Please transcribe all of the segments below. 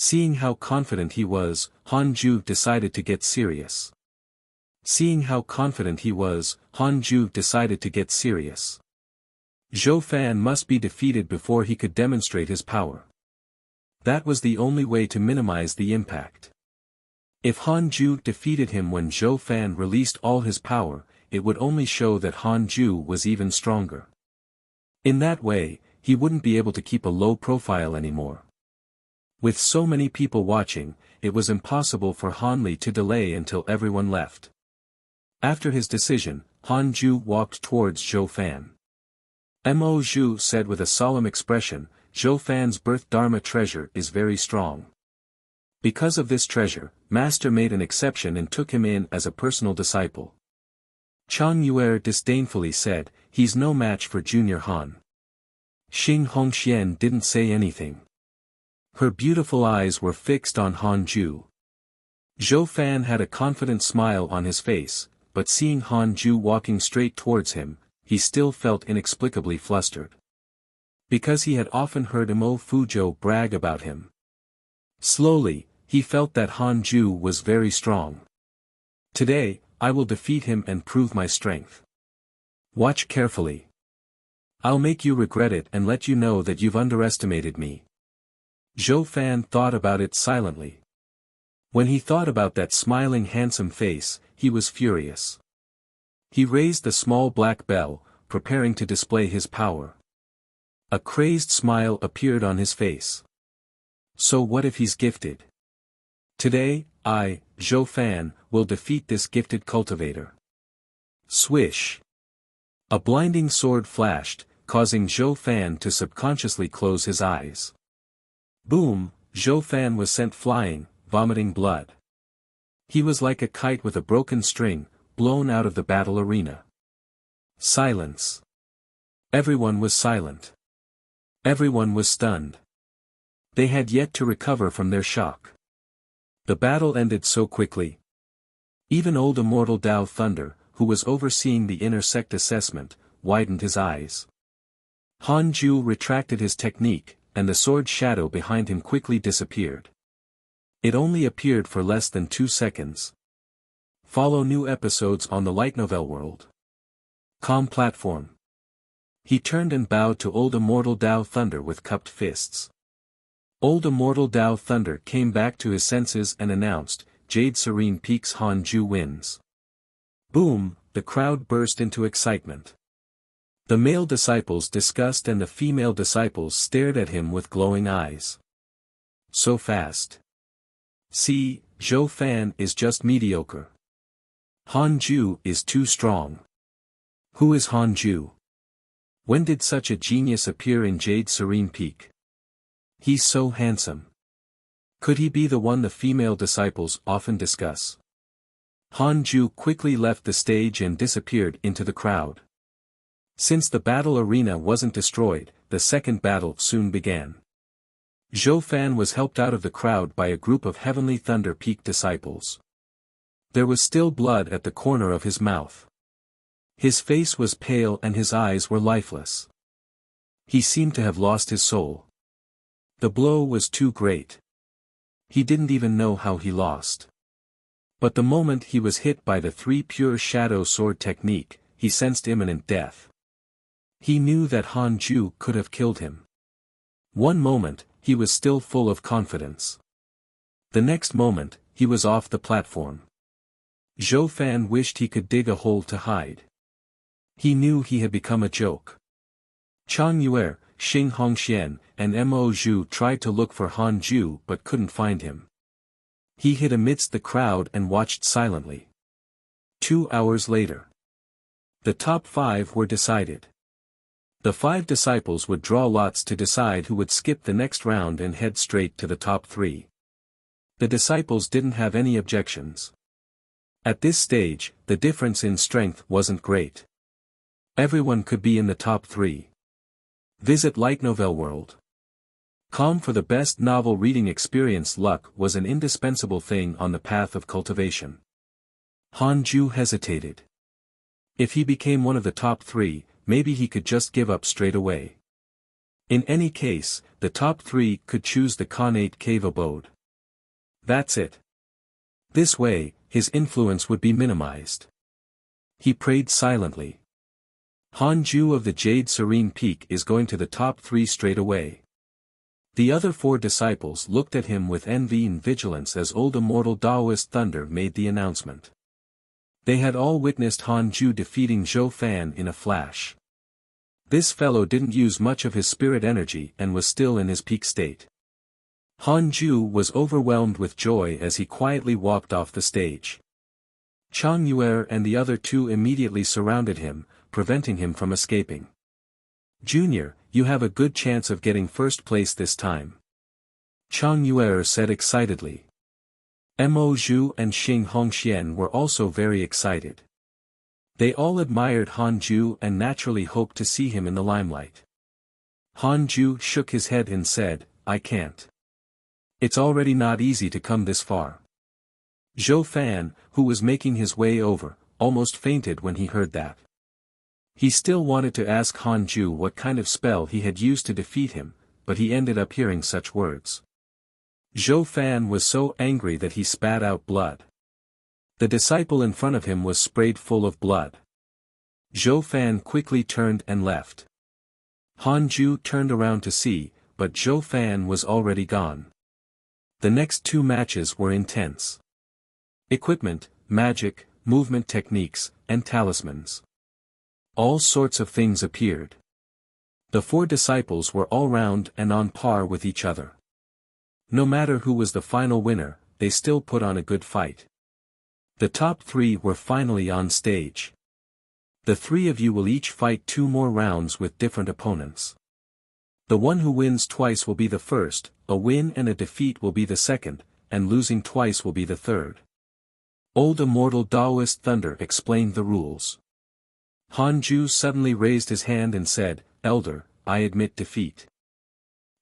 Seeing how confident he was, Han Ju decided to get serious. Seeing how confident he was, Han Ju decided to get serious. Zhou Fan must be defeated before he could demonstrate his power. That was the only way to minimize the impact. If Han Ju defeated him when Zhou Fan released all his power, it would only show that Han Ju was even stronger. In that way, he wouldn't be able to keep a low profile anymore. With so many people watching, it was impossible for Han Li to delay until everyone left. After his decision, Han Ju walked towards Zhou Fan. Mo Zhu said with a solemn expression, "Zhou Fan's birth dharma treasure is very strong. Because of this treasure, Master made an exception and took him in as a personal disciple." Chang Yuer disdainfully said, "He's no match for Junior Han." Xing Hongxian didn't say anything. Her beautiful eyes were fixed on Han Ju. Zhou Fan had a confident smile on his face, but seeing Han Ju walking straight towards him, he still felt inexplicably flustered. Because he had often heard Mo Fuzhou brag about him. Slowly, he felt that Han Ju was very strong. "Today, I will defeat him and prove my strength. Watch carefully. I'll make you regret it and let you know that you've underestimated me." Zhou Fan thought about it silently. When he thought about that smiling handsome face, he was furious. He raised the small black bell, preparing to display his power. A crazed smile appeared on his face. So what if he's gifted? Today, I, Zhou Fan, will defeat this gifted cultivator. Swish! A blinding sword flashed, causing Zhou Fan to subconsciously close his eyes. Boom! Zhou Fan was sent flying, vomiting blood. He was like a kite with a broken string, blown out of the battle arena. Silence. Everyone was silent. Everyone was stunned. They had yet to recover from their shock. The battle ended so quickly. Even old immortal Dao Thunder, who was overseeing the inner sect assessment, widened his eyes. Han Ju retracted his technique, and the sword shadow behind him quickly disappeared. It only appeared for less than 2 seconds. Follow new episodes on the Light Novel World. Com platform. He turned and bowed to old immortal Dao Thunder with cupped fists. Old immortal Dao Thunder came back to his senses and announced, "Jade Serene Peaks Han Ju wins." Boom! The crowd burst into excitement. The male disciples discussed and the female disciples stared at him with glowing eyes. So fast. See, Zhou Fan is just mediocre. Han Ju is too strong. Who is Han Ju? When did such a genius appear in Jade Serene Peak? He's so handsome. Could he be the one the female disciples often discuss? Han Ju quickly left the stage and disappeared into the crowd. Since the battle arena wasn't destroyed, the second battle soon began. Zhou Fan was helped out of the crowd by a group of Heavenly Thunder Peak disciples. There was still blood at the corner of his mouth. His face was pale and his eyes were lifeless. He seemed to have lost his soul. The blow was too great. He didn't even know how he lost. But the moment he was hit by the 3 pure shadow sword technique, he sensed imminent death. He knew that Han Ju could have killed him. One moment, he was still full of confidence. The next moment, he was off the platform. Zhou Fan wished he could dig a hole to hide. He knew he had become a joke. Chang Yuer, Xing Hongxian, and Mo Zhu tried to look for Han Ju but couldn't find him. He hid amidst the crowd and watched silently. 2 hours later. The top 5 were decided. The 5 disciples would draw lots to decide who would skip the next round and head straight to the top 3. The disciples didn't have any objections. At this stage, the difference in strength wasn't great. Everyone could be in the top 3. Visit Light Novel World. Com for the best novel reading experience. Luck was an indispensable thing on the path of cultivation. Han Ju hesitated. If he became one of the top 3, maybe he could just give up straight away. In any case, the top 3 could choose the Khanate cave abode. That's it. This way, his influence would be minimized. He prayed silently. Hanju of the Jade Serene Peak is going to the top 3 straight away. The other 4 disciples looked at him with envy and vigilance as old immortal Taoist Thunder made the announcement. They had all witnessed Hanju defeating Zhou Fan in a flash. This fellow didn't use much of his spirit energy and was still in his peak state. Hanju was overwhelmed with joy as he quietly walked off the stage. Chang Yuer and the other 2 immediately surrounded him, preventing him from escaping. "Junior, you have a good chance of getting first place this time," Chang Yuer said excitedly. Mo Zhu and Xing Hongxian were also very excited. They all admired Hanju and naturally hoped to see him in the limelight. Hanju shook his head and said, "I can't. It's already not easy to come this far." Zhou Fan, who was making his way over, almost fainted when he heard that. He still wanted to ask Hanju what kind of spell he had used to defeat him, but he ended up hearing such words. Zhou Fan was so angry that he spat out blood. The disciple in front of him was sprayed full of blood. Zhou Fan quickly turned and left. Hanju turned around to see, but Zhou Fan was already gone. The next 2 matches were intense. Equipment, magic, movement techniques, and talismans. All sorts of things appeared. The 4 disciples were all round and on par with each other. No matter who was the final winner, they still put on a good fight. The top 3 were finally on stage. The 3 of you will each fight 2 more rounds with different opponents. The one who wins twice will be the first, a win and a defeat will be the second, and losing twice will be the third. Old immortal Taoist Thunder explained the rules. Hanju suddenly raised his hand and said, "Elder, I admit defeat.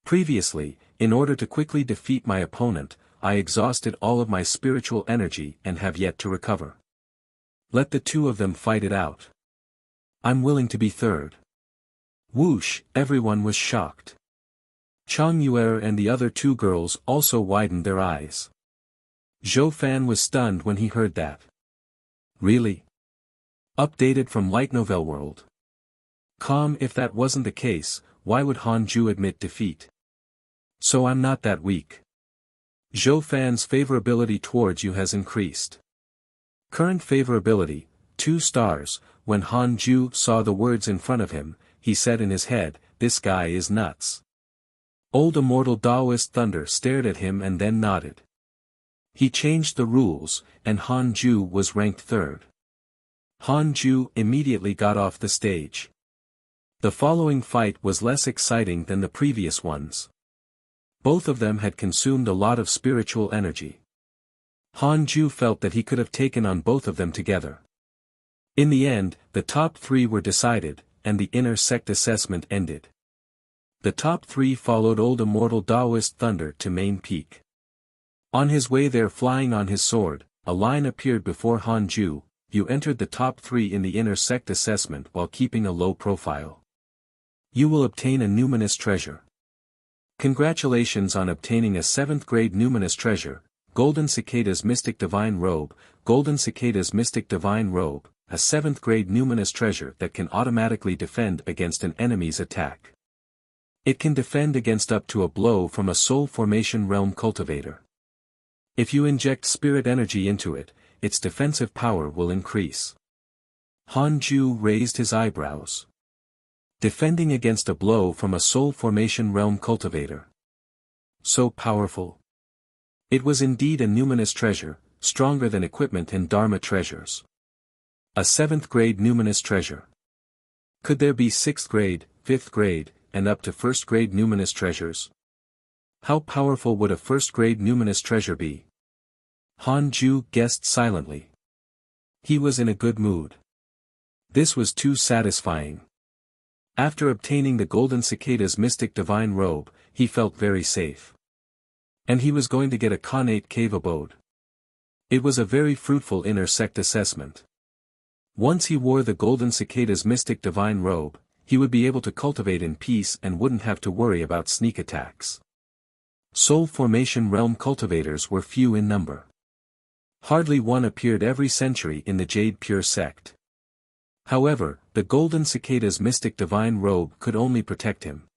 Previously, in order to quickly defeat my opponent, I exhausted all of my spiritual energy and have yet to recover. Let the 2 of them fight it out. I'm willing to be third." Whoosh, everyone was shocked. Chang Yuer and the other 2 girls also widened their eyes. Zhou Fan was stunned when he heard that. Really? Updated from Light Novel World. Calm. If that wasn't the case, why would Hanju admit defeat? So I'm not that weak. Zhou Fan's favorability towards you has increased. Current favorability, 2 stars. When Hanju saw the words in front of him, he said in his head, "This guy is nuts." Old immortal Taoist Thunder stared at him and then nodded. He changed the rules, and Hanju was ranked 3rd. Hanju immediately got off the stage. The following fight was less exciting than the previous ones. Both of them had consumed a lot of spiritual energy. Hanju felt that he could have taken on both of them together. In the end, the top 3 were decided, and the inner sect assessment ended. The top 3 followed old immortal Taoist Thunder to Main Peak. On his way there, flying on his sword, a line appeared before Hanju. You entered the top 3 in the inner sect assessment while keeping a low profile. You will obtain a numinous treasure. Congratulations on obtaining a 7th grade numinous treasure, Golden Cicada's Mystic Divine Robe. Golden Cicada's Mystic Divine Robe, a 7th grade numinous treasure that can automatically defend against an enemy's attack. It can defend against up to a blow from a soul formation realm cultivator. If you inject spirit energy into it, its defensive power will increase. Hanju raised his eyebrows. Defending against a blow from a soul formation realm cultivator. So powerful. It was indeed a numinous treasure, stronger than equipment and Dharma treasures. A 7th grade numinous treasure. Could there be 6th grade, 5th grade, and up to 1st grade numinous treasures? How powerful would a 1st grade numinous treasure be? Hanju guessed silently. He was in a good mood. This was too satisfying. After obtaining the Golden Cicada's Mystic Divine Robe, he felt very safe. And he was going to get a Khanate cave abode. It was a very fruitful inner sect assessment. Once he wore the Golden Cicada's Mystic Divine Robe, he would be able to cultivate in peace and wouldn't have to worry about sneak attacks. Soul Formation Realm cultivators were few in number. Hardly one appeared every century in the Jade Pure sect. However, the Golden Cicada's mystic divine robe could only protect him.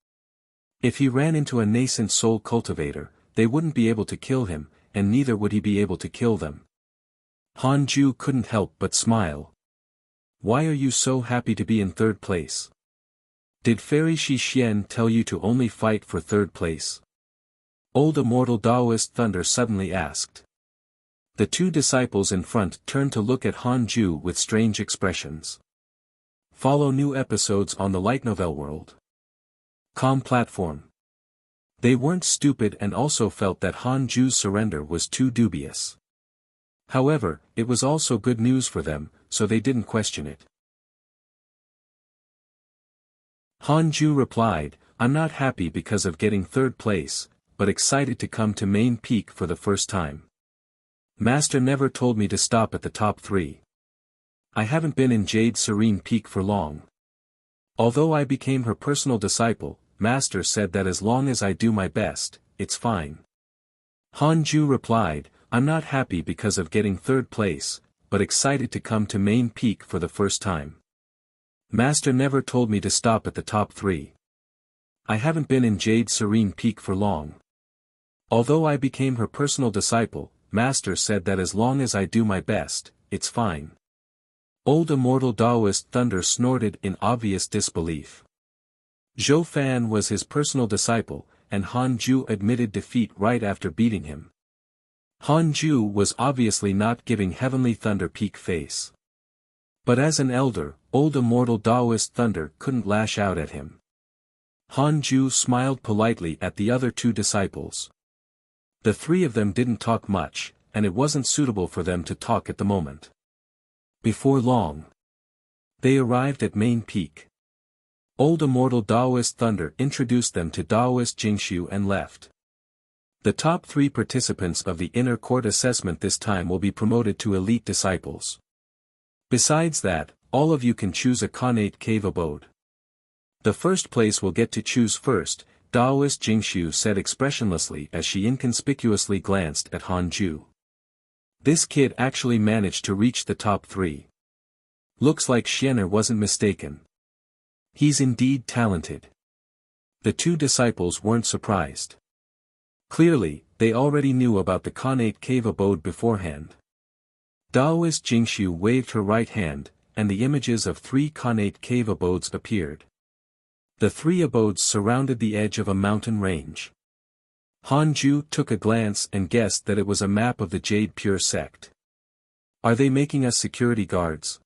If he ran into a nascent soul cultivator, they wouldn't be able to kill him, and neither would he be able to kill them. Hanju couldn't help but smile. Why are you so happy to be in third place? Did Fairy Shi Xian tell you to only fight for third place? Old Immortal Taoist Thunder suddenly asked. The two disciples in front turned to look at Hanju with strange expressions. Follow new episodes on the Light Novel World. Com platform. They weren't stupid and also felt that Hanju's surrender was too dubious. However, it was also good news for them, so they didn't question it. Hanju replied, I'm not happy because of getting third place, but excited to come to main peak for the first time. Master never told me to stop at the top 3. I haven't been in Jade Serene Peak for long. Although I became her personal disciple, Master said that as long as I do my best, it's fine. Hanju replied, I'm not happy because of getting third place, but excited to come to main peak for the first time. Master never told me to stop at the top 3. I haven't been in Jade Serene Peak for long. Although I became her personal disciple, Master said that as long as I do my best, it's fine. Old Immortal Taoist Thunder snorted in obvious disbelief. Zhou Fan was his personal disciple, and Hanju admitted defeat right after beating him. Hanju was obviously not giving Heavenly Thunder peak face. But as an elder, Old Immortal Taoist Thunder couldn't lash out at him. Hanju smiled politely at the other two disciples. The three of them didn't talk much, and it wasn't suitable for them to talk at the moment. Before long, they arrived at main peak. Old Immortal Taoist Thunder introduced them to Taoist Jingshu and left. The top 3 participants of the inner court assessment this time will be promoted to elite disciples. Besides that, all of you can choose a Khanate cave abode. The first place will get to choose first, Taoist Jingshu said expressionlessly as she inconspicuously glanced at Hanju. This kid actually managed to reach the top 3. Looks like Xianer wasn't mistaken. He's indeed talented. The two disciples weren't surprised. Clearly, they already knew about the Khanate cave abode beforehand. Taoist Jingshu waved her right hand, and the images of 3 Khanate cave abodes appeared. The 3 abodes surrounded the edge of a mountain range. Hanju took a glance and guessed that it was a map of the Jade Pure sect. Are they making us security guards?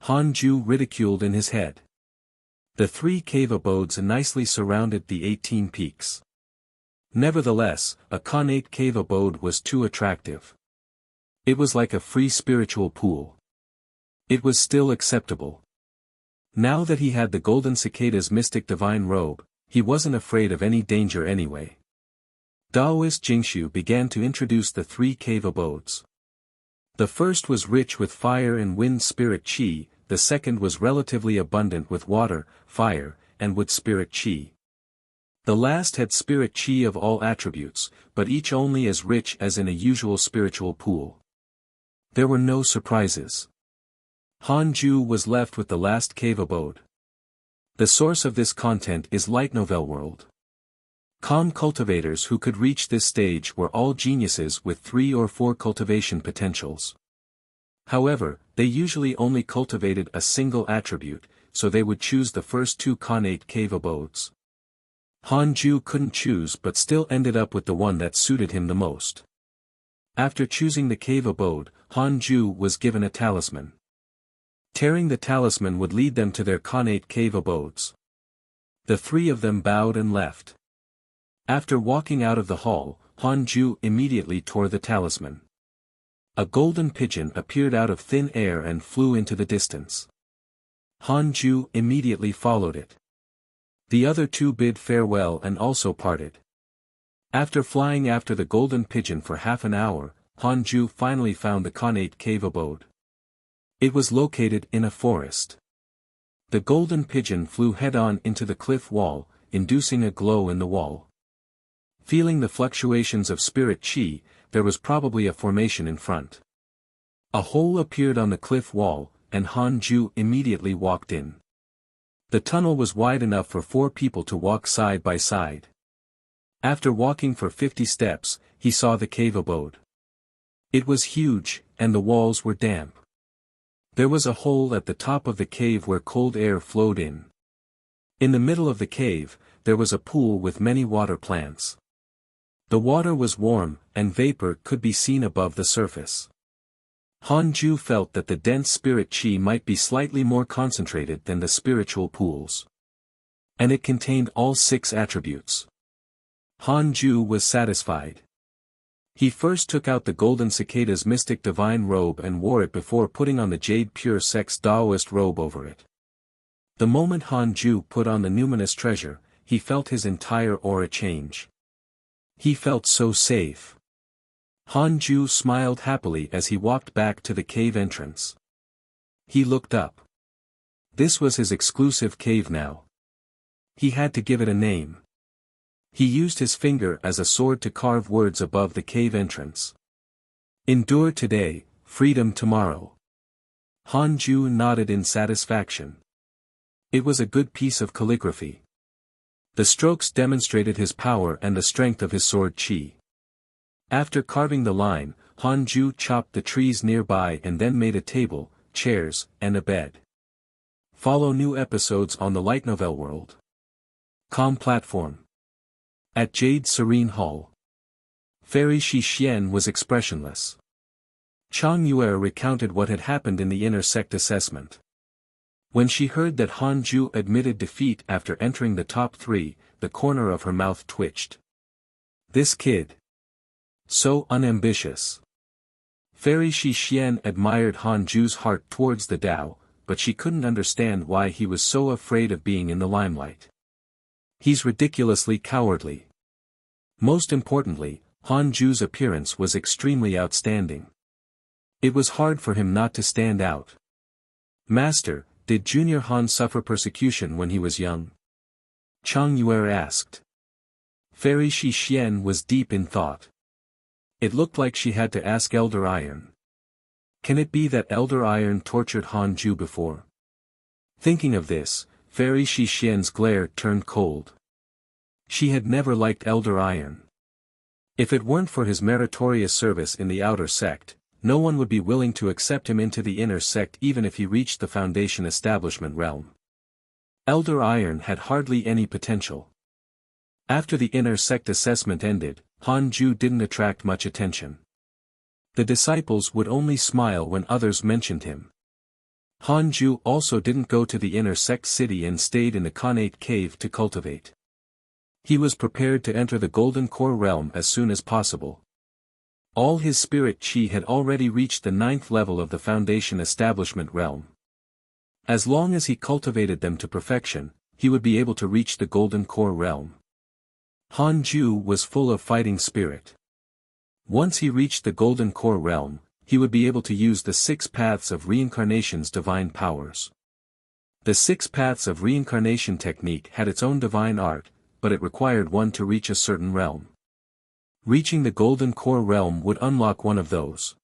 Hanju ridiculed in his head. The 3 cave abodes nicely surrounded the 18 peaks. Nevertheless, a Khanate cave abode was too attractive. It was like a free spiritual pool. It was still acceptable. Now that he had the Golden Cicada's mystic divine robe, he wasn't afraid of any danger anyway. Taoist Jingshu began to introduce the 3 cave abodes. The first was rich with fire and wind spirit chi, the second was relatively abundant with water, fire, and wood spirit chi. The last had spirit chi of all attributes, but each only as rich as in a usual spiritual pool. There were no surprises. Hanju was left with the last cave abode. The source of this content is Light Novel World. Cultivators who could reach this stage were all geniuses with 3 or 4 cultivation potentials. However, they usually only cultivated a single attribute, so they would choose the first 2 Khanate cave abodes. Hanju couldn't choose but still ended up with the one that suited him the most. After choosing the cave abode, Hanju was given a talisman. Tearing the talisman would lead them to their Khanate cave abodes. The 3 of them bowed and left. After walking out of the hall, Hanju immediately tore the talisman. A golden pigeon appeared out of thin air and flew into the distance. Hanju immediately followed it. The other 2 bid farewell and also parted. After flying after the golden pigeon for half an hour, Hanju finally found the Khanate cave abode. It was located in a forest. The golden pigeon flew head-on into the cliff wall, inducing a glow in the wall. Feeling the fluctuations of spirit chi, there was probably a formation in front. A hole appeared on the cliff wall, and Han Ju immediately walked in. The tunnel was wide enough for 4 people to walk side by side. After walking for 50 steps, he saw the cave abode. It was huge, and the walls were damp. There was a hole at the top of the cave where cold air flowed in. In the middle of the cave, there was a pool with many water plants. The water was warm, and vapor could be seen above the surface. Han Ju felt that the dense spirit chi might be slightly more concentrated than the spiritual pools. And it contained all 6 attributes. Han Ju was satisfied. He first took out the golden cicada's mystic divine robe and wore it before putting on the jade pure sex Taoist robe over it. The moment Han Ju put on the numinous treasure, he felt his entire aura change. He felt so safe. Han Ju smiled happily as he walked back to the cave entrance. He looked up. This was his exclusive cave now. He had to give it a name. He used his finger as a sword to carve words above the cave entrance. Endure today, freedom tomorrow. Han Ju nodded in satisfaction. It was a good piece of calligraphy. The strokes demonstrated his power and the strength of his sword chi. After carving the line, Han Ju chopped the trees nearby and then made a table, chairs, and a bed. Follow new episodes on the light novel world.com platform. At Jade Serene Hall. Fairy Shi Xian was expressionless. Chang Yue recounted what had happened in the inner sect assessment. When she heard that Han Ju admitted defeat after entering the top 3, the corner of her mouth twitched. This kid. So unambitious. Fairy Shi Xian admired Han Ju's heart towards the Tao, but she couldn't understand why he was so afraid of being in the limelight. He's ridiculously cowardly. Most importantly, Han Ju's appearance was extremely outstanding. It was hard for him not to stand out. Master, did Junior Han suffer persecution when he was young? Chang Yue asked. Fairy Shi Xian was deep in thought. It looked like she had to ask Elder Iron. Can it be that Elder Iron tortured Han Ju before? Thinking of this, Fairy Shi Xian's glare turned cold. She had never liked Elder Iron. If it weren't for his meritorious service in the outer sect, no one would be willing to accept him into the inner sect even if he reached the Foundation establishment realm. Elder Iron had hardly any potential. After the inner sect assessment ended, Han Ju didn't attract much attention. The disciples would only smile when others mentioned him. Han Ju also didn't go to the inner sect city and stayed in the Khanate cave to cultivate. He was prepared to enter the Golden Core realm as soon as possible. All his spirit chi had already reached the 9th level of the Foundation establishment realm. As long as he cultivated them to perfection, he would be able to reach the Golden Core realm. Han Ju was full of fighting spirit. Once he reached the Golden Core realm, he would be able to use the 6 paths of reincarnation's divine powers. The 6 paths of reincarnation technique had its own divine art, but it required one to reach a certain realm. Reaching the Golden Core realm would unlock one of those.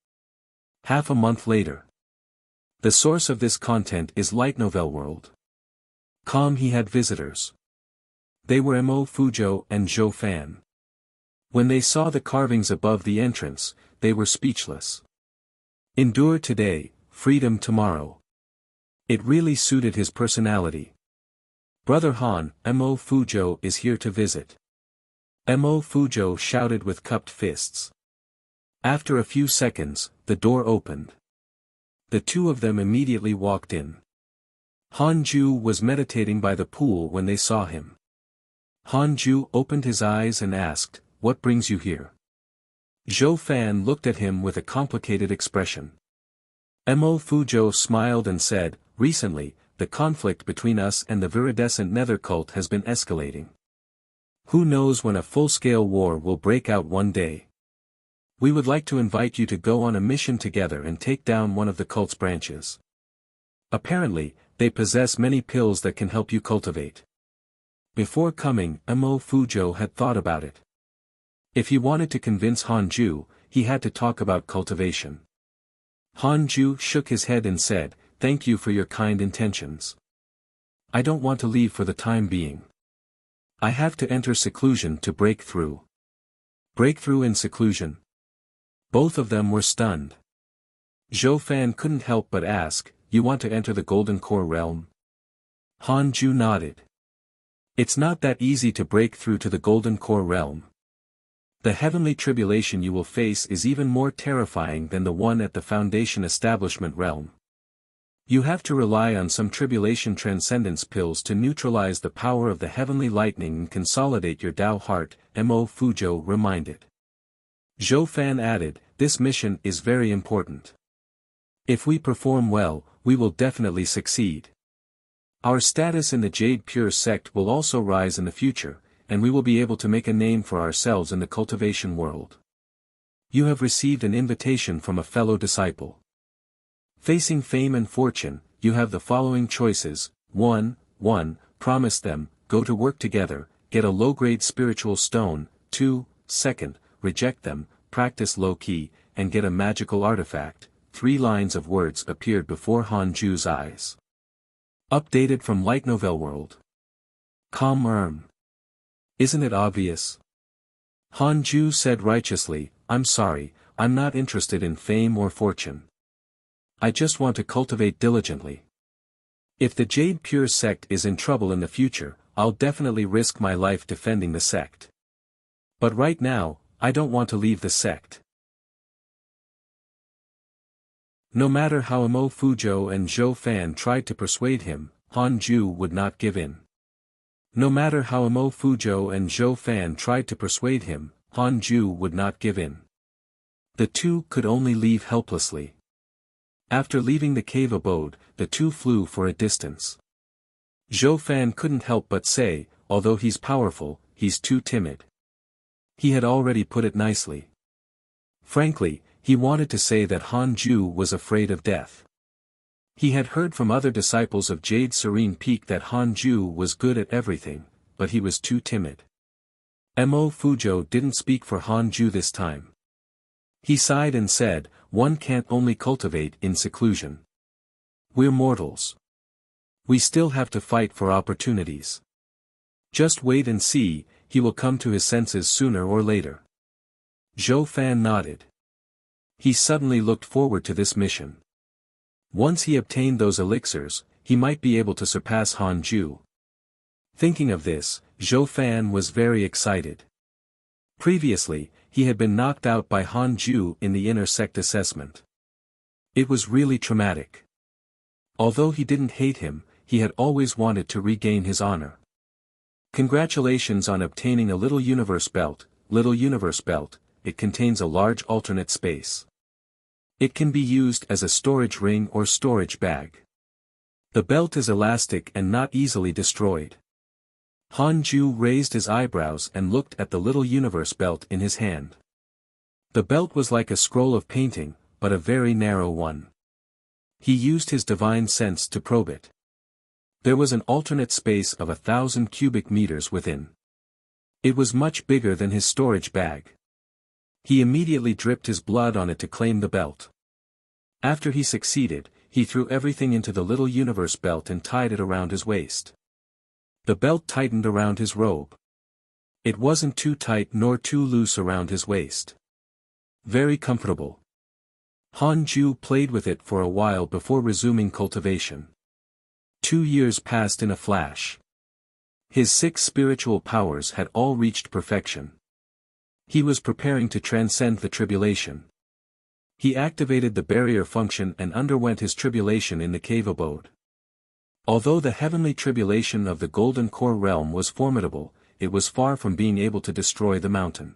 Half a month later. The source of this content is Light Novel World.com. He had visitors. They were Mo Fuzhou and Zhou Fan. When they saw the carvings above the entrance, they were speechless. Endure today, freedom tomorrow. It really suited his personality. Brother Han, Mo Fuzhou is here to visit. Mo Fuzhou shouted with cupped fists. After a few seconds, the door opened. The two of them immediately walked in. Han Ju was meditating by the pool when they saw him. Han Ju opened his eyes and asked, "What brings you here?" Zhou Fan looked at him with a complicated expression. Mo Fuzhou smiled and said, "Recently, the conflict between us and the viridescent nether cult has been escalating. Who knows when a full-scale war will break out one day? We would like to invite you to go on a mission together and take down one of the cult's branches." Apparently, they possess many pills that can help you cultivate. Before coming, Mo Fuzhou had thought about it. If he wanted to convince Hanju, he had to talk about cultivation. Hanju shook his head and said, "Thank you for your kind intentions. I don't want to leave for the time being. I have to enter seclusion to break through." Breakthrough in seclusion. Both of them were stunned. Zhou Fan couldn't help but ask, "You want to enter the Golden Core realm?" Hanju nodded. "It's not that easy to break through to the Golden Core realm. The heavenly tribulation you will face is even more terrifying than the one at the Foundation Establishment realm. You have to rely on some tribulation transcendence pills to neutralize the power of the heavenly lightning and consolidate your Tao heart," Mo Fuzhou reminded. Zhou Fan added, "This mission is very important. If we perform well, we will definitely succeed. Our status in the Jade Pure sect will also rise in the future, and we will be able to make a name for ourselves in the cultivation world. You have received an invitation from a fellow disciple. Facing fame and fortune, you have the following choices. 1. Promise them, go to work together, get a low-grade spiritual stone. 2. Reject them, practice low-key, and get a magical artifact." 3 lines of words appeared before Hanju's eyes. Updated from Light Novel World. Isn't it obvious? Hanju said righteously, "I'm sorry, I'm not interested in fame or fortune. I just want to cultivate diligently. If the Jade Pure sect is in trouble in the future, I'll definitely risk my life defending the sect. But right now, I don't want to leave the sect." No matter how Mo Fuzhou and Zhou Fan tried to persuade him, Hanju would not give in. No matter how Mo Fuzhou and Zhou Fan tried to persuade him, Hanju would not give in. The two could only leave helplessly. After leaving the cave abode, the two flew for a distance. Zhou Fan couldn't help but say, "Although he's powerful, he's too timid." He had already put it nicely. Frankly, he wanted to say that Hanju was afraid of death. He had heard from other disciples of Jade Serene Peak that Hanju was good at everything, but he was too timid. Mo Fuzhou didn't speak for Hanju this time. He sighed and said, "One can't only cultivate in seclusion. We're mortals. We still have to fight for opportunities. Just wait and see, he will come to his senses sooner or later." Zhou Fan nodded. He suddenly looked forward to this mission. Once he obtained those elixirs, he might be able to surpass Hanju. Thinking of this, Zhou Fan was very excited. Previously, he had been knocked out by Hanju in the inner sect assessment. It was really traumatic. Although he didn't hate him, he had always wanted to regain his honor. Congratulations on obtaining a Little Universe Belt. Little Universe Belt, it contains a large alternate space. It can be used as a storage ring or storage bag. The belt is elastic and not easily destroyed. Hanju raised his eyebrows and looked at the Little Universe Belt in his hand. The belt was like a scroll of painting, but a very narrow one. He used his divine sense to probe it. There was an alternate space of 1,000 cubic meters within. It was much bigger than his storage bag. He immediately dripped his blood on it to claim the belt. After he succeeded, he threw everything into the Little Universe Belt and tied it around his waist. The belt tightened around his robe. It wasn't too tight nor too loose around his waist. Very comfortable. Hanju played with it for a while before resuming cultivation. 2 years passed in a flash. His 6 spiritual powers had all reached perfection. He was preparing to transcend the tribulation. He activated the barrier function and underwent his tribulation in the cave abode. Although the heavenly tribulation of the Golden Core realm was formidable, it was far from being able to destroy the mountain.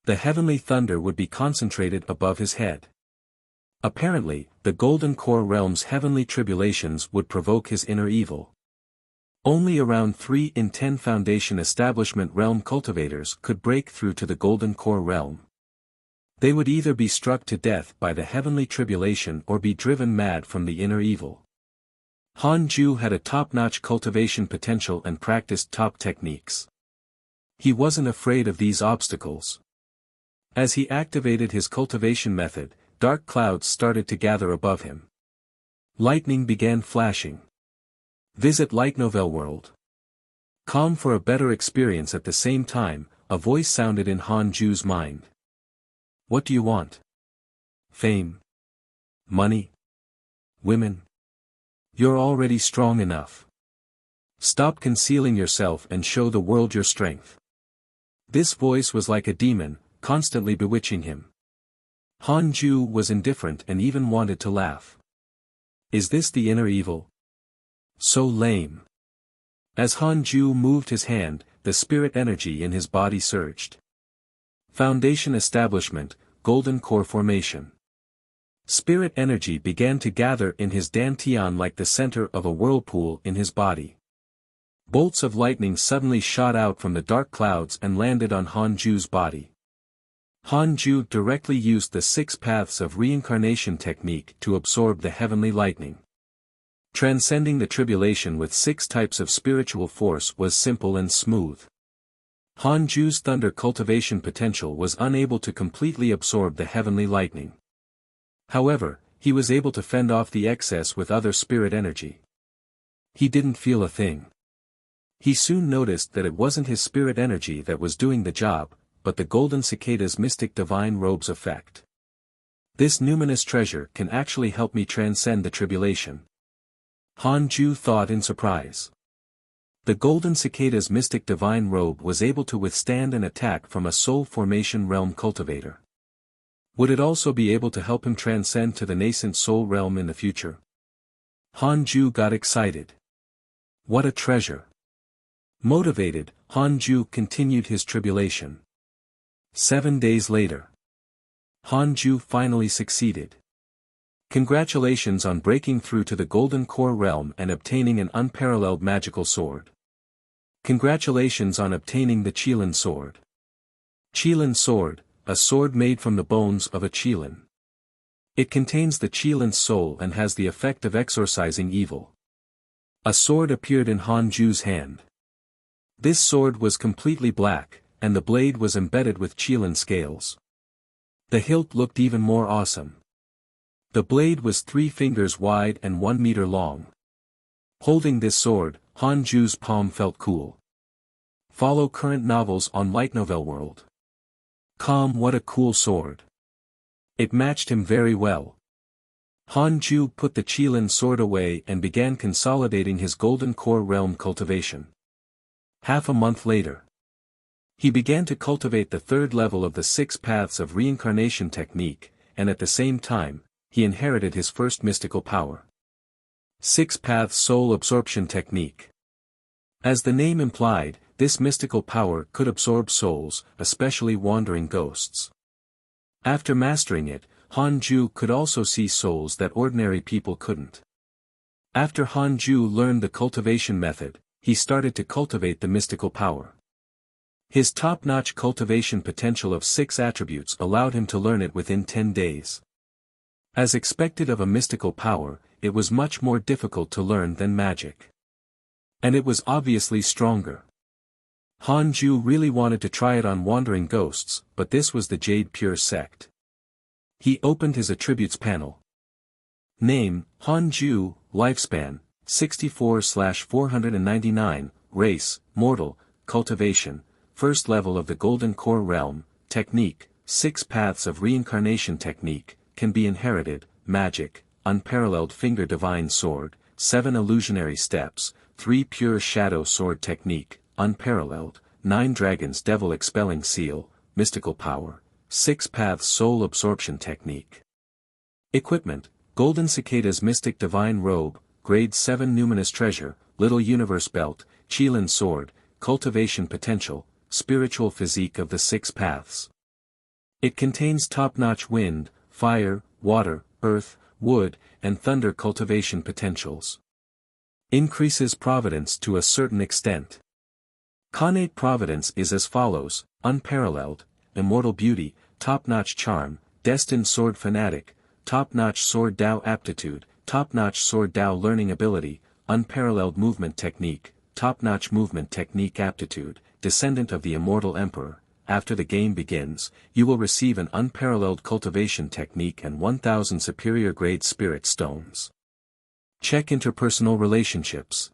The heavenly thunder would be concentrated above his head. Apparently, the Golden Core realm's heavenly tribulations would provoke his inner evil. Only around 3 in 10 Foundation Establishment realm cultivators could break through to the Golden Core realm. They would either be struck to death by the heavenly tribulation or be driven mad from the inner evil. Han Ju had a top-notch cultivation potential and practiced top techniques. He wasn't afraid of these obstacles. As he activated his cultivation method, dark clouds started to gather above him. Lightning began flashing. Visit Light Novel World. Calm for a better experience. At the same time, a voice sounded in Han Ju's mind. What do you want? Fame? Money? Women? You're already strong enough. Stop concealing yourself and show the world your strength. This voice was like a demon, constantly bewitching him. Han Ju was indifferent and even wanted to laugh. Is this the inner evil? So lame. As Han Ju moved his hand, the spirit energy in his body surged. Foundation establishment, golden core formation. Spirit energy began to gather in his dantian like the center of a whirlpool in his body. Bolts of lightning suddenly shot out from the dark clouds and landed on Han Ju's body. Han Ju directly used the 6 paths of reincarnation technique to absorb the heavenly lightning. Transcending the tribulation with 6 types of spiritual force was simple and smooth. Han Ju's thunder cultivation potential was unable to completely absorb the heavenly lightning. However, he was able to fend off the excess with other spirit energy. He didn't feel a thing. He soon noticed that it wasn't his spirit energy that was doing the job, but the golden cicada's mystic divine robes effect. This numinous treasure can actually help me transcend the tribulation. Han Ju thought in surprise. The golden cicada's mystic divine robe was able to withstand an attack from a soul formation realm cultivator. Would it also be able to help him transcend to the nascent soul realm in the future? Han Ju got excited. What a treasure! Motivated, Han Ju continued his tribulation. 7 days later. Han Ju finally succeeded. Congratulations on breaking through to the Golden Core realm and obtaining an unparalleled magical sword. Congratulations on obtaining the Qilin sword. Qilin sword, a sword made from the bones of a Qilin. It contains the Qilin's soul and has the effect of exorcising evil. A sword appeared in Han Ju's hand. This sword was completely black, and the blade was embedded with Qilin scales. The hilt looked even more awesome. The blade was 3 fingers wide and 1 meter long. Holding this sword, Han Ju's palm felt cool. Follow current novels on Light Novel World. What a cool sword. It matched him very well. Han Ju put the Qilin sword away and began consolidating his Golden Core realm cultivation. Half a month later. He began to cultivate the 3rd level of the 6 paths of reincarnation technique, and at the same time, he inherited his first mystical power. 6 paths soul absorption technique. As the name implied, this mystical power could absorb souls, especially wandering ghosts. After mastering it, Han Ju could also see souls that ordinary people couldn't. After Han Ju learned the cultivation method, he started to cultivate the mystical power. His top-notch cultivation potential of 6 attributes allowed him to learn it within 10 days. As expected of a mystical power, it was much more difficult to learn than magic. And it was obviously stronger. Han Ju really wanted to try it on wandering ghosts, but this was the Jade Pure sect. He opened his attributes panel. Name, Han Ju, lifespan, 64/499, race, mortal, cultivation, 1st level of the Golden Core realm, technique, 6 paths of reincarnation technique, can be inherited, magic, unparalleled finger divine sword, 7 illusionary steps, 3 pure shadow sword technique, unparalleled, 9 dragons devil expelling seal, mystical power, 6 paths soul absorption technique. Equipment, Golden Cicada's mystic divine robe, grade 7 numinous treasure, little universe belt, Qilin sword, cultivation potential, spiritual physique of the 6 paths. It contains top-notch wind, fire, water, earth, wood, and thunder cultivation potentials. Increases providence to a certain extent. Connate providence is as follows: unparalleled, immortal beauty, top-notch charm, destined sword fanatic, top-notch sword Dao aptitude, top-notch sword Dao learning ability, unparalleled movement technique, top-notch movement technique aptitude, descendant of the immortal emperor. After the game begins, you will receive an unparalleled cultivation technique and 1000 superior grade spirit stones. Check interpersonal relationships.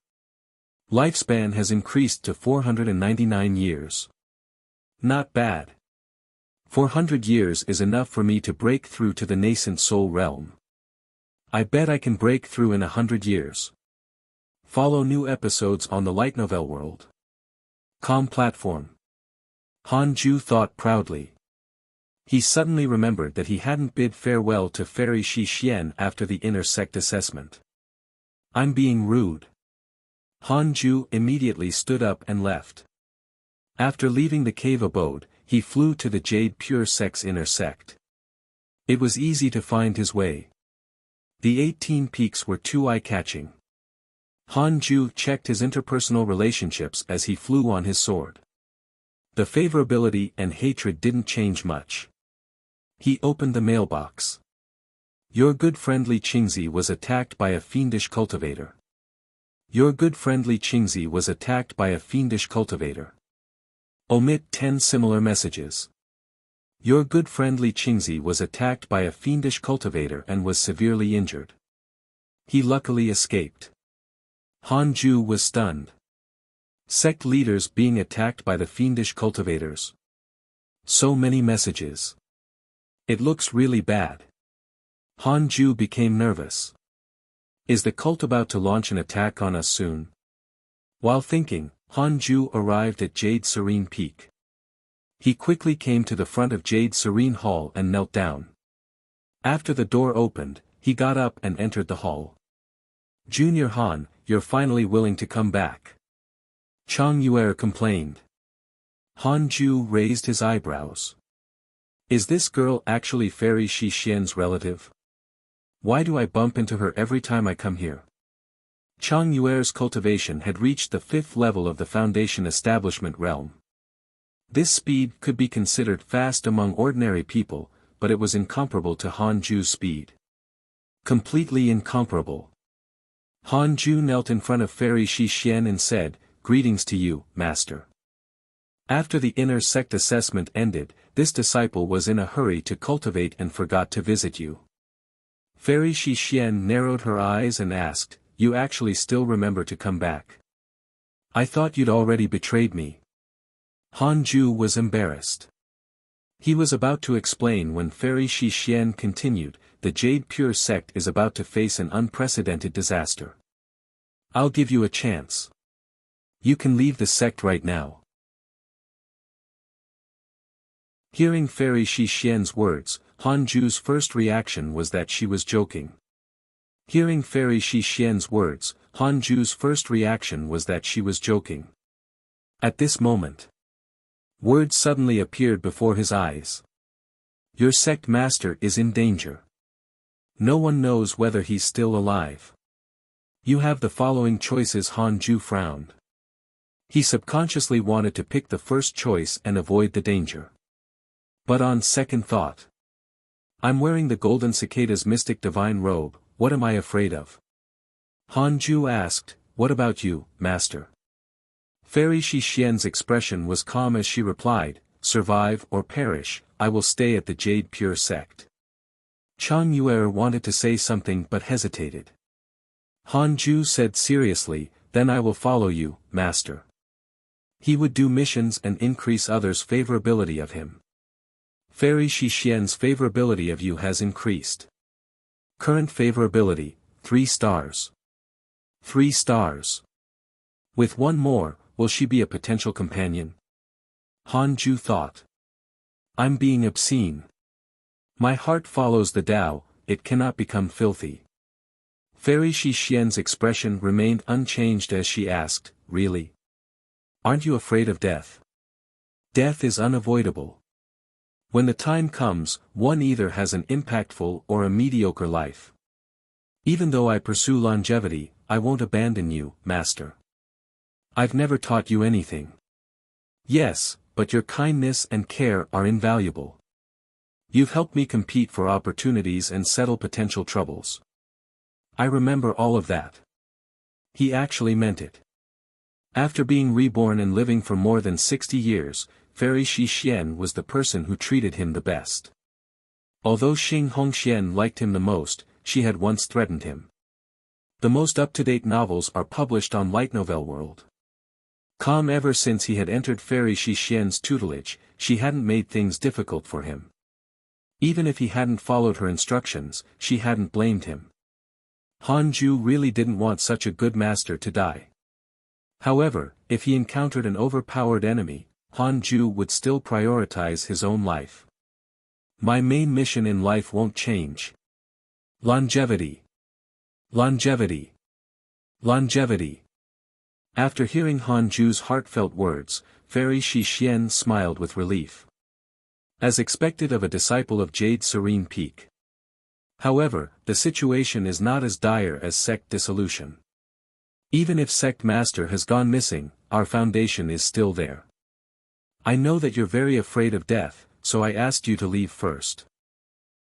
Lifespan has increased to 499 years. Not bad. 400 years is enough for me to break through to the nascent soul realm. I bet I can break through in 100 years. Follow new episodes on the light novel world. Com platform. Han Ju thought proudly. He suddenly remembered that he hadn't bid farewell to Fairy Shi Xian after the inner sect assessment. I'm being rude. Han Ju immediately stood up and left. After leaving the cave abode, he flew to the Jade Pure Sect's inner sect. It was easy to find his way. The 18 peaks were too eye-catching. Han Ju checked his interpersonal relationships as he flew on his sword. The favorability and hatred didn't change much. He opened the mailbox. Your good friendly Qingzi was attacked by a fiendish cultivator. Your good friendly Qingzi was attacked by a fiendish cultivator. Omit 10 similar messages. Your good friendly Qingzi was attacked by a fiendish cultivator and was severely injured. He luckily escaped. Han Ju was stunned. Sect leaders being attacked by the fiendish cultivators. So many messages. It looks really bad. Han Ju became nervous. Is the cult about to launch an attack on us soon? While thinking, Han Ju arrived at Jade Serene Peak. He quickly came to the front of Jade Serene Hall and knelt down. After the door opened, he got up and entered the hall. Junior Han, you're finally willing to come back. Chang Yuer complained. Han Ju raised his eyebrows. Is this girl actually Fairy Shi Xian's relative? Why do I bump into her every time I come here? Chang Yuer's cultivation had reached the 5th level of the Foundation establishment realm. This speed could be considered fast among ordinary people, but it was incomparable to Han Ju's speed. Completely incomparable. Han Ju knelt in front of Fairy Shi Xian and said, "Greetings to you, Master." After the inner sect assessment ended, this disciple was in a hurry to cultivate and forgot to visit you. Fairy Shi Xian narrowed her eyes and asked, "You actually still remember to come back? I thought you'd already betrayed me." Han Ju was embarrassed. He was about to explain when Fairy Shi Xian continued, "The Jade Pure Sect is about to face an unprecedented disaster. I'll give you a chance. You can leave the sect right now." Hearing Fairy Shi Xian's words, Han Ju's first reaction was that she was joking. Hearing Fairy Shi Xian's words, Han Ju's first reaction was that she was joking. At this moment, words suddenly appeared before his eyes. Your sect master is in danger. No one knows whether he's still alive. You have the following choices. Han Ju frowned. He subconsciously wanted to pick the first choice and avoid the danger. But on second thought, I'm wearing the golden cicada's mystic divine robe, what am I afraid of? Han Ju asked, what about you, Master? Fairy Shi Xian's expression was calm as she replied, survive or perish, I will stay at the Jade Pure Sect. Chang Yuer wanted to say something but hesitated. Han Ju said seriously, then I will follow you, Master. He would do missions and increase others' favorability of him. Fairy Shi Xian's favorability of you has increased. Current favorability, 3 stars. 3 stars. With one more, will she be a potential companion? Han Ju thought. I'm being obscene. My heart follows the Tao, it cannot become filthy. Fairy Shi Xian's expression remained unchanged as she asked, really? Aren't you afraid of death? Death is unavoidable. When the time comes, one either has an impactful or a mediocre life. Even though I pursue longevity, I won't abandon you, Master. I've never taught you anything. Yes, but your kindness and care are invaluable. You've helped me compete for opportunities and settle potential troubles. I remember all of that. He actually meant it. After being reborn and living for more than 60 years, Fairy Shi Xian was the person who treated him the best. Although Xing Hongxian liked him the most, she had once threatened him. The most up-to-date novels are published on Light Novel World. Ever since he had entered Fairy Shi Xian's tutelage, she hadn't made things difficult for him. Even if he hadn't followed her instructions, she hadn't blamed him. Han Ju really didn't want such a good master to die. However, if he encountered an overpowered enemy, Han Ju would still prioritize his own life. My main mission in life won't change. Longevity. Longevity. Longevity. After hearing Han Ju's heartfelt words, Fairy Shi Xian smiled with relief. As expected of a disciple of Jade Serene Peak. However, the situation is not as dire as sect dissolution. Even if sect master has gone missing, our foundation is still there. I know that you're very afraid of death, so I asked you to leave first.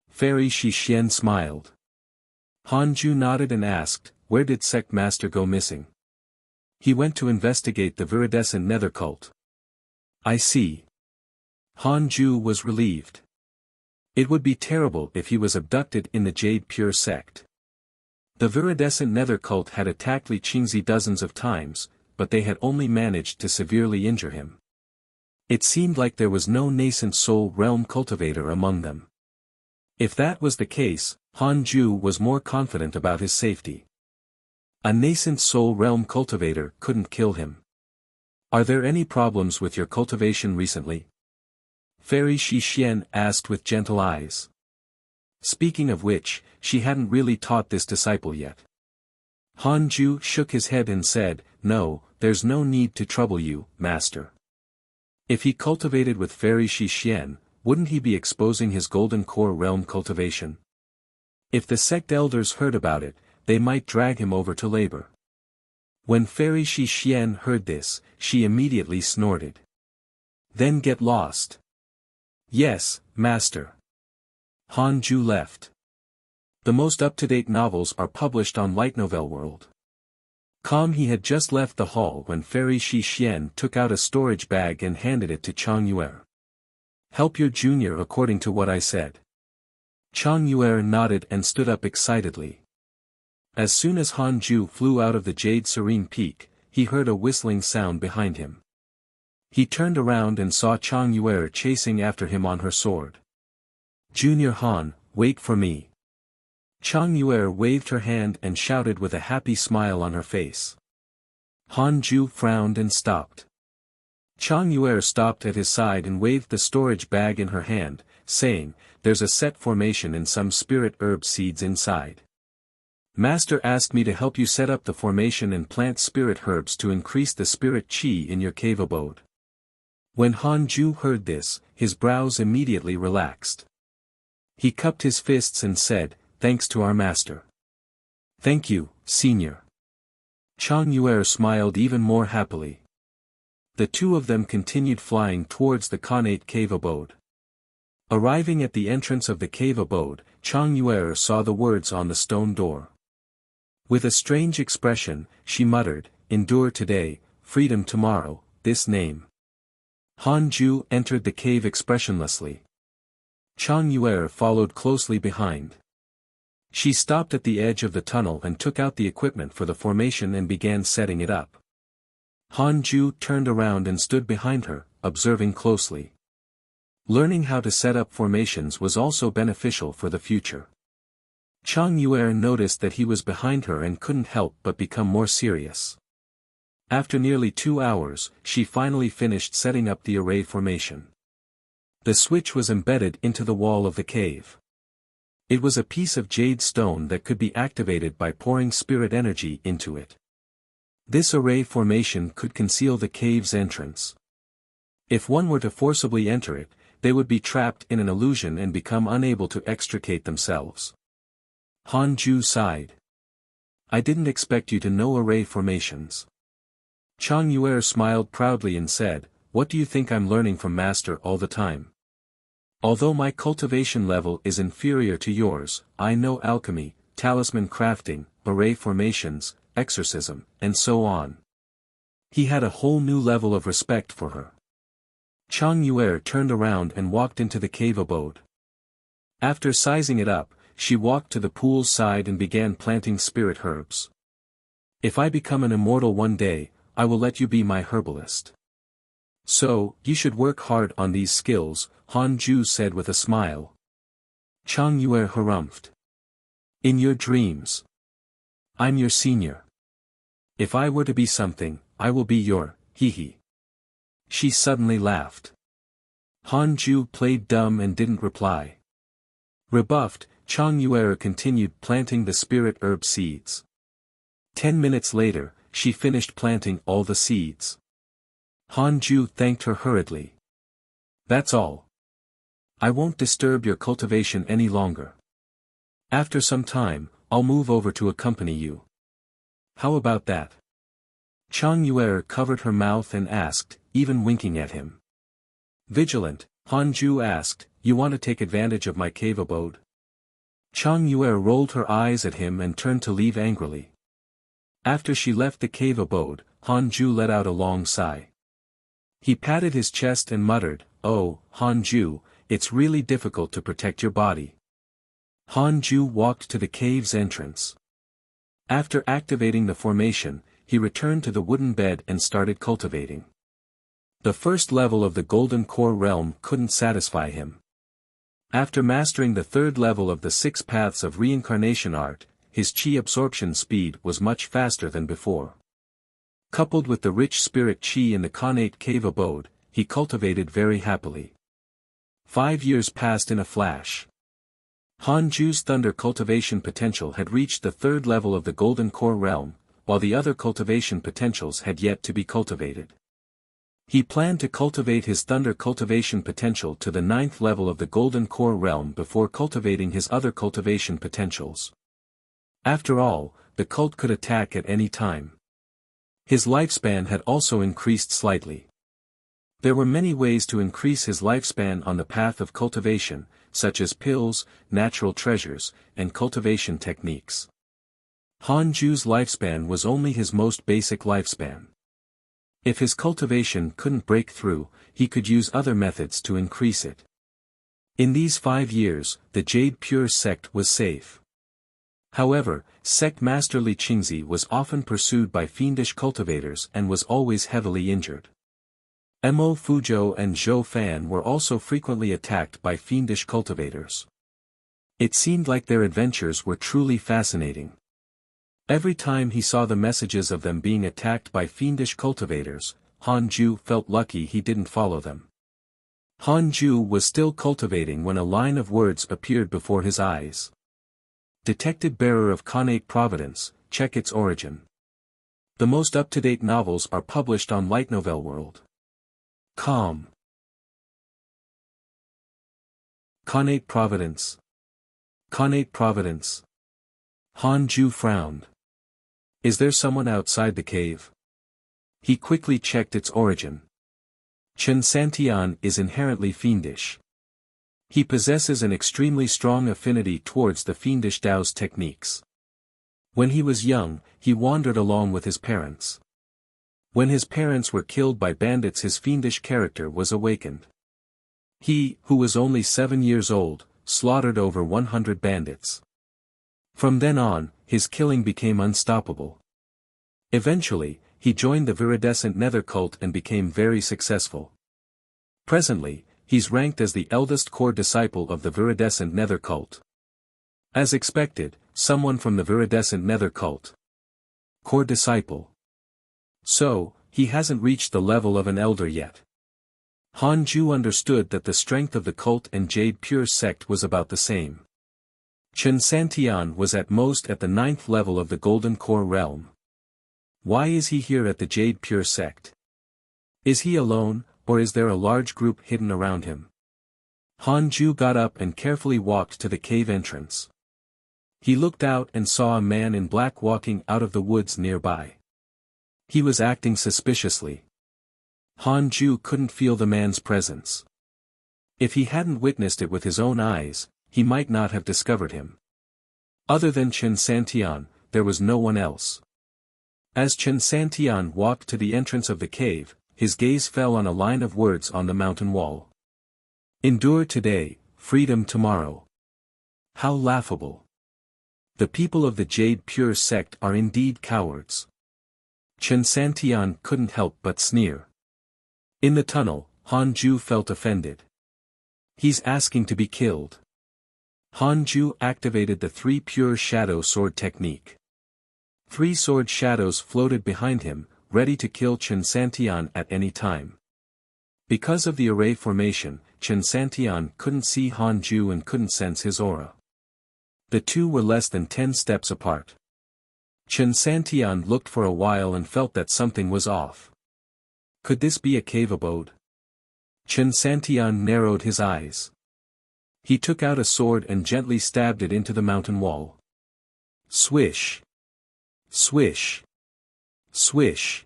Fairy Shi Xian smiled. Han Ju nodded and asked, where did sect master go missing? He went to investigate the viridescent nether cult. I see. Han Ju was relieved. It would be terrible if he was abducted in the Jade Pure sect. The viridescent nether cult had attacked Li Qingzi dozens of times, but they had only managed to severely injure him. It seemed like there was no nascent soul realm cultivator among them. If that was the case, Han Ju was more confident about his safety. A nascent soul realm cultivator couldn't kill him. Are there any problems with your cultivation recently? Fairy Shi Xian asked with gentle eyes. Speaking of which, she hadn't really taught this disciple yet. Han Ju shook his head and said, no, there's no need to trouble you, master. If he cultivated with Fairy Shi Xian, wouldn't he be exposing his golden core realm cultivation? If the sect elders heard about it, they might drag him over to labor. When Fairy Shi Xian heard this, she immediately snorted. Then get lost. Yes, master. Han Ju left. The most up-to-date novels are published on Light Novel World. He had just left the hall when Fairy Shi Xian took out a storage bag and handed it to Chang Yuer. Help your junior according to what I said. Chang Yuer nodded and stood up excitedly. As soon as Han Ju flew out of the Jade Serene Peak, he heard a whistling sound behind him. He turned around and saw Chang Yuer chasing after him on her sword. Junior Han, wait for me. Chang Yuer waved her hand and shouted with a happy smile on her face. Han Ju frowned and stopped. Chang Yuer stopped at his side and waved the storage bag in her hand, saying, there's a set formation and some spirit herb seeds inside. Master asked me to help you set up the formation and plant spirit herbs to increase the spirit qi in your cave abode. When Han Ju heard this, his brows immediately relaxed. He cupped his fists and said, thanks to our master. Thank you, senior. Chang Yuer smiled even more happily. The two of them continued flying towards the Khanate cave abode. Arriving at the entrance of the cave abode, Chang Yuer saw the words on the stone door. With a strange expression, she muttered, endure today, freedom tomorrow, this name. Han Ju entered the cave expressionlessly. Chang Yuer followed closely behind. She stopped at the edge of the tunnel and took out the equipment for the formation and began setting it up. Han Ju turned around and stood behind her, observing closely. Learning how to set up formations was also beneficial for the future. Chang Yuer noticed that he was behind her and couldn't help but become more serious. After nearly 2 hours, she finally finished setting up the array formation. The switch was embedded into the wall of the cave. It was a piece of jade stone that could be activated by pouring spirit energy into it. This array formation could conceal the cave's entrance. If one were to forcibly enter it, they would be trapped in an illusion and become unable to extricate themselves. Han Ju sighed. I didn't expect you to know array formations. Chang Yuer smiled proudly and said, what do you think I'm learning from master all the time? Although my cultivation level is inferior to yours, I know alchemy, talisman crafting, beret formations, exorcism, and so on. He had a whole new level of respect for her. Chang Yue turned around and walked into the cave abode. After sizing it up, she walked to the pool's side and began planting spirit herbs. If I become an immortal one day, I will let you be my herbalist. So, you should work hard on these skills, Han Ju said with a smile. Chang Yue harumphed. In your dreams. I'm your senior. If I were to be something, I will be your, hee. She suddenly laughed. Han Ju played dumb and didn't reply. Rebuffed, Chang Yue continued planting the spirit herb seeds. 10 minutes later, she finished planting all the seeds. Han Ju thanked her hurriedly. That's all. I won't disturb your cultivation any longer. After some time, I'll move over to accompany you. How about that? Chang Yue covered her mouth and asked, even winking at him. Vigilant, Han Ju asked, you want to take advantage of my cave abode? Chang Yue rolled her eyes at him and turned to leave angrily. After she left the cave abode, Han Ju let out a long sigh. He patted his chest and muttered, Oh, Han Ju, it's really difficult to protect your body. Han Ju walked to the cave's entrance. After activating the formation, he returned to the wooden bed and started cultivating. The first level of the Golden Core realm couldn't satisfy him. After mastering the third level of the 6 paths of reincarnation art, his chi absorption speed was much faster than before. Coupled with the rich spirit chi in the connate cave abode, he cultivated very happily. 5 years passed in a flash. Han Ju's thunder cultivation potential had reached the third level of the Golden Core realm, while the other cultivation potentials had yet to be cultivated. He planned to cultivate his thunder cultivation potential to the 9th level of the Golden Core realm before cultivating his other cultivation potentials. After all, the cult could attack at any time. His lifespan had also increased slightly. There were many ways to increase his lifespan on the path of cultivation, such as pills, natural treasures, and cultivation techniques. Han Ju's lifespan was only his most basic lifespan. If his cultivation couldn't break through, he could use other methods to increase it. In these 5 years, the Jade Pure sect was safe. However, sect master Li Qingzi was often pursued by fiendish cultivators and was always heavily injured. Mo Fuzhou and Zhou Fan were also frequently attacked by fiendish cultivators. It seemed like their adventures were truly fascinating. Every time he saw the messages of them being attacked by fiendish cultivators, Han Ju felt lucky he didn't follow them. Han Ju was still cultivating when a line of words appeared before his eyes. Detected bearer of connate providence, check its origin. The most up-to-date novels are published on Light Novel World. Com. Connate providence. Connate providence. Han Ju frowned. Is there someone outside the cave? He quickly checked its origin. Chen Santian is inherently fiendish. He possesses an extremely strong affinity towards the fiendish Tao's techniques. When he was young, he wandered along with his parents. When his parents were killed by bandits, his fiendish character was awakened. He, who was only 7 years old, slaughtered over 100 bandits. From then on, his killing became unstoppable. Eventually, he joined the Viridescent Nether cult and became very successful. Presently, he's ranked as the eldest core disciple of the Viridescent Nether cult. As expected, someone from the Viridescent Nether cult. Core disciple. So, he hasn't reached the level of an elder yet. Han Ju understood that the strength of the cult and Jade Pure sect was about the same. Chen Santian was at most at the 9th level of the Golden Core realm. Why is he here at the Jade Pure sect? Is he alone, or is there a large group hidden around him? Han Ju got up and carefully walked to the cave entrance. He looked out and saw a man in black walking out of the woods nearby. He was acting suspiciously. Han Ju couldn't feel the man's presence. If he hadn't witnessed it with his own eyes, he might not have discovered him. Other than Chen Santian, there was no one else. As Chen Santian walked to the entrance of the cave, his gaze fell on a line of words on the mountain wall. Endure today, freedom tomorrow. How laughable. The people of the Jade Pure sect are indeed cowards. Chen Santian couldn't help but sneer. In the tunnel, Han Ju felt offended. He's asking to be killed. Han Ju activated the 3 pure shadow sword technique. 3 sword shadows floated behind him, ready to kill Chen Santian at any time. Because of the array formation, Chen Santian couldn't see Han Ju and couldn't sense his aura. The two were less than 10 steps apart. Chen Santian looked for a while and felt that something was off. Could this be a cave abode? Chen Santian narrowed his eyes. He took out a sword and gently stabbed it into the mountain wall. Swish! Swish! Swish!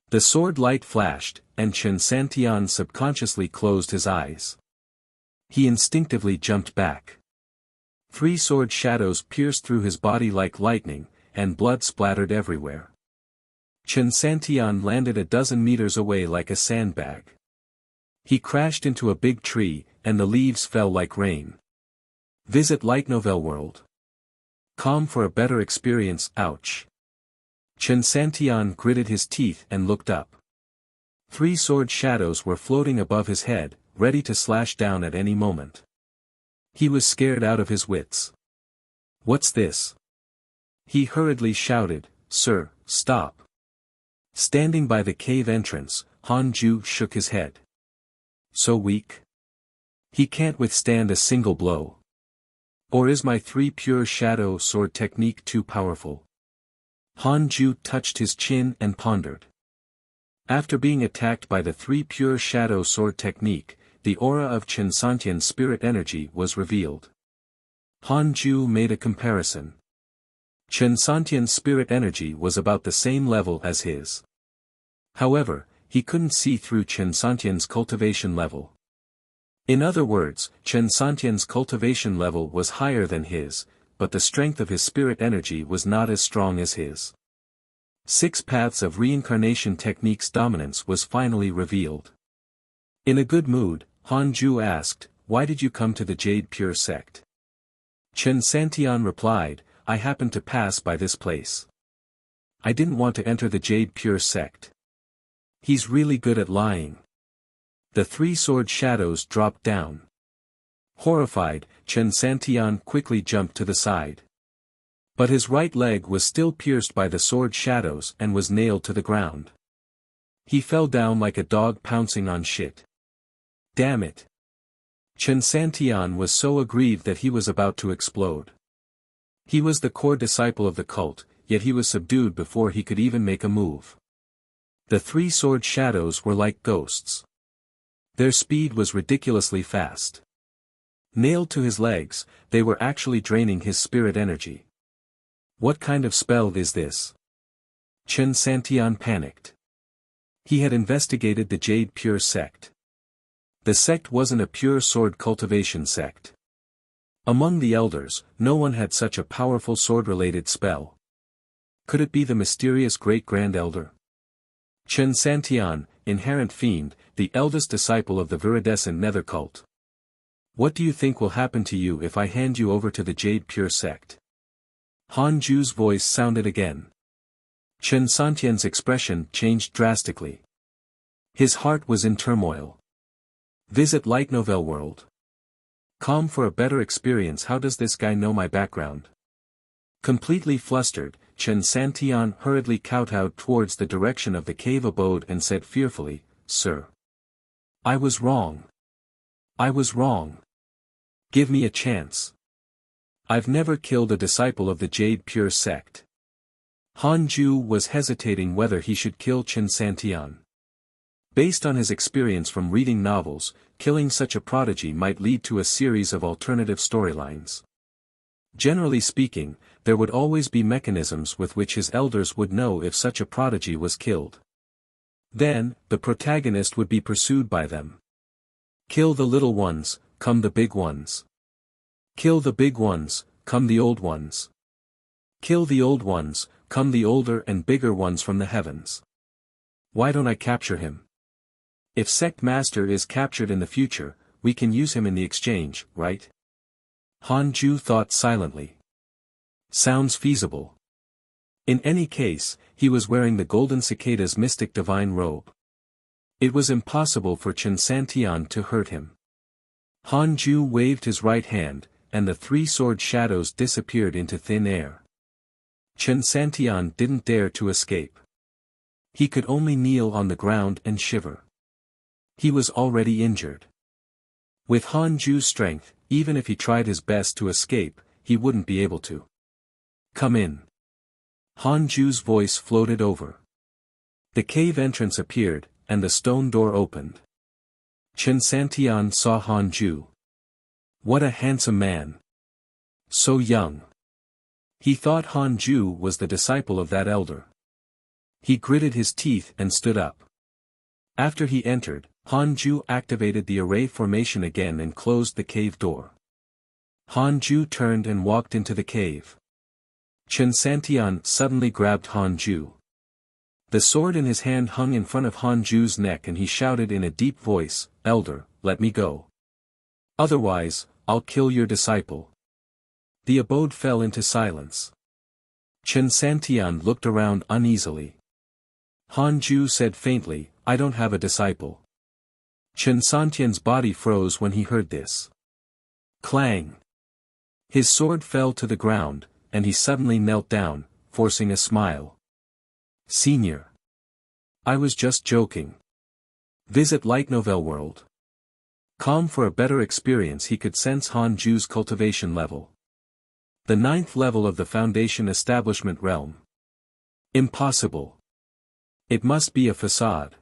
The sword light flashed, and Chen Santian subconsciously closed his eyes. He instinctively jumped back. 3 sword shadows pierced through his body like lightning, and blood splattered everywhere. Chen Santian landed a dozen meters away like a sandbag. He crashed into a big tree, and the leaves fell like rain. Visit Light Novel World. Com for a better experience. Ouch. Chen Santian gritted his teeth and looked up. 3 sword shadows were floating above his head, ready to slash down at any moment. He was scared out of his wits. What's this? He hurriedly shouted, Sir, stop. Standing by the cave entrance, Han Ju shook his head. So weak? He can't withstand a single blow. Or is my 3 pure shadow sword technique too powerful? Han Ju touched his chin and pondered. After being attacked by the 3 pure shadow sword technique, the aura of Chen Santian's spirit energy was revealed. Han Ju made a comparison. Chen Santian's spirit energy was about the same level as his. However, he couldn't see through Chen Santian's cultivation level. In other words, Chen Santian's cultivation level was higher than his, but the strength of his spirit energy was not as strong as his. 6 paths of reincarnation technique's dominance was finally revealed. In a good mood, Han Ju asked, Why did you come to the Jade Pure sect? Chen Santian replied, I happened to pass by this place. I didn't want to enter the Jade Pure sect. He's really good at lying. The 3 sword shadows dropped down. Horrified, Chen Santian quickly jumped to the side. But his right leg was still pierced by the sword shadows and was nailed to the ground. He fell down like a dog pouncing on shit. Damn it. Chen Santian was so aggrieved that he was about to explode. He was the core disciple of the cult, yet he was subdued before he could even make a move. The 3 sword shadows were like ghosts. Their speed was ridiculously fast. Nailed to his legs, they were actually draining his spirit energy. What kind of spell is this? Chen Santian panicked. He had investigated the Jade Pure sect. The sect wasn't a pure sword cultivation sect. Among the elders, no one had such a powerful sword-related spell. Could it be the mysterious Great-Grand Elder? Chen Santian, inherent fiend, the eldest disciple of the viridescent nether cult. What do you think will happen to you if I hand you over to the Jade Pure sect? Han Ju's voice sounded again. Chen Santian's expression changed drastically. His heart was in turmoil. Visit Light Novel World. Com for a better experience. How does this guy know my background? Completely flustered, Chen Santian hurriedly kowtowed towards the direction of the cave abode and said fearfully, Sir. I was wrong. I was wrong. Give me a chance. I've never killed a disciple of the Jade Pure sect. Han Ju was hesitating whether he should kill Chen Santian. Based on his experience from reading novels, killing such a prodigy might lead to a series of alternative storylines. Generally speaking, there would always be mechanisms with which his elders would know if such a prodigy was killed. Then, the protagonist would be pursued by them. Kill the little ones, come the big ones. Kill the big ones, come the old ones. Kill the old ones, come the older and bigger ones from the heavens. Why don't I capture him? If Sect Master is captured in the future, we can use him in the exchange, right? Han Ju thought silently. Sounds feasible. In any case, he was wearing the golden cicada's mystic divine robe. It was impossible for Chen Santian to hurt him. Han Ju waved his right hand, and the three sword shadows disappeared into thin air. Chen Santian didn't dare to escape. He could only kneel on the ground and shiver. He was already injured. With Han Ju's strength, even if he tried his best to escape, he wouldn't be able to. Come in. Han Ju's voice floated over. The cave entrance appeared, and the stone door opened. Chen Santian saw Han Ju. What a handsome man. So young. He thought Han Ju was the disciple of that elder. He gritted his teeth and stood up. After he entered, Han Ju activated the array formation again and closed the cave door. Han Ju turned and walked into the cave. Chen Santian suddenly grabbed Han Ju. The sword in his hand hung in front of Han Ju's neck and he shouted in a deep voice, "Elder, let me go. Otherwise, I'll kill your disciple." The abode fell into silence. Chen Santian looked around uneasily. Han Ju said faintly, "I don't have a disciple." Chen Santian's body froze when he heard this. Clang! His sword fell to the ground, and he suddenly knelt down, forcing a smile. "Senior. I was just joking. Visit Light Novel World. Com for a better experience." He could sense Han Ju's cultivation level. The 9th level of the Foundation Establishment Realm. Impossible. It must be a facade.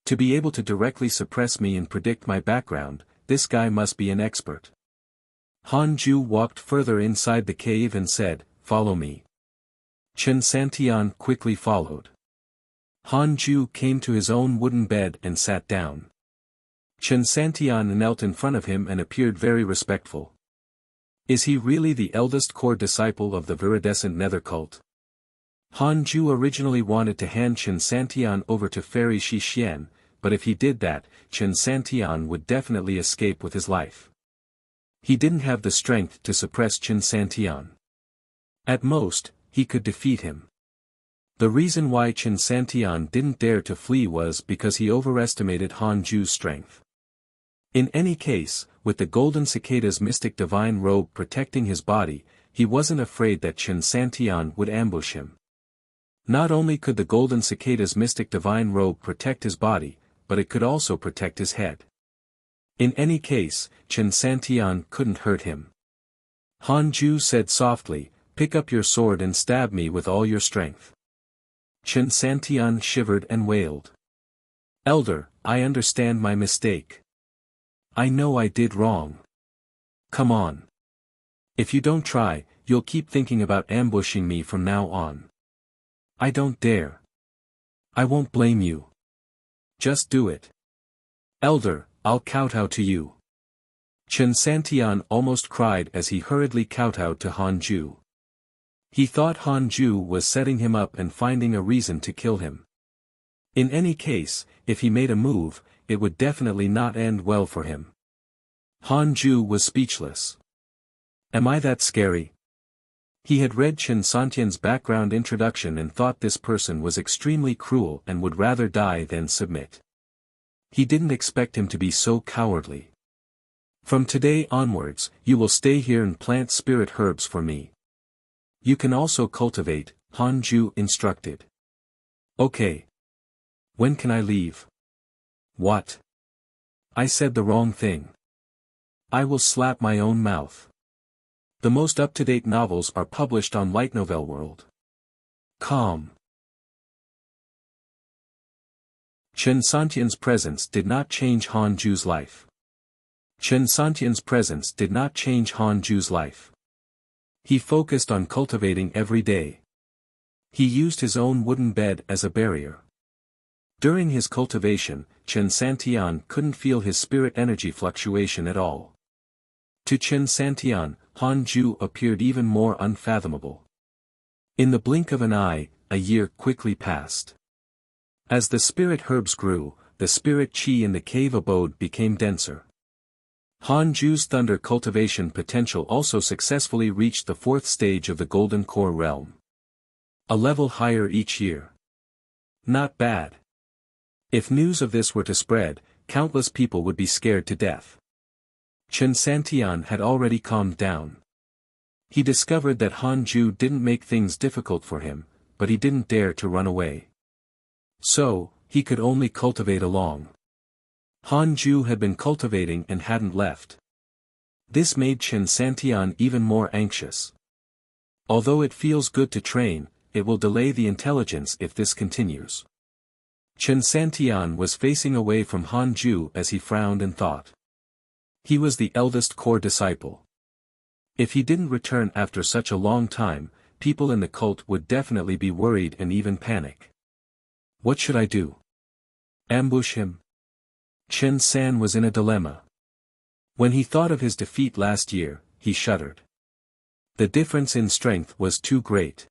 To be able to directly suppress me and predict my background, this guy must be an expert. Han Ju walked further inside the cave and said, "Follow me." Chen Santian quickly followed. Han Ju came to his own wooden bed and sat down. Chen Santian knelt in front of him and appeared very respectful. Is he really the eldest core disciple of the viridescent nether cult? Han Ju originally wanted to hand Chen Santian over to Fairy Shi Xian, but if he did that, Chen Santian would definitely escape with his life. He didn't have the strength to suppress Chen Santian. At most, he could defeat him. The reason why Chen Santian didn't dare to flee was because he overestimated Han Ju's strength. In any case, with the golden cicada's mystic divine robe protecting his body, he wasn't afraid that Chen Santian would ambush him. Not only could the golden cicada's mystic divine robe protect his body, but it could also protect his head. In any case, Chen Santian couldn't hurt him. Han Ju said softly, "Pick up your sword and stab me with all your strength." Chen Santian shivered and wailed. "Elder, I understand my mistake. I know I did wrong. Come on. If you don't try, you'll keep thinking about ambushing me from now on." "I don't dare. I won't blame you. Just do it." "Elder, I'll kowtow to you." Chen Santian almost cried as he hurriedly kowtowed to Han Ju. He thought Han Ju was setting him up and finding a reason to kill him. In any case, if he made a move, it would definitely not end well for him. Han Ju was speechless. Am I that scary? He had read Chen Santian's background introduction and thought this person was extremely cruel and would rather die than submit. He didn't expect him to be so cowardly. "From today onwards, you will stay here and plant spirit herbs for me. You can also cultivate," Han Ju instructed. "Okay. When can I leave?" "What? I said the wrong thing. I will slap my own mouth. The most up-to-date novels are published on Light Novel World. Calm." Chen Santian's presence did not change Han Ju's life. Chen Santian's presence did not change Han Ju's life. He focused on cultivating every day. He used his own wooden bed as a barrier. During his cultivation, Chen Santian couldn't feel his spirit energy fluctuation at all. To Chen Santian, Han Ju appeared even more unfathomable. In the blink of an eye, a year quickly passed. As the spirit herbs grew, the spirit chi in the cave abode became denser. Han Ju's thunder cultivation potential also successfully reached the 4th stage of the Golden Core realm. A level higher each year. Not bad. If news of this were to spread, countless people would be scared to death. Chen Santian had already calmed down. He discovered that Han Ju didn't make things difficult for him, but he didn't dare to run away. So, he could only cultivate along. Han Ju had been cultivating and hadn't left. This made Chen Santian even more anxious. Although it feels good to train, it will delay the intelligence if this continues. Chen Santian was facing away from Han Ju as he frowned and thought. He was the eldest core disciple. If he didn't return after such a long time, people in the cult would definitely be worried and even panic. What should I do? Ambush him? Chen San was in a dilemma. When he thought of his defeat last year, he shuddered. The difference in strength was too great.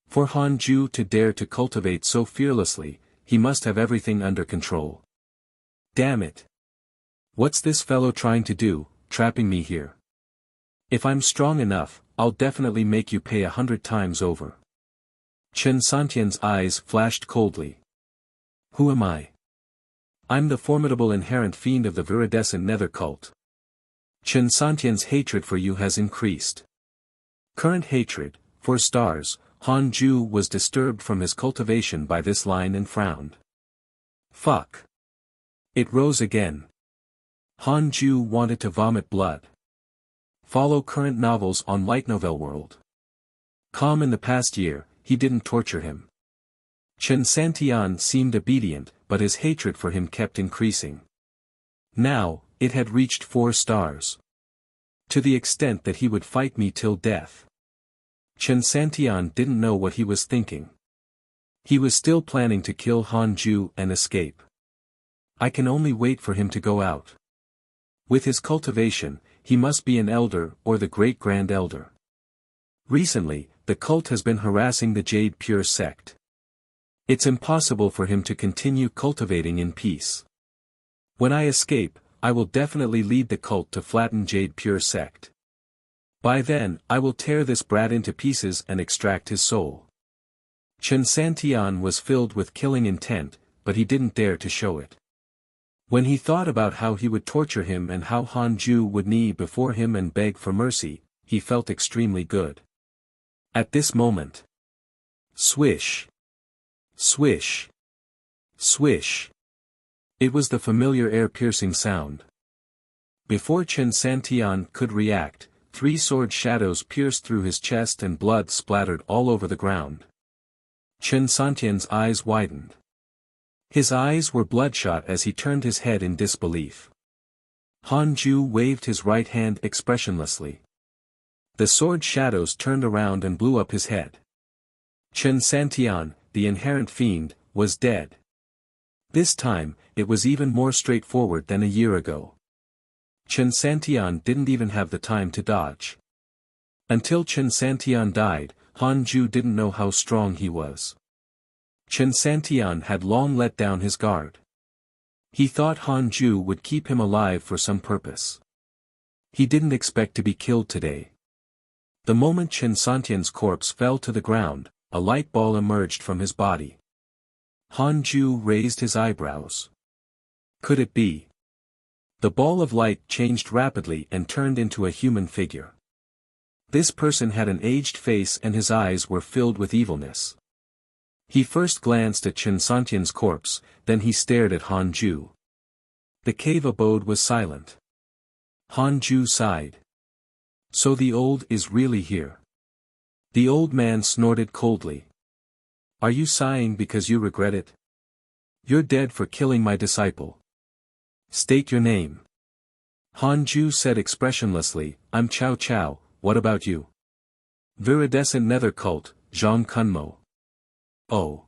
For Han Ju to dare to cultivate so fearlessly, he must have everything under control. Damn it! What's this fellow trying to do, trapping me here? If I'm strong enough, I'll definitely make you pay 100 times over. Chen Santian's eyes flashed coldly. Who am I? I'm the formidable inherent fiend of the viridescent nether cult. Chen Santian's hatred for you has increased. Current hatred, 4 stars, Han Ju was disturbed from his cultivation by this line and frowned. Fuck. It rose again. Han Ju wanted to vomit blood. Follow current novels on Light Novel World. Calm in the past year, he didn't torture him. Chen Santian seemed obedient, but his hatred for him kept increasing. Now, it had reached 4 stars. To the extent that he would fight me till death. Chen Santian didn't know what he was thinking. He was still planning to kill Han Ju and escape. I can only wait for him to go out. With his cultivation, he must be an elder or the great-grand elder. Recently, the cult has been harassing the Jade Pure sect. It's impossible for him to continue cultivating in peace. When I escape, I will definitely lead the cult to flatten Jade Pure sect. By then, I will tear this brat into pieces and extract his soul. Chen Santian was filled with killing intent, but he didn't dare to show it. When he thought about how he would torture him and how Han Ju would kneel before him and beg for mercy, he felt extremely good. At this moment. Swish. Swish. Swish. It was the familiar air-piercing sound. Before Chen Santian could react, 3 sword shadows pierced through his chest and blood splattered all over the ground. Chen Santian's eyes widened. His eyes were bloodshot as he turned his head in disbelief. Han Ju waved his right hand expressionlessly. The sword shadows turned around and blew up his head. Chen Santian, the inherent fiend, was dead. This time, it was even more straightforward than a year ago. Chen Santian didn't even have the time to dodge. Until Chen Santian died, Han Ju didn't know how strong he was. Chen Santian had long let down his guard. He thought Han Ju would keep him alive for some purpose. He didn't expect to be killed today. The moment Chen Santian's corpse fell to the ground, a light ball emerged from his body. Han Ju raised his eyebrows. Could it be? The ball of light changed rapidly and turned into a human figure. This person had an aged face and his eyes were filled with evilness. He first glanced at Chen Santian's corpse, then he stared at Han Ju. The cave abode was silent. Han Ju sighed. So the old is really here. The old man snorted coldly. Are you sighing because you regret it? You're dead for killing my disciple. State your name. Han Ju said expressionlessly, I'm Chow Chow, what about you? Viridescent Nether Cult, Zhang Kunmo. Oh.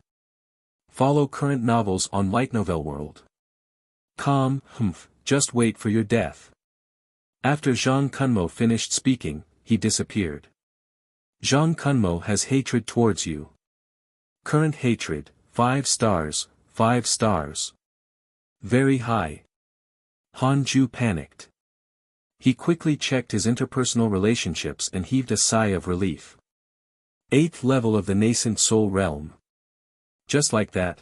Follow current novels on Light Novel World. Just wait for your death. After Zhang Kunmo finished speaking, he disappeared. Zhang Kunmo has hatred towards you. Current hatred, 5 stars, 5 stars. Very high. Han Ju panicked. He quickly checked his interpersonal relationships and heaved a sigh of relief. 8th level of the nascent soul realm. Just like that.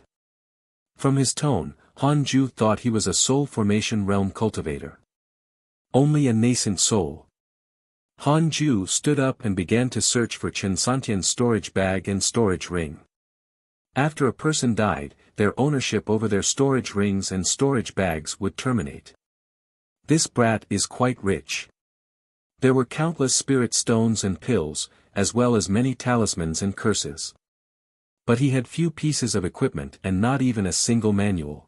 From his tone, Han Ju thought he was a soul formation realm cultivator. Only a nascent soul. Han Ju stood up and began to search for Chen Santian's storage bag and storage ring. After a person died, their ownership over their storage rings and storage bags would terminate. This brat is quite rich. There were countless spirit stones and pills, as well as many talismans and curses. But he had few pieces of equipment and not even a single manual.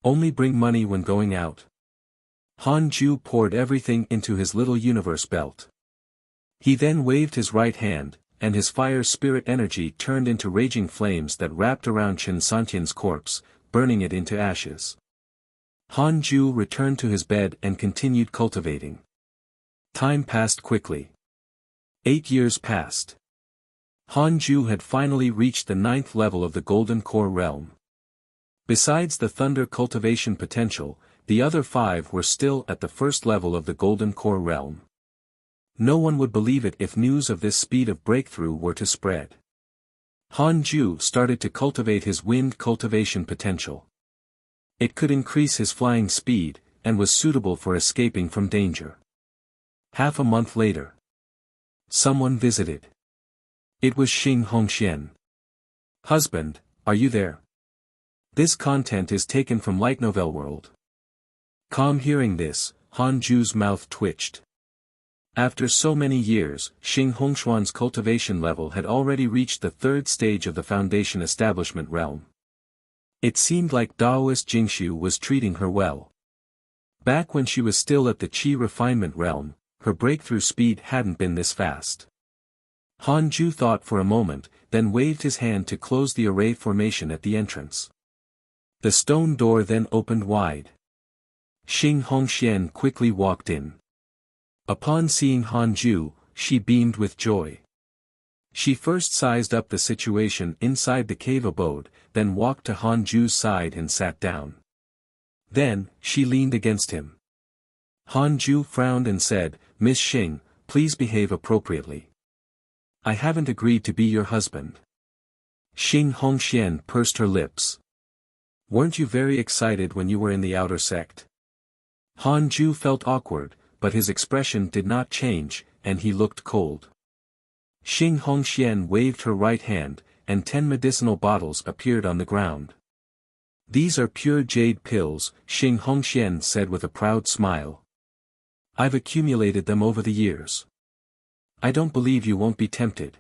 Only bring money when going out. Han Ju poured everything into his little universe belt. He then waved his right hand, and his fire spirit energy turned into raging flames that wrapped around Chen Santian's corpse, burning it into ashes. Han Ju returned to his bed and continued cultivating. Time passed quickly. 8 years passed. Han Ju had finally reached the 9th level of the Golden Core realm. Besides the Thunder cultivation potential, the other 5 were still at the 1st level of the Golden Core realm. No one would believe it if news of this speed of breakthrough were to spread. Han Ju started to cultivate his Wind cultivation potential. It could increase his flying speed, and was suitable for escaping from danger. Half a month later. Someone visited. It was Xing Hongxian. Husband, are you there? This content is taken from Light Novel World. Calm hearing this, Han Ju's mouth twitched. After so many years, Xing Hongxian's cultivation level had already reached the 3rd stage of the Foundation Establishment realm. It seemed like Daoist Jingxu was treating her well. Back when she was still at the Qi refinement realm, her breakthrough speed hadn't been this fast. Han Ju thought for a moment, then waved his hand to close the array formation at the entrance. The stone door then opened wide. Xing Hongxian quickly walked in. Upon seeing Han Ju, she beamed with joy. She first sized up the situation inside the cave abode, then walked to Han Ju's side and sat down. Then, she leaned against him. Han Ju frowned and said, "Miss Xing, please behave appropriately. I haven't agreed to be your husband." Xing Hongxian pursed her lips. "Weren't you very excited when you were in the outer sect?" Han Ju felt awkward, but his expression did not change, and he looked cold. Xing Hongxian waved her right hand, and 10 medicinal bottles appeared on the ground. "These are pure jade pills," Xing Hongxian said with a proud smile. "I've accumulated them over the years. I don't believe you won't be tempted."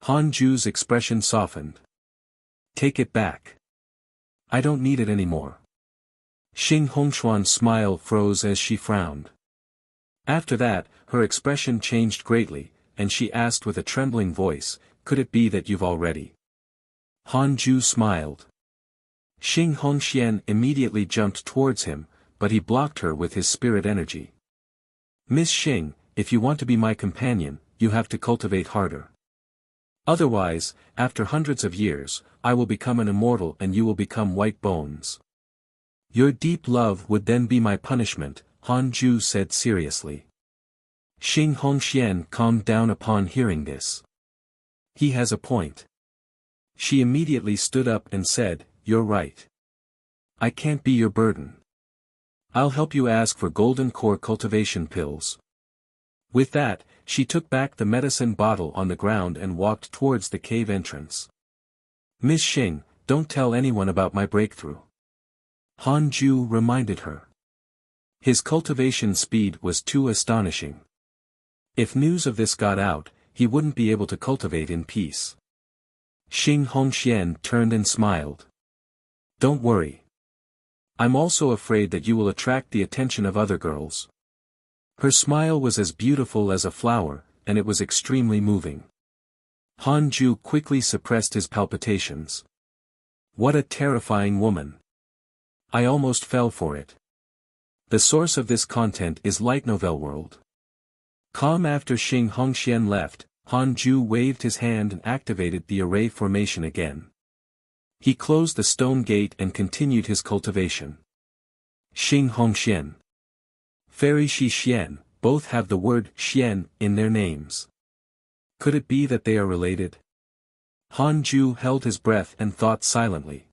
Han Ju's expression softened. "Take it back. I don't need it anymore." Xing Hongxian's smile froze as she frowned. After that, her expression changed greatly, and she asked with a trembling voice, "Could it be that you've already?" Han Ju smiled. Xing Hongxian immediately jumped towards him, but he blocked her with his spirit energy. "Miss Xing, if you want to be my companion, you have to cultivate harder. Otherwise, after hundreds of years, I will become an immortal and you will become white bones. Your deep love would then be my punishment," Han Ju said seriously. Xing Hongxian calmed down upon hearing this. He has a point. She immediately stood up and said, "You're right. I can't be your burden. I'll help you ask for Golden Core cultivation pills." With that, she took back the medicine bottle on the ground and walked towards the cave entrance. "Miss Xing, don't tell anyone about my breakthrough," Han Ju reminded her. His cultivation speed was too astonishing. If news of this got out, he wouldn't be able to cultivate in peace. Xing Hongxian turned and smiled. "Don't worry. I'm also afraid that you will attract the attention of other girls." Her smile was as beautiful as a flower, and it was extremely moving. Han Ju quickly suppressed his palpitations. What a terrifying woman. I almost fell for it. The source of this content is Light Novel World. Calm after Xing Hongxian left, Han Ju waved his hand and activated the array formation again. He closed the stone gate and continued his cultivation. Xing Hong Xian. Fairy Shi Xian, both have the word Xian in their names. Could it be that they are related? Han Ju held his breath and thought silently.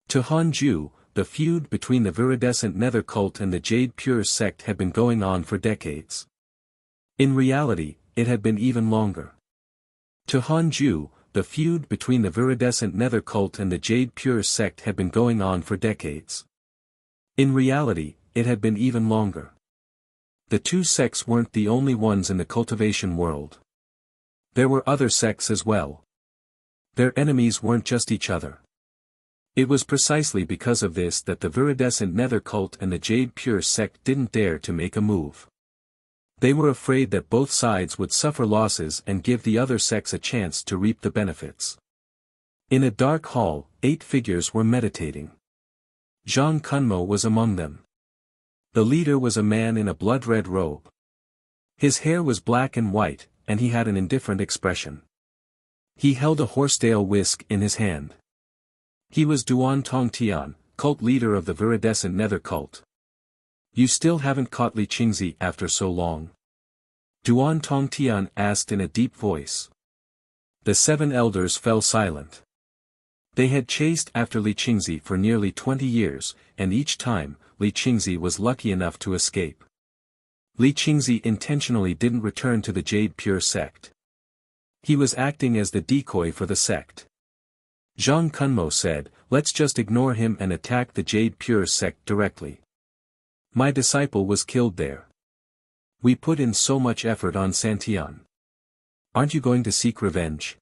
To Han Ju, the feud between the viridescent nether cult and the Jade Pure sect had been going on for decades. In reality, it had been even longer. To Han Ju, the feud between the viridescent nether cult and the Jade Pure sect had been going on for decades. In reality, it had been even longer. The two sects weren't the only ones in the cultivation world. There were other sects as well. Their enemies weren't just each other. It was precisely because of this that the viridescent nether cult and the Jade Pure sect didn't dare to make a move. They were afraid that both sides would suffer losses and give the other sects a chance to reap the benefits. In a dark hall, 8 figures were meditating. Zhang Kunmo was among them. The leader was a man in a blood-red robe. His hair was black and white, and he had an indifferent expression. He held a horsetail whisk in his hand. He was Duan Tongtian, cult leader of the viridescent nether cult. You still haven't caught Li Qingzi after so long? Duan Tongtian asked in a deep voice. The 7 elders fell silent. They had chased after Li Qingzi for nearly 20 years, and each time, Li Qingzi was lucky enough to escape. Li Qingzi intentionally didn't return to the Jade Pure sect. He was acting as the decoy for the sect. Zhang Kunmo said, let's just ignore him and attack the Jade Pure sect directly. My disciple was killed there. We put in so much effort on Santian. Aren't you going to seek revenge?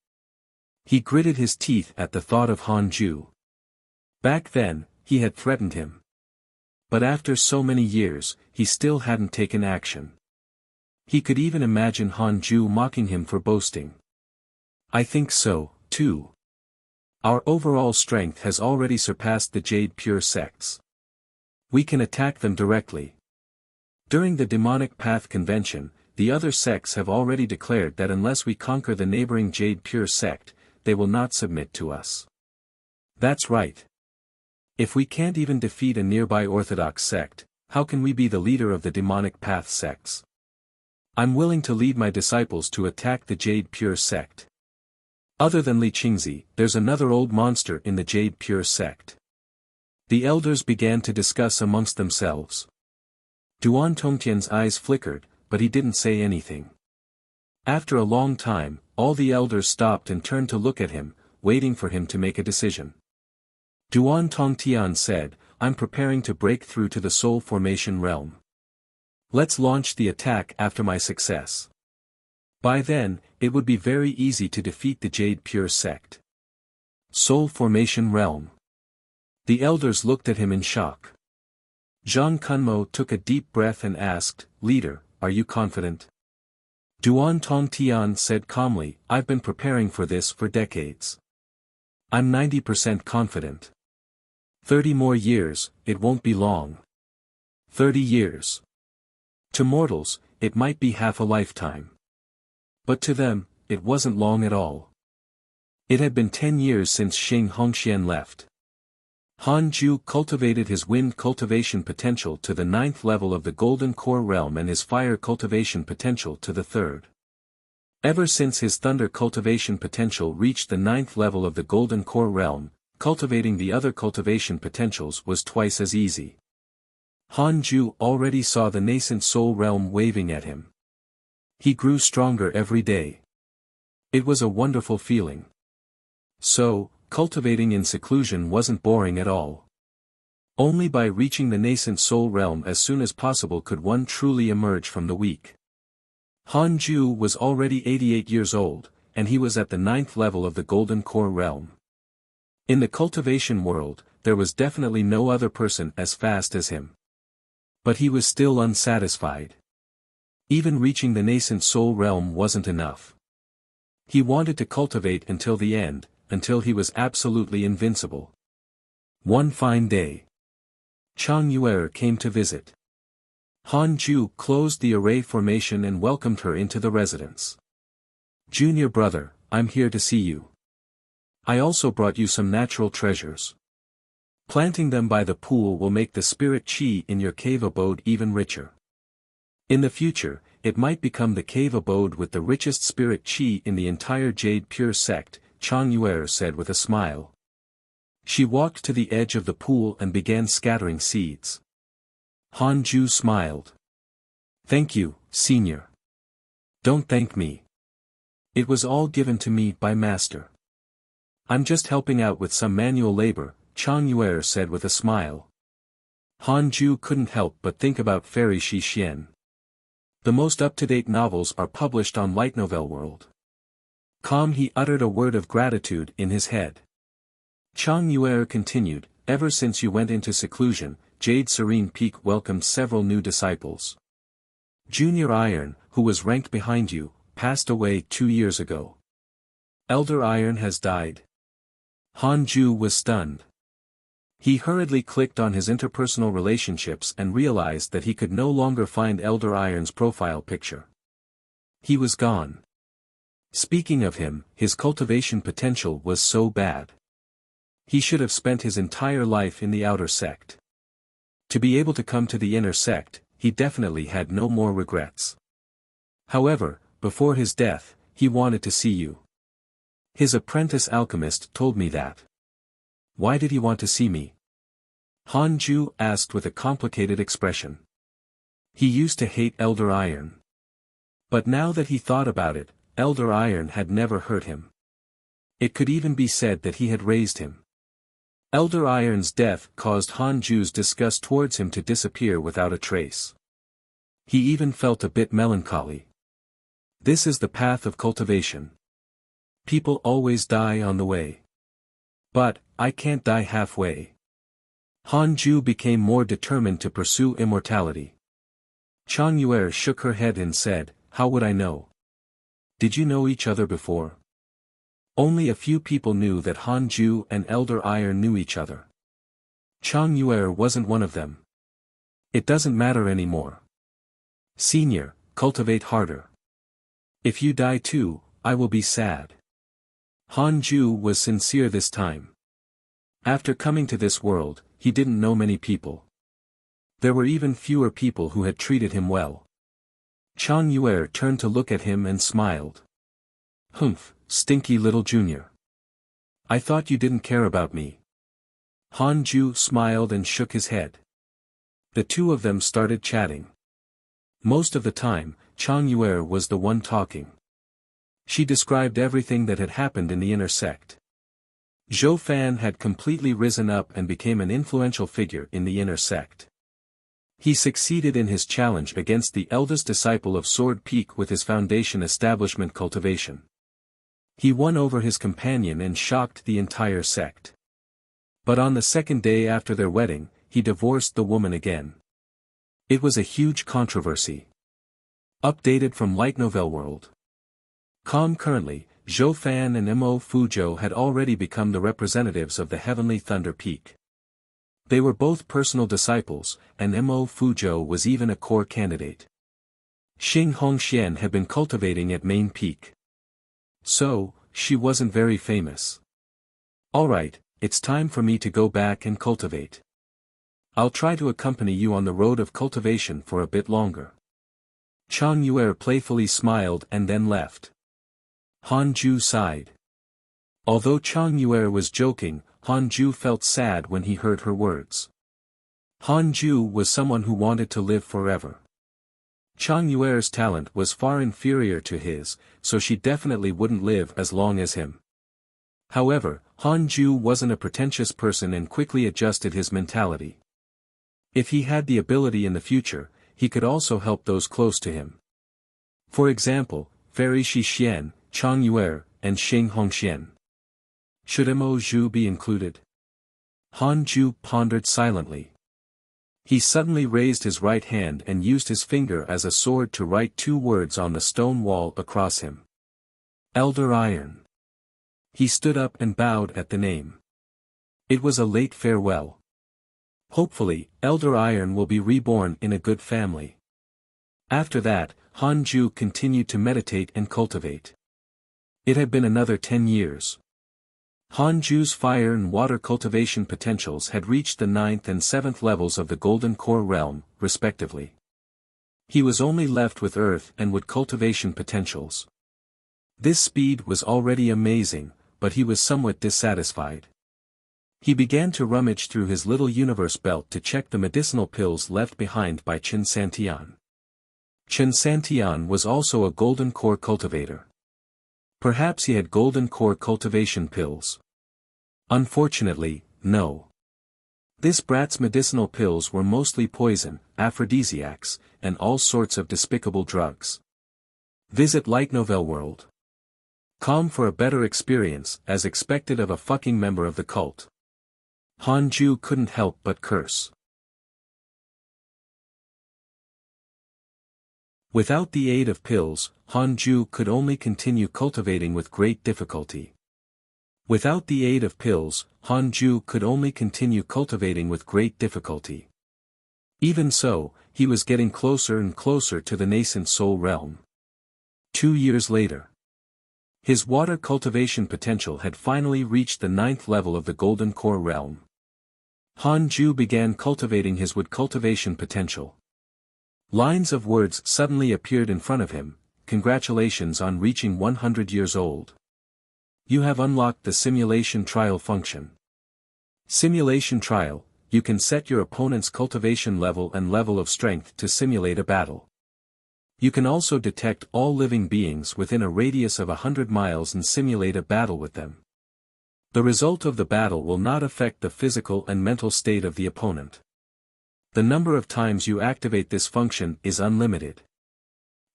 He gritted his teeth at the thought of Han Ju. Back then, he had threatened him. But after so many years, he still hadn't taken action. He could even imagine Han Ju mocking him for boasting. I think so, too. Our overall strength has already surpassed the Jade Pure sects. We can attack them directly. During the Demonic Path Convention, the other sects have already declared that unless we conquer the neighboring Jade Pure sect, they will not submit to us. That's right. If we can't even defeat a nearby Orthodox sect, how can we be the leader of the Demonic Path sects? I'm willing to lead my disciples to attack the Jade Pure sect. Other than Li Qingzi, there's another old monster in the Jade Pure sect. The elders began to discuss amongst themselves. Duan Tongtian's eyes flickered, but he didn't say anything. After a long time, all the elders stopped and turned to look at him, waiting for him to make a decision. Duan Tongtian said, I'm preparing to break through to the soul formation realm. Let's launch the attack after my success. By then, it would be very easy to defeat the Jade Pure sect. Soul formation realm. The elders looked at him in shock. Zhang Kunmo took a deep breath and asked, Leader, are you confident? Duan Tongtian said calmly, I've been preparing for this for decades. I'm 90% confident. 30 more years, it won't be long. 30 years. To mortals, it might be half a lifetime. But to them, it wasn't long at all. It had been 10 years since Xing Hongxian left. Han Ju cultivated his wind cultivation potential to the 9th level of the Golden Core realm and his fire cultivation potential to the 3rd. Ever since his thunder cultivation potential reached the 9th level of the Golden Core realm, cultivating the other cultivation potentials was twice as easy. Han Ju already saw the nascent soul realm waving at him. He grew stronger every day. It was a wonderful feeling. So, cultivating in seclusion wasn't boring at all. Only by reaching the nascent soul realm as soon as possible could one truly emerge from the weak. Han Ju was already 88 years old, and he was at the 9th level of the Golden Core realm. In the cultivation world, there was definitely no other person as fast as him. But he was still unsatisfied. Even reaching the nascent soul realm wasn't enough. He wanted to cultivate until the end, until he was absolutely invincible. One fine day, Chang Yuer came to visit. Han Ju closed the array formation and welcomed her into the residence. Junior brother, I'm here to see you. I also brought you some natural treasures. Planting them by the pool will make the spirit chi in your cave abode even richer. In the future, it might become the cave abode with the richest spirit chi in the entire Jade Pure sect, Chang Yuer said with a smile. She walked to the edge of the pool and began scattering seeds. Han Ju smiled. Thank you, senior. Don't thank me. It was all given to me by master. I'm just helping out with some manual labor, Chang Yuer said with a smile. Han Ju couldn't help but think about Fairy Shi Xian. The most up-to-date novels are published on Light Novel World. Calm, he uttered a word of gratitude in his head. Chang Yuer continued, ever since you went into seclusion, Jade Serene Peak welcomed several new disciples. Junior Iron, who was ranked behind you, passed away 2 years ago. Elder Iron has died. Han Ju was stunned. He hurriedly clicked on his interpersonal relationships and realized that he could no longer find Elder Iron's profile picture. He was gone. Speaking of him, his cultivation potential was so bad. He should have spent his entire life in the outer sect. To be able to come to the inner sect, he definitely had no more regrets. However, before his death, he wanted to see you. His apprentice alchemist told me that. Why did he want to see me? Han Ju asked with a complicated expression. He used to hate Elder Iron. But now that he thought about it, Elder Iron had never hurt him. It could even be said that he had raised him. Elder Iron's death caused Han Ju's disgust towards him to disappear without a trace. He even felt a bit melancholy. This is the path of cultivation. People always die on the way. But, I can't die halfway. Han Ju became more determined to pursue immortality. Chang Yuer shook her head and said, how would I know? Did you know each other before? Only a few people knew that Han Ju and Elder Iron knew each other. Chang Yuer wasn't one of them. It doesn't matter anymore. Senior, cultivate harder. If you die too, I will be sad. Han Ju was sincere this time. After coming to this world, he didn't know many people. There were even fewer people who had treated him well. Chang Yuer turned to look at him and smiled. Humph, stinky little junior. I thought you didn't care about me. Han Ju smiled and shook his head. The two of them started chatting. Most of the time, Chang Yuer was the one talking. She described everything that had happened in the inner sect. Zhou Fan had completely risen up and became an influential figure in the inner sect. He succeeded in his challenge against the eldest disciple of Sword Peak with his foundation establishment cultivation. He won over his companion and shocked the entire sect. But on the second day after their wedding, he divorced the woman again. It was a huge controversy. Updated from Light Novel World. Currently, Zhou Fan and Mo Fuzhou had already become the representatives of the Heavenly Thunder Peak. They were both personal disciples, and Mo Fuzhou was even a core candidate. Xing Hongxian had been cultivating at Main Peak. So, she wasn't very famous. Alright, it's time for me to go back and cultivate. I'll try to accompany you on the road of cultivation for a bit longer. Chang Yuer playfully smiled and then left. Han Ju sighed. Although Chang Yuer was joking, Han Ju felt sad when he heard her words. Han Ju was someone who wanted to live forever. Chang Yuer's talent was far inferior to his, so she definitely wouldn't live as long as him. However, Han Ju wasn't a pretentious person and quickly adjusted his mentality. If he had the ability in the future, he could also help those close to him. For example, Fairy Shi Xian, Chang Yuer, and Xing Hongxian. Should Mo Zhu be included? Han Ju pondered silently. He suddenly raised his right hand and used his finger as a sword to write 2 words on the stone wall across him. Elder Iron. He stood up and bowed at the name. It was a late farewell. Hopefully, Elder Iron will be reborn in a good family. After that, Han Ju continued to meditate and cultivate. It had been another 10 years. Han Ju's fire and water cultivation potentials had reached the 9th and 7th levels of the Golden Core realm, respectively. He was only left with earth and wood cultivation potentials. This speed was already amazing, but he was somewhat dissatisfied. He began to rummage through his little universe belt to check the medicinal pills left behind by Chen Santian. Chen Santian was also a Golden Core cultivator. Perhaps he had Golden Core cultivation pills. Unfortunately, no. This brat's medicinal pills were mostly poison, aphrodisiacs, and all sorts of despicable drugs. Visit Light Novel World. Com for a better experience, as expected of a fucking member of the cult. Han Ju couldn't help but curse. Without the aid of pills, Han Ju could only continue cultivating with great difficulty. Without the aid of pills, Han Ju could only continue cultivating with great difficulty. Even so, he was getting closer and closer to the nascent soul realm. 2 years later. His water cultivation potential had finally reached the 9th level of the Golden Core realm. Han Ju began cultivating his wood cultivation potential. Lines of words suddenly appeared in front of him. Congratulations on reaching 100 years old. You have unlocked the simulation trial function. Simulation trial, you can set your opponent's cultivation level and level of strength to simulate a battle. You can also detect all living beings within a radius of 100 miles and simulate a battle with them. The result of the battle will not affect the physical and mental state of the opponent. The number of times you activate this function is unlimited.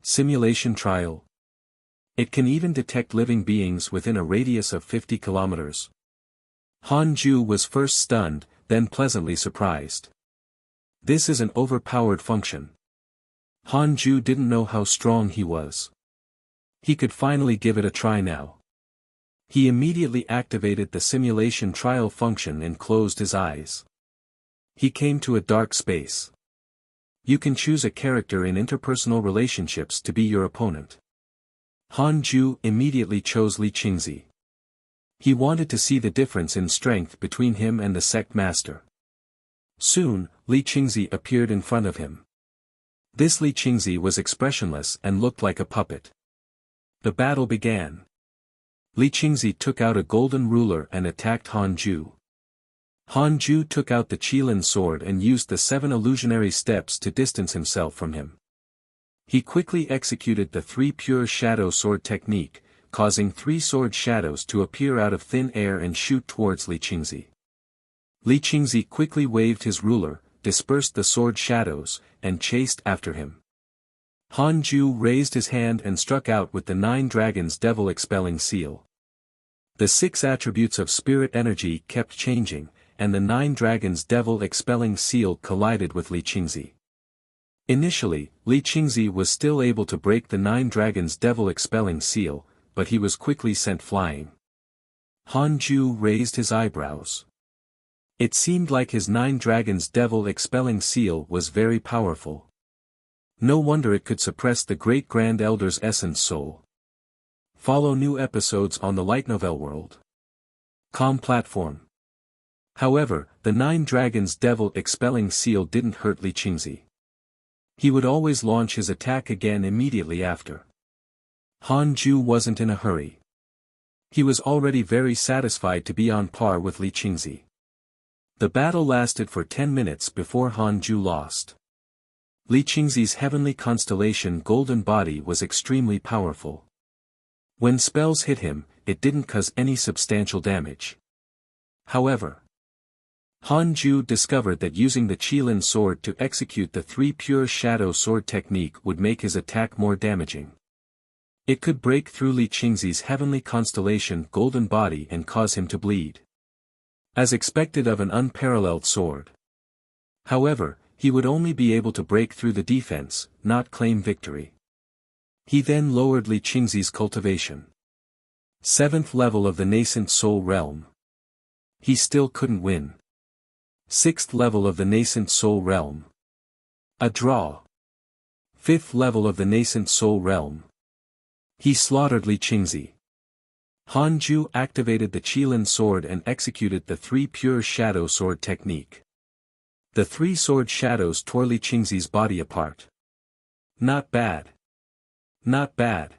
Simulation trial. It can even detect living beings within a radius of 50 kilometers. Han Ju was first stunned, then pleasantly surprised. This is an overpowered function. Han Ju didn't know how strong he was. He could finally give it a try now. He immediately activated the simulation trial function and closed his eyes. He came to a dark space. You can choose a character in interpersonal relationships to be your opponent. Han Ju immediately chose Li Qingzi. He wanted to see the difference in strength between him and the sect master. Soon, Li Qingzi appeared in front of him. This Li Qingzi was expressionless and looked like a puppet. The battle began. Li Qingzi took out a golden ruler and attacked Han Ju. Han Ju took out the Qilin sword and used the 7 illusionary steps to distance himself from him. He quickly executed the 3 pure shadow sword technique, causing 3 sword shadows to appear out of thin air and shoot towards Li Qingzi. Li Qingzi quickly waved his ruler, dispersed the sword shadows, and chased after him. Han Ju raised his hand and struck out with the 9 dragons devil expelling seal. The 6 attributes of spirit energy kept changing, and the 9 dragons devil expelling seal collided with Li Qingzi. Initially, Li Qingzi was still able to break the 9 dragons devil expelling seal, but he was quickly sent flying. Han Ju raised his eyebrows. It seemed like his 9 dragons devil expelling seal was very powerful. No wonder it could suppress the great Grand Elder's essence soul. Follow new episodes on the Light Novel World. Com platform. However, the 9 dragons devil expelling seal didn't hurt Li Qingzi. He would always launch his attack again immediately after. Han Ju wasn't in a hurry. He was already very satisfied to be on par with Li Qingzi. The battle lasted for 10 minutes before Han Ju lost. Li Qingzi's heavenly constellation golden body was extremely powerful. When spells hit him, it didn't cause any substantial damage. However, Han Ju discovered that using the Qilin sword to execute the 3 pure shadow sword technique would make his attack more damaging. It could break through Li Qingzi's heavenly constellation golden body and cause him to bleed. As expected of an unparalleled sword. However, he would only be able to break through the defense, not claim victory. He then lowered Li Qingzi's cultivation. 7th level of the nascent soul realm. He still couldn't win. 6th level of the nascent soul realm. A draw. 5th level of the nascent soul realm. He slaughtered Li Qingzi. Hanju activated the Qilin sword and executed the 3 pure shadow sword technique. The 3 sword shadows tore Li Qingzi's body apart. Not bad. Not bad.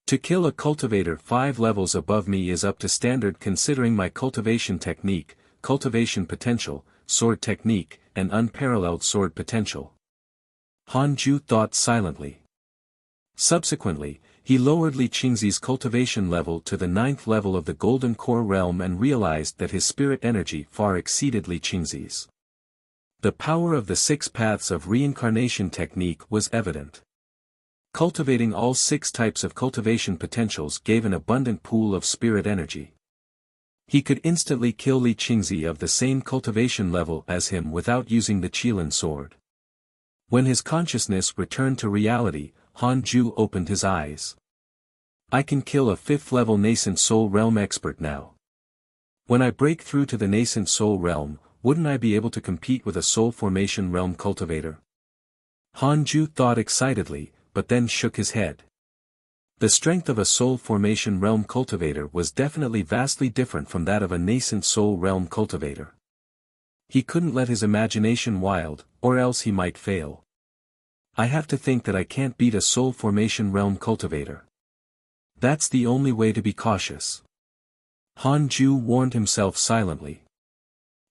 To kill a cultivator 5 levels above me is up to standard considering my cultivation technique, cultivation potential, sword technique, and unparalleled sword potential. Hanju thought silently. Subsequently, he lowered Li Qingzi's cultivation level to the 9th level of the Golden Core realm and realized that his spirit energy far exceeded Li Qingzi's. The power of the 6 paths of reincarnation technique was evident. Cultivating all 6 types of cultivation potentials gave an abundant pool of spirit energy. He could instantly kill Li Qingzi of the same cultivation level as him without using the Qilin sword. When his consciousness returned to reality, Hanju opened his eyes. I can kill a 5th level nascent soul realm expert now. When I break through to the nascent soul realm, wouldn't I be able to compete with a soul formation realm cultivator? Hanju thought excitedly, but then shook his head. The strength of a soul formation realm cultivator was definitely vastly different from that of a nascent soul realm cultivator. He couldn't let his imagination wild, or else he might fail. I have to think that I can't beat a soul formation realm cultivator. That's the only way to be cautious. Hanju warned himself silently.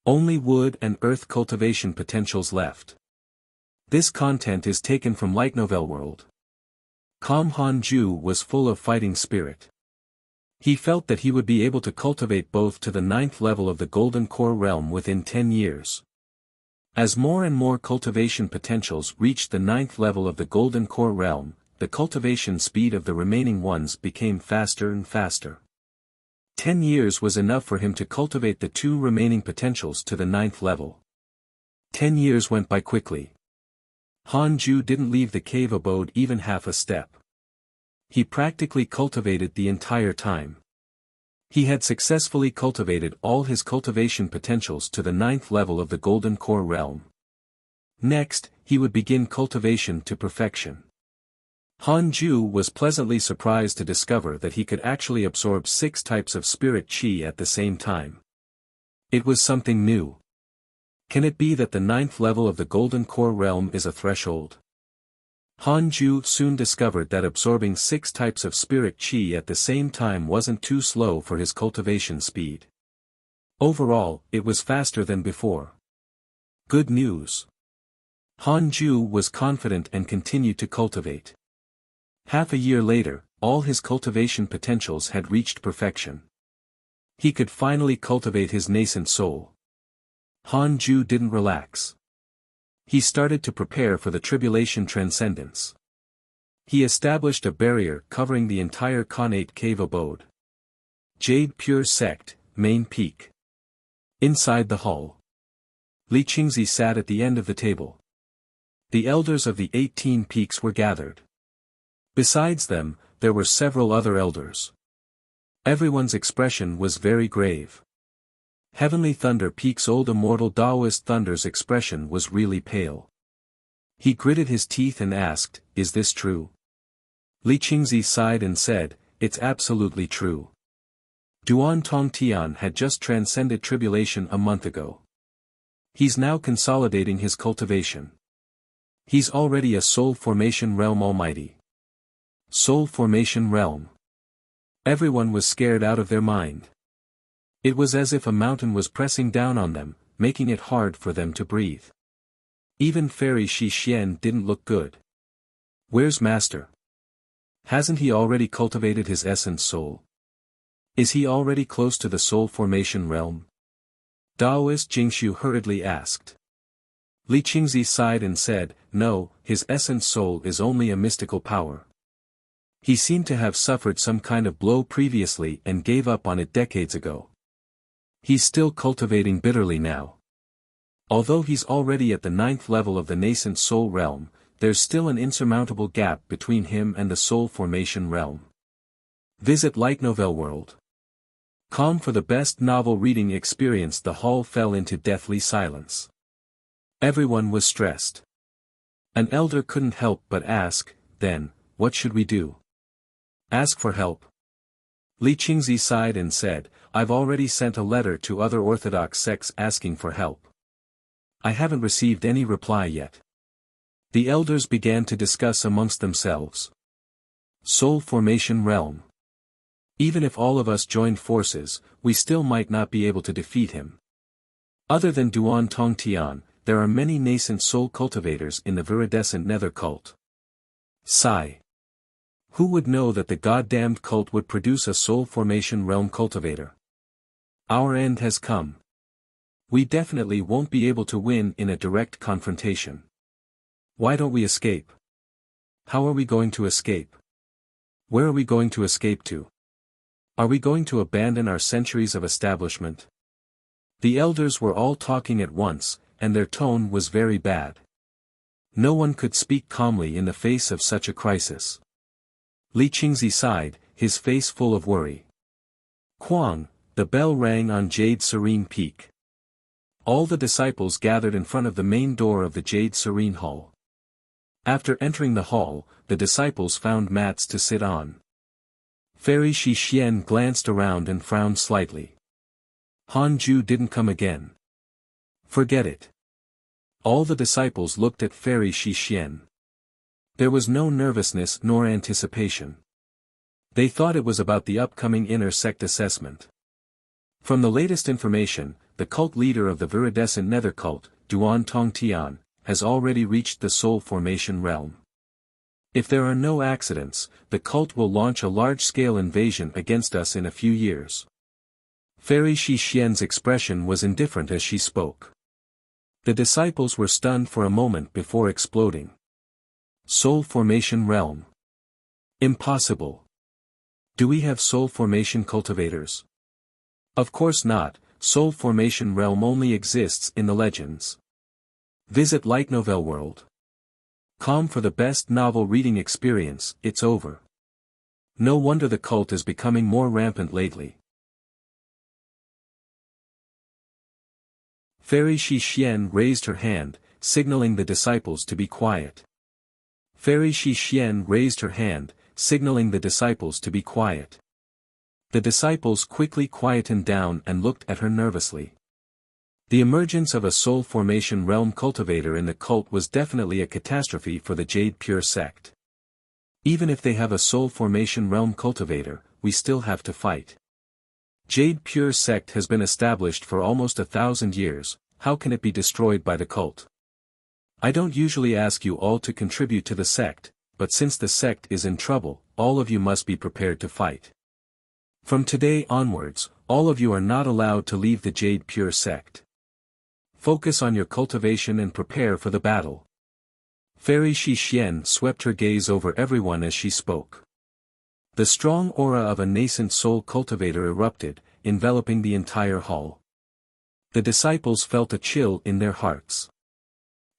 Only wood and earth cultivation potentials left. This content is taken from Light Novel World. Calm Hanju was full of fighting spirit. He felt that he would be able to cultivate both to the 9th level of the Golden Core realm within 10 years. As more and more cultivation potentials reached the 9th level of the Golden Core realm, the cultivation speed of the remaining ones became faster and faster. 10 years was enough for him to cultivate the 2 remaining potentials to the 9th level. 10 years went by quickly. Hanju didn't leave the cave abode even half a step. He practically cultivated the entire time. He had successfully cultivated all his cultivation potentials to the 9th level of the Golden Core realm. Next, he would begin cultivation to perfection. Hanju was pleasantly surprised to discover that he could actually absorb 6 types of spirit qi at the same time. It was something new. Can it be that the 9th level of the Golden Core realm is a threshold? Hanju soon discovered that absorbing 6 types of spirit qi at the same time wasn't too slow for his cultivation speed. Overall, it was faster than before. Good news. Hanju was confident and continued to cultivate. Half a year later, all his cultivation potentials had reached perfection. He could finally cultivate his nascent soul. Hanju didn't relax. He started to prepare for the tribulation transcendence. He established a barrier covering the entire Khanate cave abode. Jade Pure Sect, main peak. Inside the hall, Li Qingzi sat at the end of the table. The elders of the 18 peaks were gathered. Besides them, there were several other elders. Everyone's expression was very grave. Heavenly Thunder Peak's old immortal Taoist Thunder's expression was really pale. He gritted his teeth and asked, "Is this true?" Li Qingzi sighed and said, "It's absolutely true." Duan Tongtian had just transcended tribulation a month ago. He's now consolidating his cultivation. He's already a soul formation realm almighty. Soul formation realm. Everyone was scared out of their mind. It was as if a mountain was pressing down on them, making it hard for them to breathe. Even Fairy Shi Xian didn't look good. Where's Master? Hasn't he already cultivated his essence soul? Is he already close to the soul formation realm? Taoist Jingshu hurriedly asked. Li Qingzi sighed and said, "No, his essence soul is only a mystical power. He seemed to have suffered some kind of blow previously and gave up on it decades ago. He's still cultivating bitterly now. Although he's already at the 9th level of the nascent soul realm, there's still an insurmountable gap between him and the soul formation realm." Visit Light Novel World. Calm for the best novel reading experience. The hall fell into deathly silence. Everyone was stressed. An elder couldn't help but ask, then, what should we do? Ask for help. Li Qingzi sighed and said, I've already sent a letter to other orthodox sects asking for help. I haven't received any reply yet. The elders began to discuss amongst themselves. Soul formation realm. Even if all of us joined forces, we still might not be able to defeat him. Other than Duan Tongtian, there are many nascent soul cultivators in the viridescent nether cult. Sigh. Who would know that the goddamned cult would produce a soul formation realm cultivator? Our end has come. We definitely won't be able to win in a direct confrontation. Why don't we escape? How are we going to escape? Where are we going to escape to? Are we going to abandon our centuries of establishment? The elders were all talking at once, and their tone was very bad. No one could speak calmly in the face of such a crisis. Li Qingzi sighed, his face full of worry. Quang, the bell rang on Jade Serene Peak. All the disciples gathered in front of the main door of the Jade Serene Hall. After entering the hall, the disciples found mats to sit on. Fairy Shi Xian glanced around and frowned slightly. Han Ju didn't come again. Forget it. All the disciples looked at Fairy Shi Xian. There was no nervousness nor anticipation. They thought it was about the upcoming inner sect assessment. From the latest information, the cult leader of the viridescent nether cult, Duan Tongtian, has already reached the soul formation realm. If there are no accidents, the cult will launch a large-scale invasion against us in a few years. Fairy Shi Xian's expression was indifferent as she spoke. The disciples were stunned for a moment before exploding. Soul formation realm. Impossible. Do we have soul formation cultivators? Of course not, soul formation realm only exists in the legends. Visit Light Novel World. Calm for the best novel reading experience. It's over. No wonder the cult is becoming more rampant lately. Fairy Shi Xian raised her hand, signaling the disciples to be quiet. Fairy Shi Xian raised her hand, signaling the disciples to be quiet. The disciples quickly quietened down and looked at her nervously. The emergence of a soul formation realm cultivator in the cult was definitely a catastrophe for the Jade Pure sect. Even if they have a soul formation realm cultivator, we still have to fight. Jade Pure sect has been established for almost 1,000 years, how can it be destroyed by the cult? I don't usually ask you all to contribute to the sect, but since the sect is in trouble, all of you must be prepared to fight. From today onwards, all of you are not allowed to leave the Jade Pure sect. Focus on your cultivation and prepare for the battle. Fairy Shi Xian swept her gaze over everyone as she spoke. The strong aura of a nascent soul cultivator erupted, enveloping the entire hall. The disciples felt a chill in their hearts.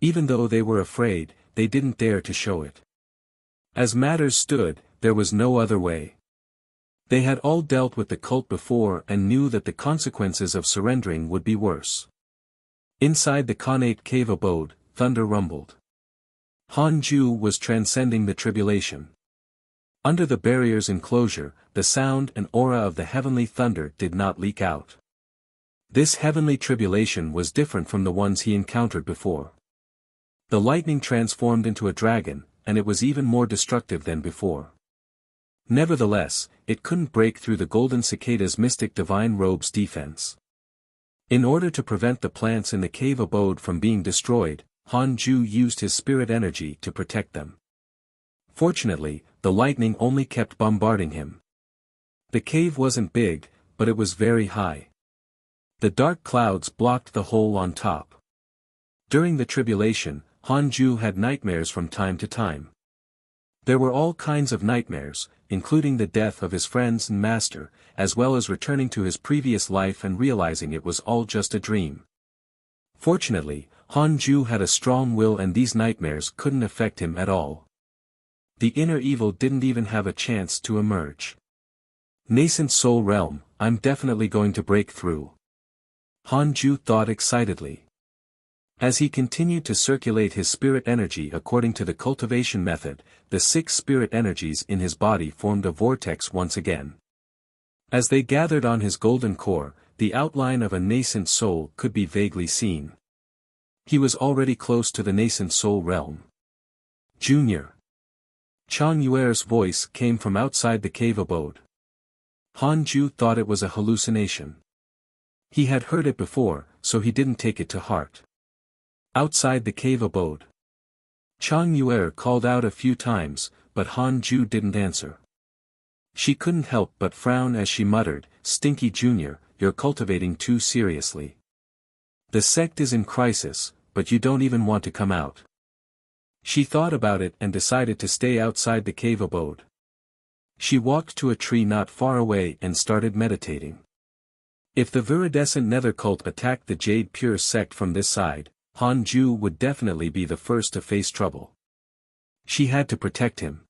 Even though they were afraid, they didn't dare to show it. As matters stood, there was no other way. They had all dealt with the cult before and knew that the consequences of surrendering would be worse. Inside the connate cave abode, thunder rumbled. Han Ju was transcending the tribulation. Under the barrier's enclosure, the sound and aura of the heavenly thunder did not leak out. This heavenly tribulation was different from the ones he encountered before. The lightning transformed into a dragon, and it was even more destructive than before. Nevertheless, it couldn't break through the golden cicada's mystic divine robe's defense. In order to prevent the plants in the cave abode from being destroyed, Han Ju used his spirit energy to protect them. Fortunately, the lightning only kept bombarding him. The cave wasn't big, but it was very high. The dark clouds blocked the hole on top. During the tribulation, Han Ju had nightmares from time to time. There were all kinds of nightmares, including the death of his friends and master, as well as returning to his previous life and realizing it was all just a dream. Fortunately, Han Ju had a strong will and these nightmares couldn't affect him at all. The inner evil didn't even have a chance to emerge. Nascent soul realm, I'm definitely going to break through. Hanju thought excitedly. As he continued to circulate his spirit energy according to the cultivation method, the 6 spirit energies in his body formed a vortex once again. As they gathered on his golden core, the outline of a nascent soul could be vaguely seen. He was already close to the nascent soul realm. Junior. Chang Yuer's voice came from outside the cave abode. Hanju thought it was a hallucination. He had heard it before, so he didn't take it to heart. Outside the cave abode. Chang Yuer called out a few times, but Hanju didn't answer. She couldn't help but frown as she muttered, "Stinky Junior, you're cultivating too seriously. The sect is in crisis, but you don't even want to come out." She thought about it and decided to stay outside the cave abode. She walked to a tree not far away and started meditating. If the viridescent nether cult attacked the Jade Pure sect from this side, Hanju would definitely be the first to face trouble. She had to protect him.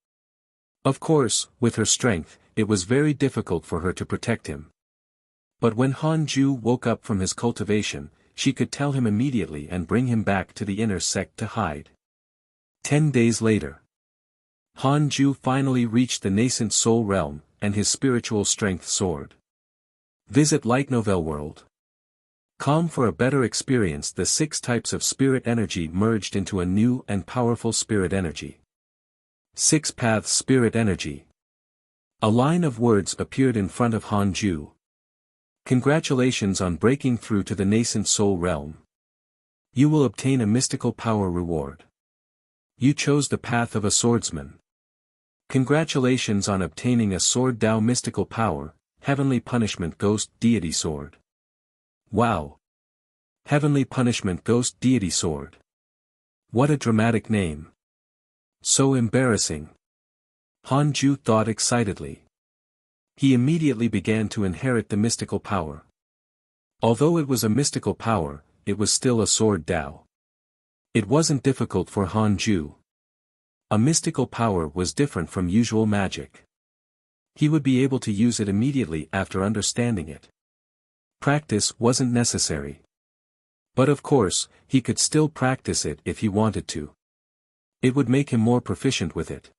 Of course, with her strength, it was very difficult for her to protect him. But when Hanju woke up from his cultivation, she could tell him immediately and bring him back to the inner sect to hide. 10 days later. Hanju finally reached the nascent soul realm, and his spiritual strength soared. Visit Light Novel World. Com for a better experience. The 6 types of spirit energy merged into a new and powerful spirit energy. 6 paths spirit energy. A line of words appeared in front of Hanju. Congratulations on breaking through to the nascent soul realm. You will obtain a mystical power reward. You chose the path of a swordsman. Congratulations on obtaining a sword Dao mystical power, Heavenly Punishment Ghost Deity Sword. Wow! Heavenly Punishment Ghost Deity Sword. What a dramatic name. So embarrassing. Hanju thought excitedly. He immediately began to inherit the mystical power. Although it was a mystical power, it was still a sword Dao. It wasn't difficult for Hanju. A mystical power was different from usual magic. He would be able to use it immediately after understanding it. Practice wasn't necessary. But of course, he could still practice it if he wanted to. It would make him more proficient with it.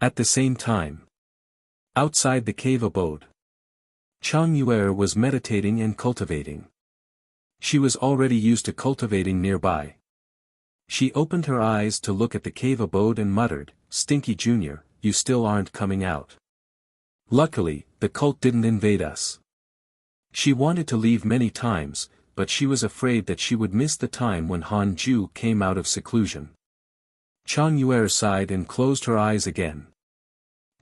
At the same time, outside the cave abode, Chang Yuer was meditating and cultivating. She was already used to cultivating nearby. She opened her eyes to look at the cave abode and muttered, "Stinky Junior, you still aren't coming out." Luckily, the cult didn't invade us. She wanted to leave many times, but she was afraid that she would miss the time when Hanju came out of seclusion. Chang Yuer sighed and closed her eyes again.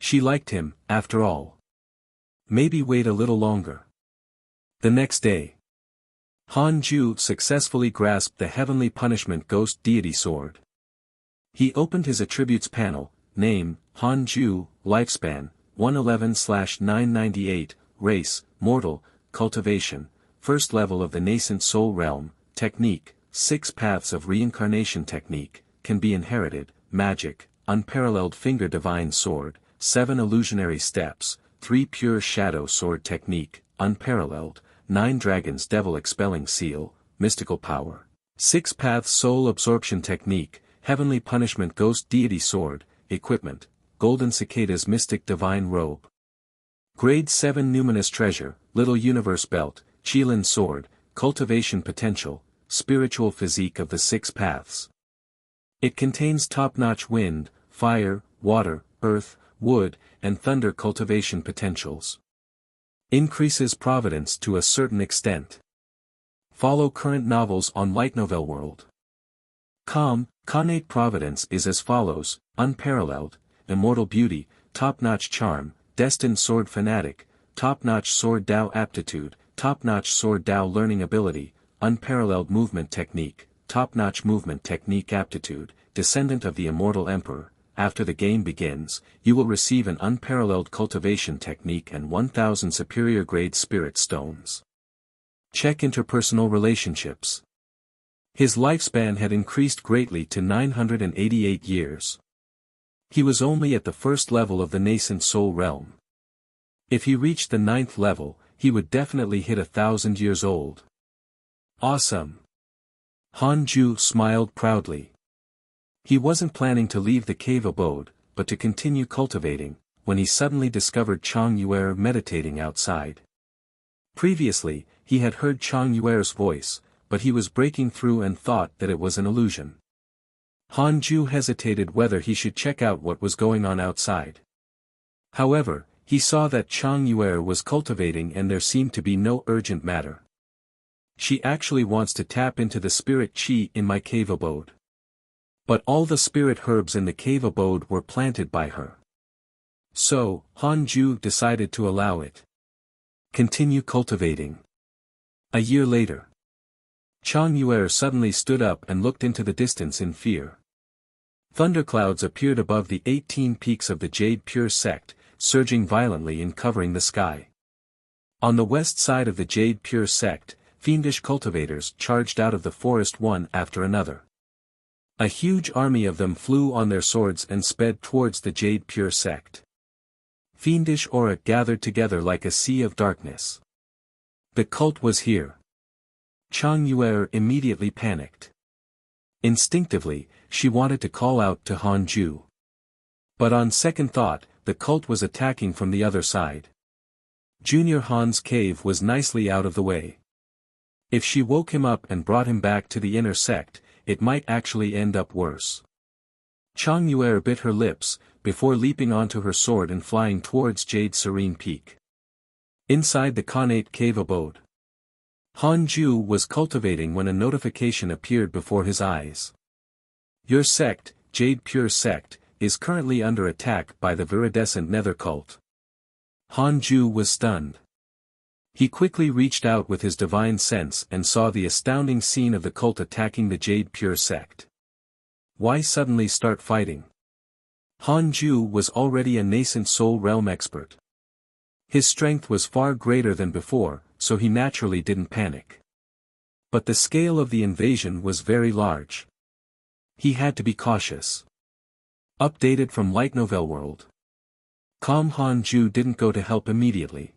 She liked him, after all. Maybe wait a little longer. The next day, Hanju successfully grasped the Heavenly Punishment Ghost Deity Sword. He opened his attributes panel, name, Hanju, lifespan, 111/998, race, mortal, cultivation, first level of the nascent soul realm, technique, 6 paths of reincarnation technique, can be inherited, magic, unparalleled finger divine sword, 7 illusionary steps, 3 pure shadow sword technique, unparalleled, 9 dragons devil expelling seal, mystical power, 6 paths soul absorption technique, heavenly punishment ghost deity sword, equipment, golden cicadas mystic divine robe. Grade 7 numinous treasure, little universe belt, Qilin sword, cultivation potential, spiritual physique of the 6 paths. It contains top-notch wind, fire, water, earth, wood, and thunder cultivation potentials. Increases providence to a certain extent. Follow current novels on Light Novel World. Connate providence is as follows: unparalleled, immortal beauty, top-notch charm, destined sword fanatic, top-notch sword Dao aptitude, top-notch sword Dao learning ability, unparalleled movement technique, top-notch movement technique aptitude, descendant of the immortal emperor. After the game begins, you will receive an unparalleled cultivation technique and 1000 superior grade spirit stones. Check interpersonal relationships. His lifespan had increased greatly to 988 years. He was only at the first level of the nascent soul realm. If he reached the 9th level, he would definitely hit 1,000 years old. Awesome! Han Ju smiled proudly. He wasn't planning to leave the cave abode, but to continue cultivating, when he suddenly discovered Chang Yuer meditating outside. Previously, he had heard Chang Yuer's voice, but he was breaking through and thought that it was an illusion. Han Ju hesitated whether he should check out what was going on outside. However, he saw that Chang Yuer was cultivating and there seemed to be no urgent matter. She actually wants to tap into the spirit qi in my cave abode. But all the spirit herbs in the cave abode were planted by her. So, Han Ju decided to allow it. Continue cultivating. A year later. Chang Yuer suddenly stood up and looked into the distance in fear. Thunderclouds appeared above the 18 peaks of the Jade Pure sect, surging violently and covering the sky. On the west side of the Jade Pure sect, fiendish cultivators charged out of the forest one after another. A huge army of them flew on their swords and sped towards the Jade Pure sect. Fiendish aura gathered together like a sea of darkness. The cult was here. Chang Yuer immediately panicked. Instinctively, she wanted to call out to Han Ju. But on second thought, the cult was attacking from the other side. Junior Han's cave was nicely out of the way. If she woke him up and brought him back to the inner sect, it might actually end up worse. Chang Yuer bit her lips, before leaping onto her sword and flying towards Jade Serene Peak. Inside the Khanate cave abode. Han Ju was cultivating when a notification appeared before his eyes. Your sect, Jade Pure sect, is currently under attack by the viridescent nether cult. Han Ju was stunned. He quickly reached out with his divine sense and saw the astounding scene of the cult attacking the Jade Pure sect. Why suddenly start fighting? Han Ju was already a nascent soul realm expert. His strength was far greater than before, so he naturally didn't panic. But the scale of the invasion was very large. He had to be cautious. Updated from Light Novel World. Calm Han Ju didn't go to help immediately.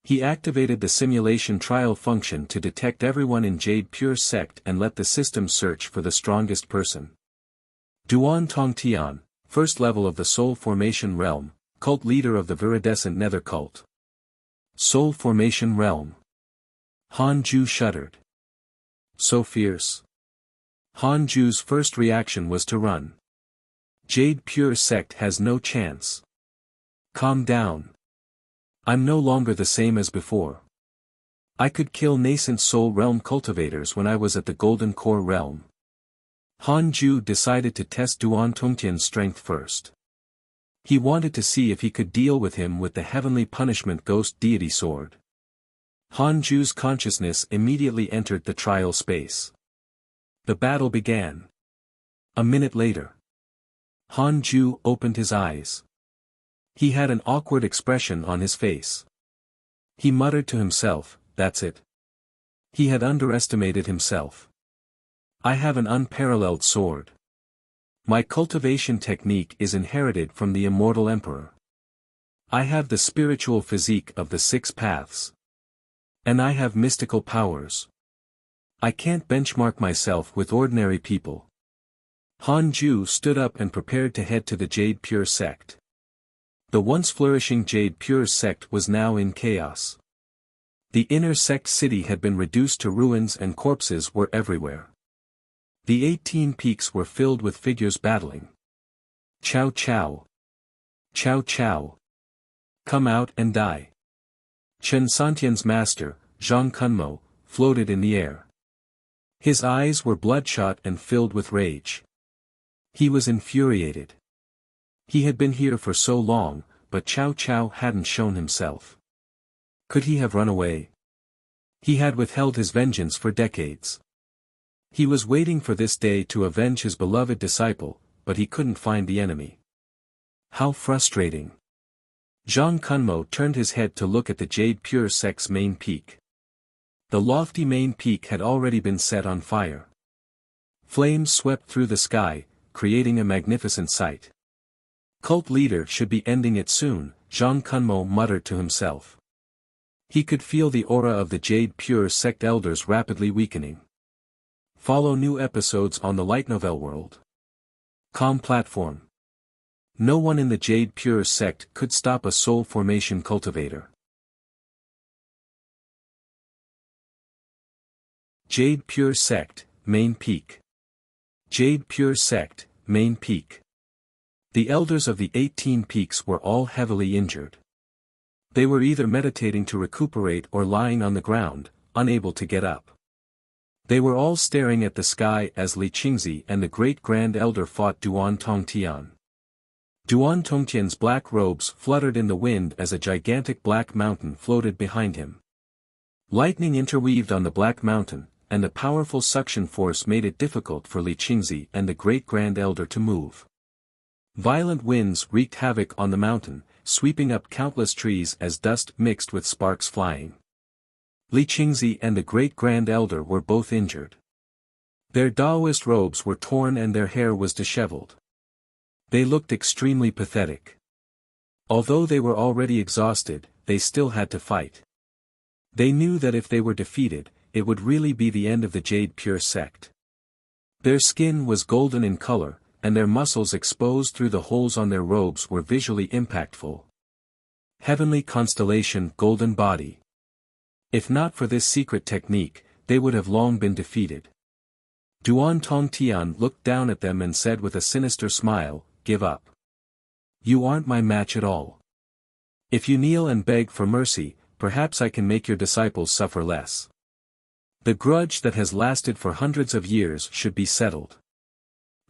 He activated the simulation trial function to detect everyone in Jade Pure sect and let the system search for the strongest person. Duan Tongtian, first level of the Soul Formation Realm, cult leader of the viridescent nether cult. Soul Formation Realm. Han Ju shuddered. So fierce. Han Ju's first reaction was to run. Jade Pure sect has no chance. Calm down. I'm no longer the same as before. I could kill nascent soul realm cultivators when I was at the Golden Core realm. Han Ju decided to test Duan Tongtian's strength first. He wanted to see if he could deal with him with the heavenly punishment ghost deity sword. Han Ju's consciousness immediately entered the trial space. The battle began. A minute later. Han Ju opened his eyes. He had an awkward expression on his face. He muttered to himself, that's it. He had underestimated himself. I have an unparalleled sword. My cultivation technique is inherited from the immortal emperor. I have the spiritual physique of the 6 paths. And I have mystical powers. I can't benchmark myself with ordinary people. Han Ju stood up and prepared to head to the Jade Pure sect. The once flourishing Jade Pure sect was now in chaos. The inner sect city had been reduced to ruins and corpses were everywhere. The 18 peaks were filled with figures battling. Chow chow. Chow chow. Come out and die. Chen Santian's master, Zhang Kunmo, floated in the air. His eyes were bloodshot and filled with rage. He was infuriated. He had been here for so long, but Chow Chow hadn't shown himself. Could he have run away? He had withheld his vengeance for decades. He was waiting for this day to avenge his beloved disciple, but he couldn't find the enemy. How frustrating. Zhang Kunmo turned his head to look at the Jade Pure sect's main peak. The lofty main peak had already been set on fire. Flames swept through the sky, creating a magnificent sight. Cult leader should be ending it soon, Zhang Kunmo muttered to himself. He could feel the aura of the Jade Pure Sect elders rapidly weakening. Follow new episodes on the light novel world. Com platform. No one in the Jade Pure Sect could stop a soul formation cultivator. Jade Pure Sect, Main Peak. Jade Pure Sect, Main Peak. The elders of the 18 peaks were all heavily injured. They were either meditating to recuperate or lying on the ground, unable to get up. They were all staring at the sky as Li Qingzi and the Great Grand Elder fought Duan Tongtian. Duan Tongtian's black robes fluttered in the wind as a gigantic black mountain floated behind him. Lightning interweaved on the black mountain, and the powerful suction force made it difficult for Li Qingzi and the Great Grand Elder to move. Violent winds wreaked havoc on the mountain, sweeping up countless trees as dust mixed with sparks flying. Li Qingzi and the Great Grand Elder were both injured. Their Daoist robes were torn and their hair was disheveled. They looked extremely pathetic. Although they were already exhausted, they still had to fight. They knew that if they were defeated, it would really be the end of the Jade Pure Sect. Their skin was golden in color, and their muscles exposed through the holes on their robes were visually impactful. Heavenly constellation golden body. If not for this secret technique, they would have long been defeated. Duan Tongtian looked down at them and said with a sinister smile, "Give up. You aren't my match at all. If you kneel and beg for mercy, perhaps I can make your disciples suffer less. The grudge that has lasted for hundreds of years should be settled."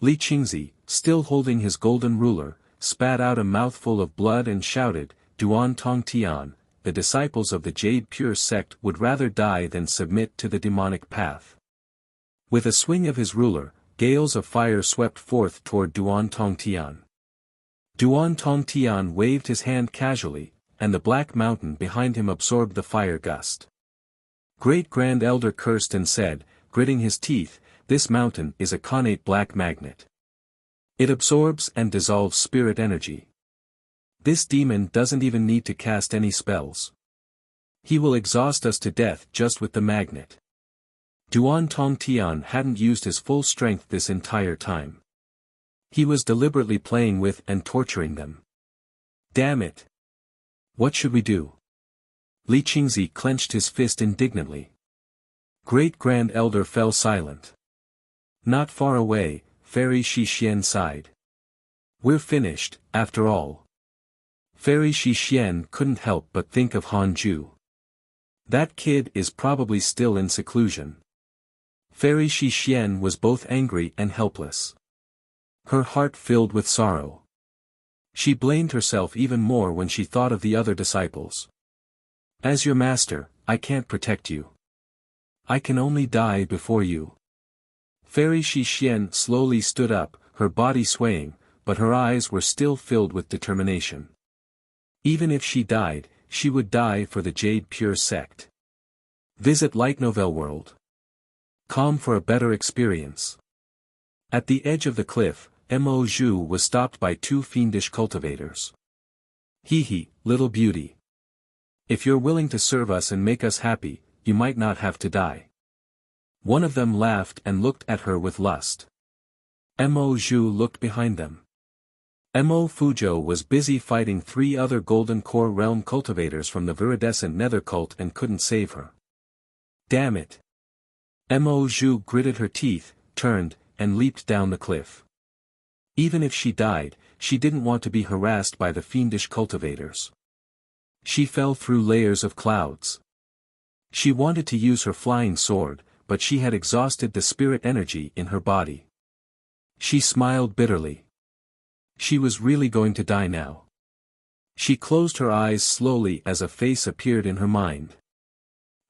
Li Qingzi, still holding his golden ruler, spat out a mouthful of blood and shouted, "Duan Tongtian, the disciples of the Jade Pure Sect would rather die than submit to the demonic path." With a swing of his ruler, gales of fire swept forth toward Duan Tongtian. Duan Tongtian waved his hand casually, and the black mountain behind him absorbed the fire gust. Great Grand Elder cursed and said, gritting his teeth, "This mountain is a connate black magnet. It absorbs and dissolves spirit energy. This demon doesn't even need to cast any spells. He will exhaust us to death just with the magnet." Duan Tongtian hadn't used his full strength this entire time. He was deliberately playing with and torturing them. "Damn it! What should we do?" Li Qingzi clenched his fist indignantly. Great Grand Elder fell silent. Not far away, Fairy Shixian sighed. "We're finished, after all." Fairy Shixian couldn't help but think of Han Ju. That kid is probably still in seclusion. Fairy Shixian was both angry and helpless. Her heart filled with sorrow. She blamed herself even more when she thought of the other disciples. "As your master, I can't protect you. I can only die before you." Fairy Shixian slowly stood up, her body swaying, but her eyes were still filled with determination. Even if she died, she would die for the Jade Pure Sect. Visit Light Novel World. Com for a better experience. At the edge of the cliff, Mo Zhu was stopped by two fiendish cultivators. "Hee, little beauty. If you're willing to serve us and make us happy, you might not have to die." One of them laughed and looked at her with lust. Mo Zhu looked behind them. Mo Fuzhou was busy fighting three other Golden Core Realm cultivators from the Viridescent Nether cult and couldn't save her. "Damn it." Mo Zhu gritted her teeth, turned, and leaped down the cliff. Even if she died, she didn't want to be harassed by the fiendish cultivators. She fell through layers of clouds. She wanted to use her flying sword, but she had exhausted the spirit energy in her body. She smiled bitterly. She was really going to die now. She closed her eyes slowly as a face appeared in her mind.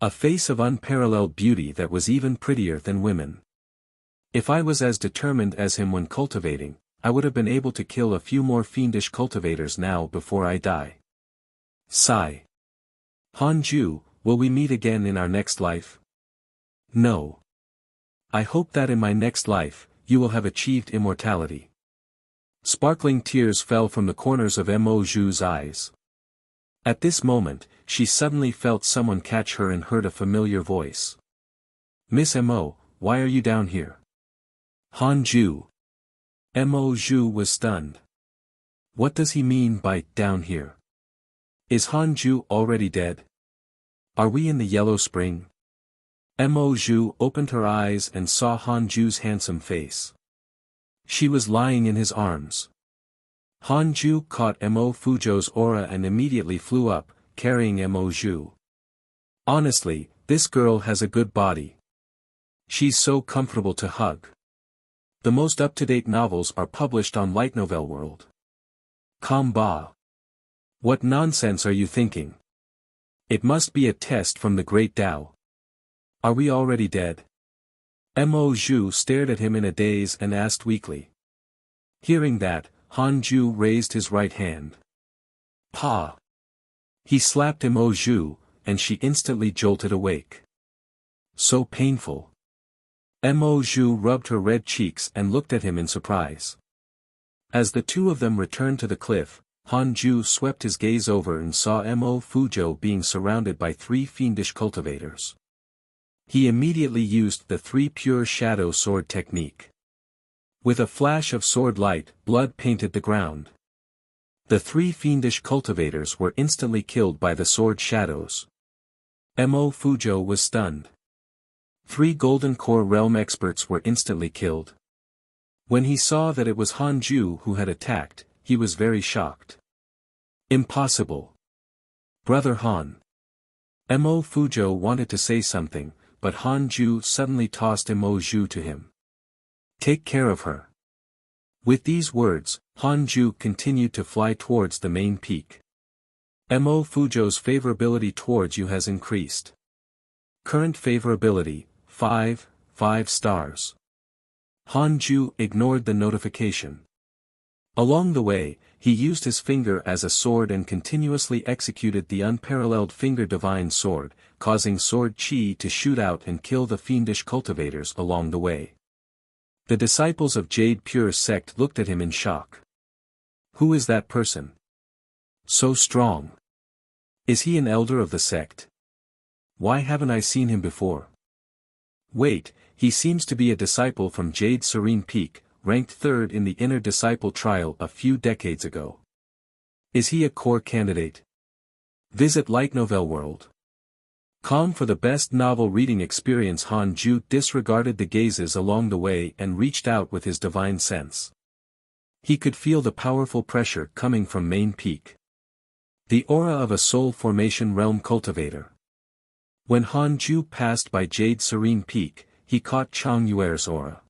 A face of unparalleled beauty that was even prettier than women. "If I was as determined as him when cultivating, I would have been able to kill a few more fiendish cultivators now before I die." Sigh. "Han Ju, will we meet again in our next life?" "No. I hope that in my next life, you will have achieved immortality." Sparkling tears fell from the corners of Mo Zhu's eyes. At this moment, she suddenly felt someone catch her and heard a familiar voice. Miss Mo, why are you down here? Han Ju. Mo Ju was stunned. What does he mean by down here? Is Han Ju already dead? Are we in the Yellow Spring? Mo Ju opened her eyes and saw Han Ju's handsome face. She was lying in his arms. Han Ju caught Mo Fuzhou's aura and immediately flew up, carrying Mo Ju. Honestly, this girl has a good body. She's so comfortable to hug. The most up-to-date novels are published on Light Novel World. Ba. What nonsense are you thinking? It must be a test from the Great Tao. Are we already dead? Mo Ju stared at him in a daze and asked weakly. Hearing that, Han Ju raised his right hand. Pa! He slapped Mo Ju, and she instantly jolted awake. So painful. Mo Ju rubbed her red cheeks and looked at him in surprise. As the two of them returned to the cliff, Han Ju swept his gaze over and saw Mo Fuzhou being surrounded by 3 fiendish cultivators. He immediately used the 3 pure shadow sword technique. With a flash of sword light, blood painted the ground. The 3 fiendish cultivators were instantly killed by the sword shadows. Mo Fuzhou was stunned. 3 Golden Core Realm experts were instantly killed. When he saw that it was Han Ju who had attacked, he was very shocked. Impossible. Brother Han. Mo Fuzhou wanted to say something, but Han Ju suddenly tossed Mo Ju to him. Take care of her. With these words, Han Ju continued to fly towards the main peak. Mo Fuzhou's favorability towards you has increased. Current favorability, 5 stars. Han Ju ignored the notification. Along the way, he used his finger as a sword and continuously executed the unparalleled finger divine sword, causing sword chi to shoot out and kill the fiendish cultivators along the way. The disciples of Jade Pure sect looked at him in shock. Who is that person? So strong. Is he an elder of the sect? Why haven't I seen him before? Wait, he seems to be a disciple from Jade Serene Peak, ranked 3rd in the Inner Disciple Trial a few decades ago. Is he a core candidate? Visit Light Novel World. For the best novel reading experience. Han Ju disregarded the gazes along the way and reached out with his divine sense. He could feel the powerful pressure coming from main peak. The aura of a soul formation realm cultivator. When Han Ju passed by Jade Serene Peak, he caught Chang Yuer's aura.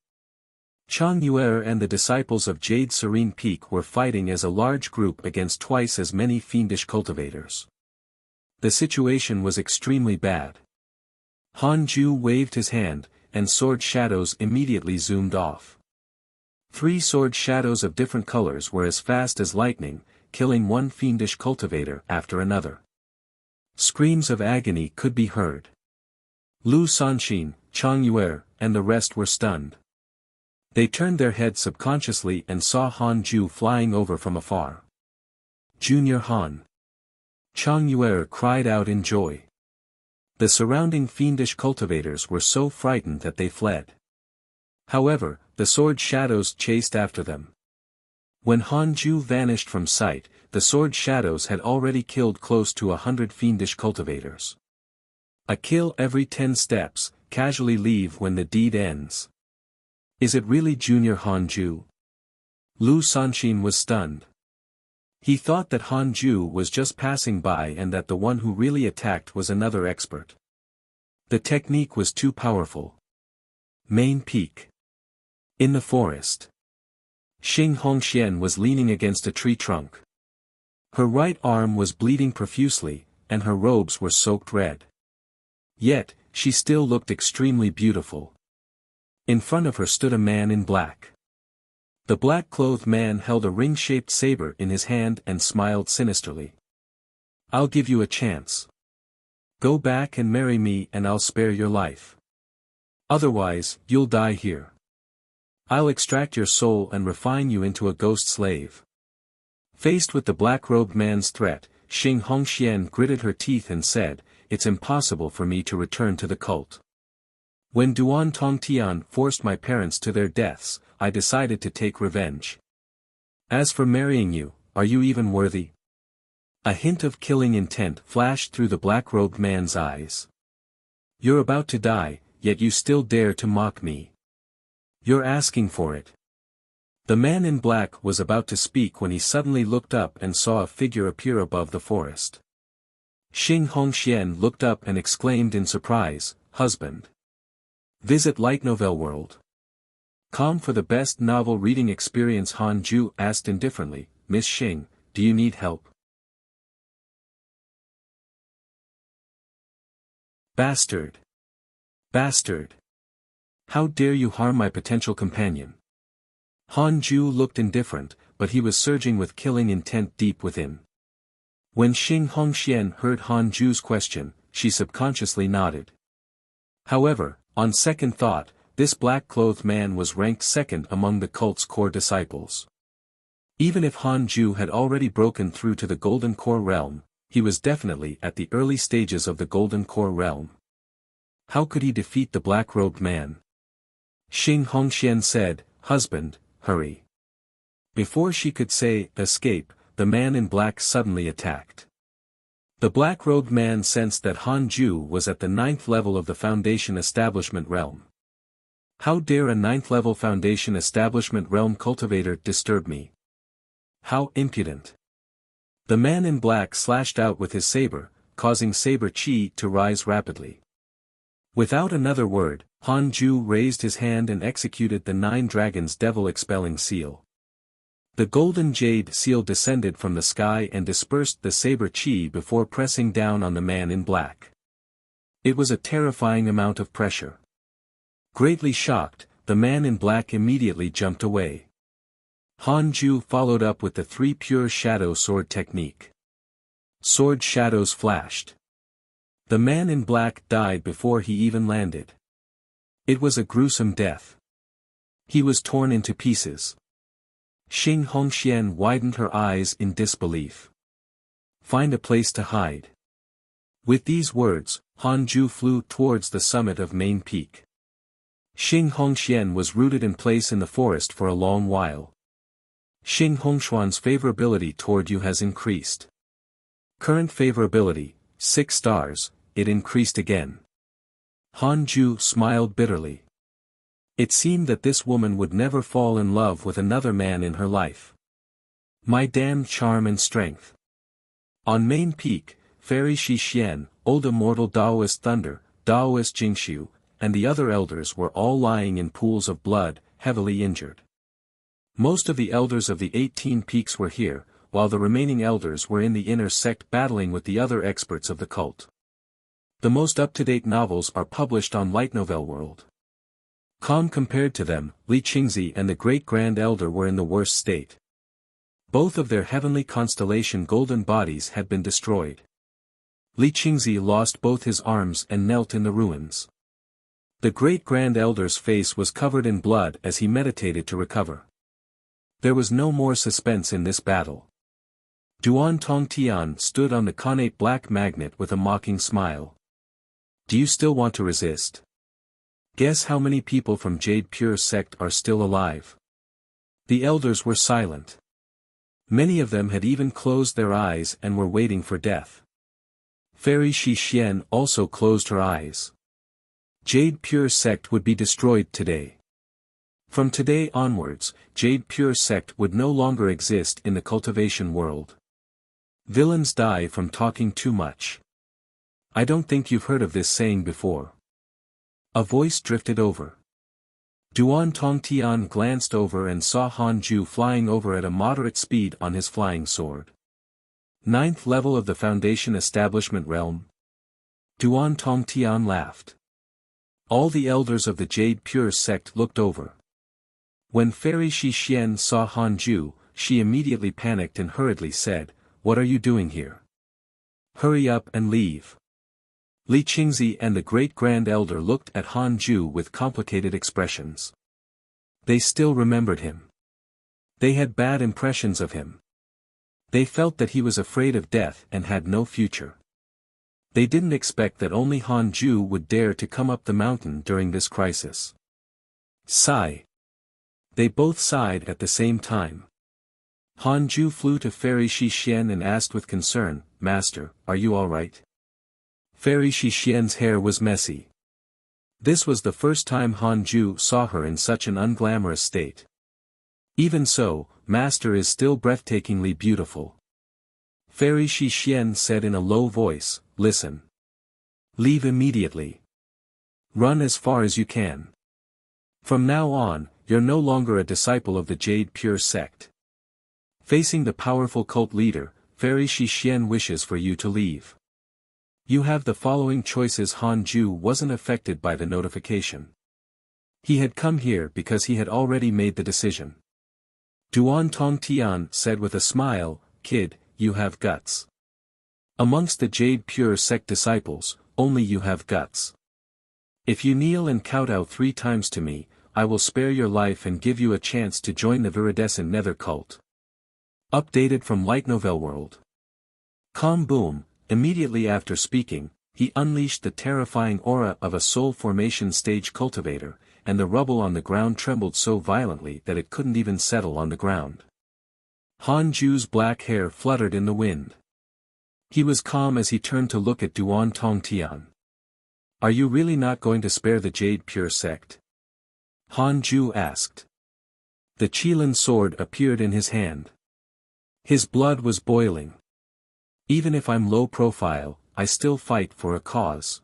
Chang Yuer and the disciples of Jade Serene Peak were fighting as a large group against twice as many fiendish cultivators. The situation was extremely bad. Han Ju waved his hand, and sword shadows immediately zoomed off. 3 sword shadows of different colors were as fast as lightning, killing one fiendish cultivator after another. Screams of agony could be heard. Lu Sanxin, Chang Yuer, and the rest were stunned. They turned their heads subconsciously and saw Han Ju flying over from afar. Junior Han. Chang Yuer cried out in joy. The surrounding fiendish cultivators were so frightened that they fled. However, the sword shadows chased after them. When Han Ju vanished from sight, the sword shadows had already killed close to 100 fiendish cultivators. A kill every 10 steps, casually leave when the deed ends. Is it really Junior Han Ju? Lu Sanxin was stunned. He thought that Han Ju was just passing by and that the one who really attacked was another expert. The technique was too powerful. Main peak. In the forest. Xing Hongxian was leaning against a tree trunk. Her right arm was bleeding profusely, and her robes were soaked red. Yet, she still looked extremely beautiful. In front of her stood a man in black. The black-clothed man held a ring-shaped saber in his hand and smiled sinisterly. I'll give you a chance. Go back and marry me and I'll spare your life. Otherwise, you'll die here. I'll extract your soul and refine you into a ghost slave. Faced with the black-robed man's threat, Xing Hongxian gritted her teeth and said, "It's impossible for me to return to the cult. When Duan Tongtian forced my parents to their deaths, I decided to take revenge. As for marrying you, are you even worthy?" A hint of killing intent flashed through the black-robed man's eyes. "You're about to die, yet you still dare to mock me. You're asking for it." The man in black was about to speak when he suddenly looked up and saw a figure appear above the forest. Xing Hongxian looked up and exclaimed in surprise, "Husband." Visit Light Novel World. Com for the best novel reading experience. Han Ju asked indifferently, "Miss Xing, do you need help?" "Bastard! Bastard! How dare you harm my potential companion?" Han Ju looked indifferent, but he was surging with killing intent deep within. When Xing Hongxian heard Han Ju's question, she subconsciously nodded. However, on second thought, this black-clothed man was ranked second among the cult's core disciples. Even if Han Ju had already broken through to the Golden Core realm, he was definitely at the early stages of the Golden Core realm. How could he defeat the black-robed man? Xing Hongxian said, "Husband, hurry." Before she could say, "Escape," the man in black suddenly attacked. The black-robed man sensed that Han Ju was at the 9th level of the Foundation Establishment realm. "How dare a 9th level Foundation Establishment realm cultivator disturb me? How impudent!" The man in black slashed out with his saber, causing saber chi to rise rapidly. Without another word, Han Ju raised his hand and executed the 9 dragons devil-expelling seal. The golden jade seal descended from the sky and dispersed the saber chi before pressing down on the man in black. It was a terrifying amount of pressure. Greatly shocked, the man in black immediately jumped away. Han Ju followed up with the 3 pure shadow sword technique. Sword shadows flashed. The man in black died before he even landed. It was a gruesome death. He was torn into pieces. Xing Hongxian widened her eyes in disbelief. "Find a place to hide." With these words, Han Ju flew towards the summit of Main Peak. Xing Hongxian was rooted in place in the forest for a long while. Xing Hongshuan's favorability toward you has increased. Current favorability, 6 stars, it increased again. Han Ju smiled bitterly. It seemed that this woman would never fall in love with another man in her life. My damned charm and strength. On Main Peak, Fairy Shi Xian, Old Immortal Daoist Thunder, Daoist Jingxiu, and the other elders were all lying in pools of blood, heavily injured. Most of the elders of the 18 peaks were here, while the remaining elders were in the inner sect battling with the other experts of the cult. The most up-to-date novels are published on Light Novel World. Compared to them, Li Qingzi and the Great Grand Elder were in the worst state. Both of their heavenly constellation golden bodies had been destroyed. Li Qingzi lost both his arms and knelt in the ruins. The Great Grand Elder's face was covered in blood as he meditated to recover. There was no more suspense in this battle. Duan Tongtian stood on the connate black magnet with a mocking smile. "Do you still want to resist? Guess how many people from Jade Pure sect are still alive?" The elders were silent. Many of them had even closed their eyes and were waiting for death. Fairy Shi Xian also closed her eyes. Jade Pure sect would be destroyed today. From today onwards, Jade Pure sect would no longer exist in the cultivation world. Villains die from talking too much. I don't think you've heard of this saying before. A voice drifted over. Duan Tongtian glanced over and saw Han Ju flying over at a moderate speed on his flying sword. 9th level of the Foundation Establishment realm. Duan Tongtian laughed. All the elders of the Jade Pure sect looked over. When Fairy Shi Xian saw Han Ju, she immediately panicked and hurriedly said, "What are you doing here? Hurry up and leave." Li Qingzi and the Great Grand Elder looked at Han Ju with complicated expressions. They still remembered him. They had bad impressions of him. They felt that he was afraid of death and had no future. They didn't expect that only Han Ju would dare to come up the mountain during this crisis. Sigh. They both sighed at the same time. Han Ju flew to Fairy Shi Xian and asked with concern, "Master, are you all right?" Fairy Shi Xian's hair was messy. This was the first time Han Ju saw her in such an unglamorous state. Even so, Master is still breathtakingly beautiful. Fairy Shi Xian said in a low voice, "Listen. Leave immediately. Run as far as you can. From now on, you're no longer a disciple of the Jade Pure sect. Facing the powerful cult leader, Fairy Shi Xian wishes for you to leave. You have the following choices." Han Ju wasn't affected by the notification. He had come here because he had already made the decision. Duan Tongtian said with a smile, "Kid, you have guts. Amongst the Jade Pure sect disciples, only you have guts. If you kneel and kowtow 3 times to me, I will spare your life and give you a chance to join the Viridescent Nether cult." Updated from Light Novel World. Calm Boom. Immediately after speaking, he unleashed the terrifying aura of a soul formation stage cultivator, and the rubble on the ground trembled so violently that it couldn't even settle on the ground. Han Ju's black hair fluttered in the wind. He was calm as he turned to look at Duan Tongtian. "Are you really not going to spare the Jade Pure sect?" Han Ju asked. The Qilin sword appeared in his hand. His blood was boiling. "Even if I'm low profile, I still fight for a cause.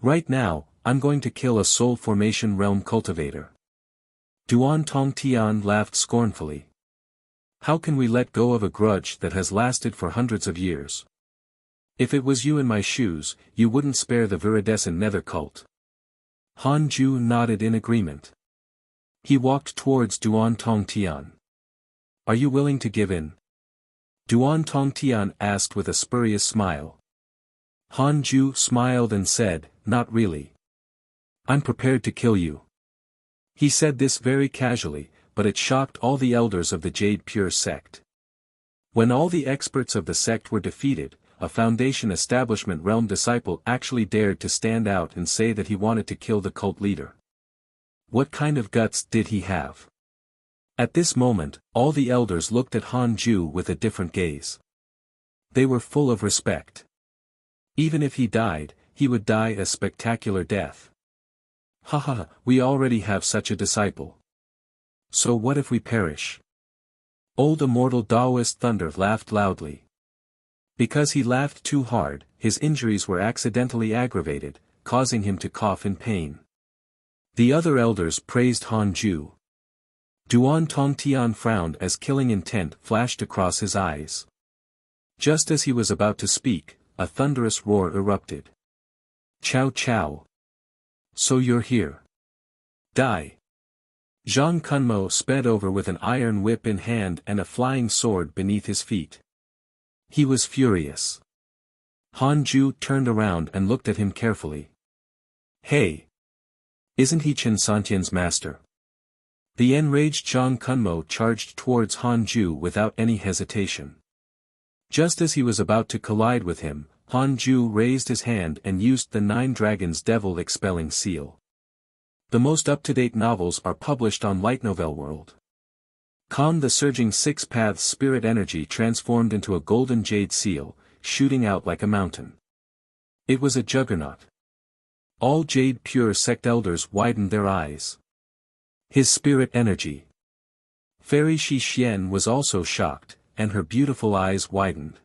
Right now, I'm going to kill a soul formation realm cultivator." Duan Tongtian laughed scornfully. "How can we let go of a grudge that has lasted for hundreds of years? If it was you in my shoes, you wouldn't spare the Viridescent Nether cult." Han Ju nodded in agreement. He walked towards Duan Tongtian. "Are you willing to give in?" Duan Tongtian asked with a spurious smile. Han Ju smiled and said, "Not really. I'm prepared to kill you." He said this very casually, but it shocked all the elders of the Jade Pure sect. When all the experts of the sect were defeated, a Foundation Establishment Realm disciple actually dared to stand out and say that he wanted to kill the cult leader. What kind of guts did he have? At this moment, all the elders looked at Han Ju with a different gaze. They were full of respect. Even if he died, he would die a spectacular death. "Haha, we already have such a disciple. So what if we perish?" Old immortal Taoist Thunder laughed loudly. Because he laughed too hard, his injuries were accidentally aggravated, causing him to cough in pain. The other elders praised Han Ju. Duan Tongtian frowned as killing intent flashed across his eyes. Just as he was about to speak, a thunderous roar erupted. "Chow chow! So you're here. Die!" Zhang Kunmo sped over with an iron whip in hand and a flying sword beneath his feet. He was furious. Han Ju turned around and looked at him carefully. "Hey! Isn't he Chen Santian's master?" The enraged Zhang Kunmo charged towards Han Ju without any hesitation. Just as he was about to collide with him, Han Ju raised his hand and used the 9 Dragons Devil Expelling Seal. The most up-to-date novels are published on Light Novel World. Calm the surging 6 Paths spirit energy transformed into a golden jade seal, shooting out like a mountain. It was a juggernaut. All Jade Pure sect elders widened their eyes. His spirit energy. Fairy Shi Xian was also shocked, and her beautiful eyes widened.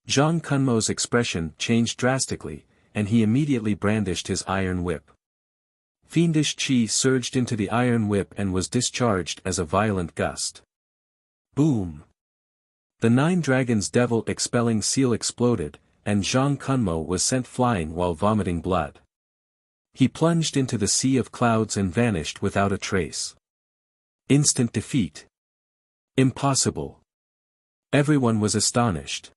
Zhang Kunmo's expression changed drastically, and he immediately brandished his iron whip. Fiendish chi surged into the iron whip and was discharged as a violent gust. Boom! The 9 Dragons Devil Expelling Seal exploded, and Zhang Kunmo was sent flying while vomiting blood. He plunged into the sea of clouds and vanished without a trace. Instant defeat. Impossible. Everyone was astonished.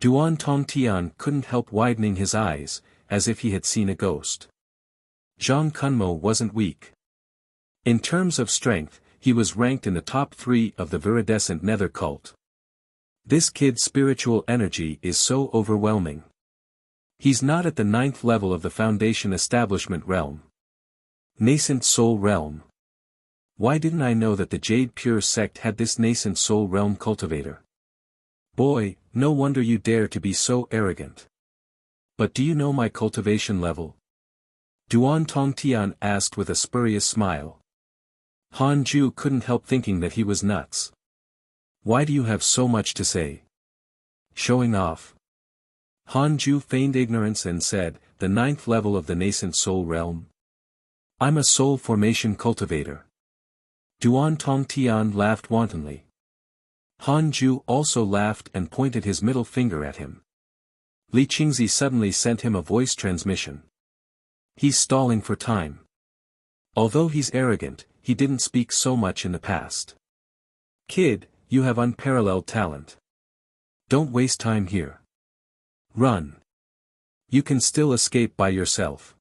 Duan Tongtian couldn't help widening his eyes, as if he had seen a ghost. Zhang Kunmo wasn't weak. In terms of strength, he was ranked in the top 3 of the Viridescent Nether cult. This kid's spiritual energy is so overwhelming. He's not at the 9th level of the Foundation Establishment realm. Nascent Soul Realm. Why didn't I know that the Jade Pure sect had this Nascent Soul Realm cultivator? Boy, no wonder you dare to be so arrogant. But do you know my cultivation level? Duan Tongtian asked with a spurious smile. Han Ju couldn't help thinking that he was nuts. Why do you have so much to say? Showing off. Han Ju feigned ignorance and said, the 9th level of the Nascent Soul Realm. I'm a soul formation cultivator. Duan Tongtian laughed wantonly. Han Ju also laughed and pointed his middle finger at him. Li Qingzi suddenly sent him a voice transmission. He's stalling for time. Although he's arrogant, he didn't speak so much in the past. Kid, you have unparalleled talent. Don't waste time here. Run. You can still escape by yourself.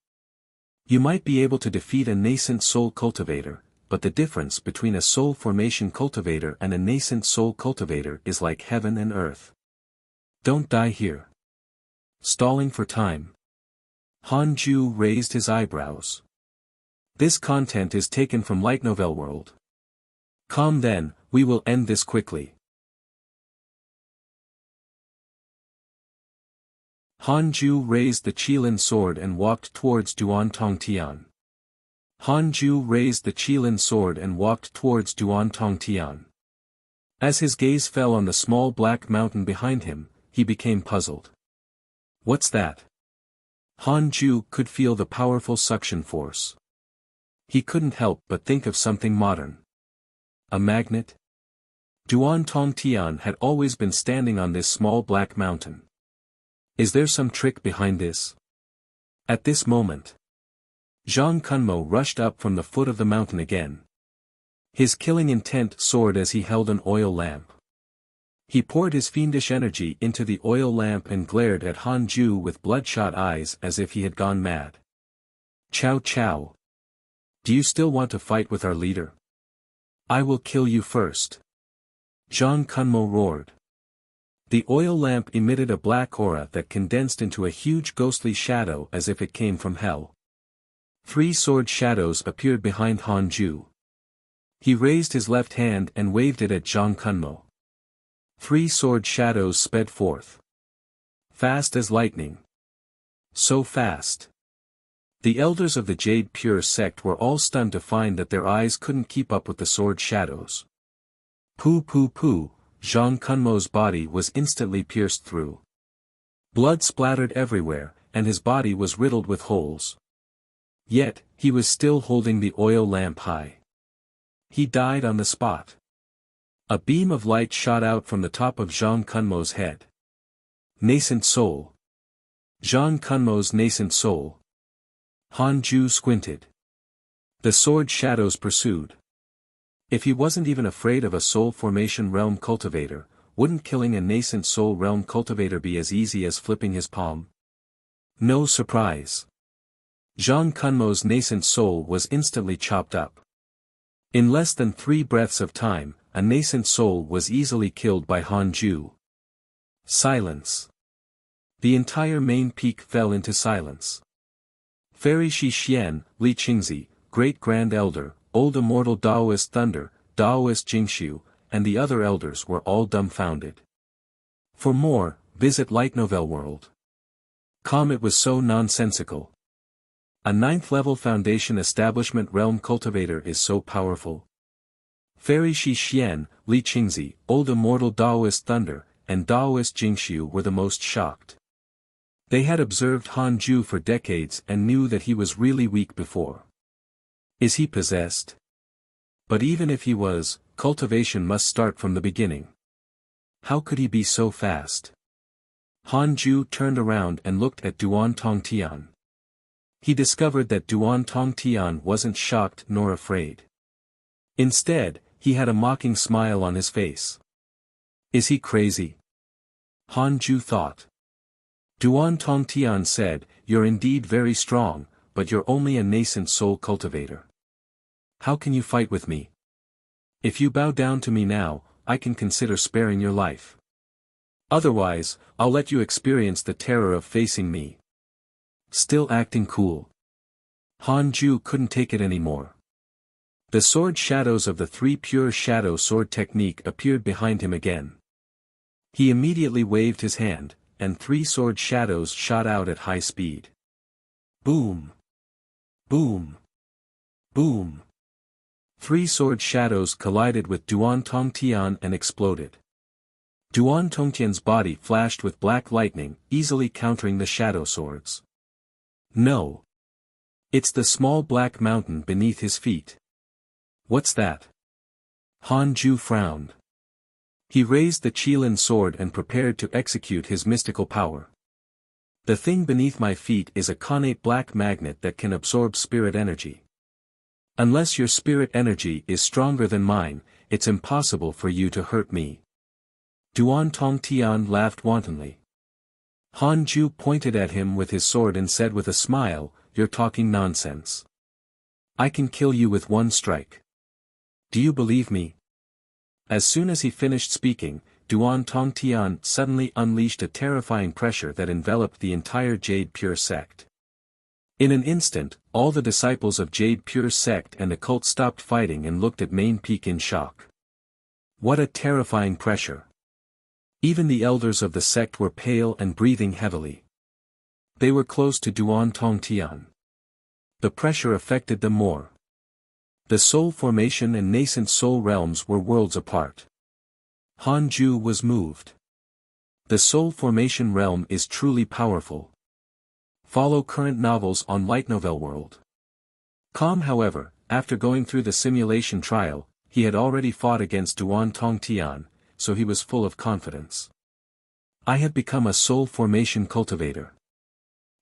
You might be able to defeat a nascent soul cultivator, but the difference between a soul formation cultivator and a nascent soul cultivator is like heaven and earth. Don't die here. Stalling for time. Han Ju raised his eyebrows. This content is taken from Light Novel World. Come then, we will end this quickly. Han Ju raised the Qilin sword and walked towards Duan Tongtian. Han Ju raised the Qilin sword and walked towards Duan Tongtian. As his gaze fell on the small black mountain behind him, he became puzzled. What's that? Han Ju could feel the powerful suction force. He couldn't help but think of something modern. A magnet? Duan Tongtian had always been standing on this small black mountain. Is there some trick behind this? At this moment, Zhang Kunmo rushed up from the foot of the mountain again. His killing intent soared as he held an oil lamp. He poured his fiendish energy into the oil lamp and glared at Han Ju with bloodshot eyes as if he had gone mad. Chow chow. Do you still want to fight with our leader? I will kill you first. Zhang Kunmo roared. The oil lamp emitted a black aura that condensed into a huge ghostly shadow as if it came from hell. 3 sword shadows appeared behind Han Ju. He raised his left hand and waved it at Zhang Kunmo. 3 sword shadows sped forth. Fast as lightning. So fast. The elders of the Jade Pure sect were all stunned to find that their eyes couldn't keep up with the sword shadows. Pooh pooh pooh, Zhang Kunmo's body was instantly pierced through. Blood splattered everywhere, and his body was riddled with holes. Yet, he was still holding the oil lamp high. He died on the spot. A beam of light shot out from the top of Zhang Kunmo's head. Nascent soul. Zhang Kunmo's nascent soul. Han Ju squinted. The sword shadows pursued. If he wasn't even afraid of a soul formation realm cultivator, wouldn't killing a nascent soul realm cultivator be as easy as flipping his palm? No surprise. Zhang Kunmo's nascent soul was instantly chopped up. In less than 3 breaths of time, a nascent soul was easily killed by Han Ju. Silence. The entire main peak fell into silence. Fairy Shi Xian, Li Qingzi, Great Grand Elder, Old Immortal Daoist Thunder, Daoist Jingxiu, and the other elders were all dumbfounded. For more, visit Light Novel World. It was so nonsensical. A 9th level Foundation Establishment Realm Cultivator is so powerful. Fairy Shi Xian, Li Qingzi, Old Immortal Daoist Thunder, and Daoist Jingxiu were the most shocked. They had observed Han Ju for decades and knew that he was really weak before. Is he possessed? But even if he was, cultivation must start from the beginning. How could he be so fast? Han Ju turned around and looked at Duan Tongtian. He discovered that Duan Tongtian wasn't shocked nor afraid. Instead, he had a mocking smile on his face. Is he crazy? Han Ju thought. Duan Tongtian said, You're indeed very strong, but you're only a nascent soul cultivator. How can you fight with me? If you bow down to me now, I can consider sparing your life. Otherwise, I'll let you experience the terror of facing me. Still acting cool. Han Ju couldn't take it anymore. The sword shadows of the three pure shadow sword technique appeared behind him again. He immediately waved his hand, and three sword shadows shot out at high speed. Boom! Boom! Boom! Three sword shadows collided with Duan Tongtian and exploded. Duan Tongtian's body flashed with black lightning, easily countering the shadow swords. No! It's the small black mountain beneath his feet. What's that? Han Ju frowned. He raised the Qilin sword and prepared to execute his mystical power. The thing beneath my feet is a connate black magnet that can absorb spirit energy. Unless your spirit energy is stronger than mine, it's impossible for you to hurt me. Duan Tongtian laughed wantonly. Han Ju pointed at him with his sword and said with a smile, "You're talking nonsense. I can kill you with one strike. Do you believe me?" As soon as he finished speaking, Duan Tongtian suddenly unleashed a terrifying pressure that enveloped the entire Jade Pure sect. In an instant, all the disciples of Jade Pure sect and the cult stopped fighting and looked at Main Peak in shock. What a terrifying pressure! Even the elders of the sect were pale and breathing heavily. They were close to Duan Tongtian. The pressure affected them more. The soul formation and nascent soul realms were worlds apart. Han Ju was moved. The soul formation realm is truly powerful. Follow current novels on Light Novel World. However, after going through the simulation trial, he had already fought against Duan Tongtian, so he was full of confidence. I have become a soul formation cultivator.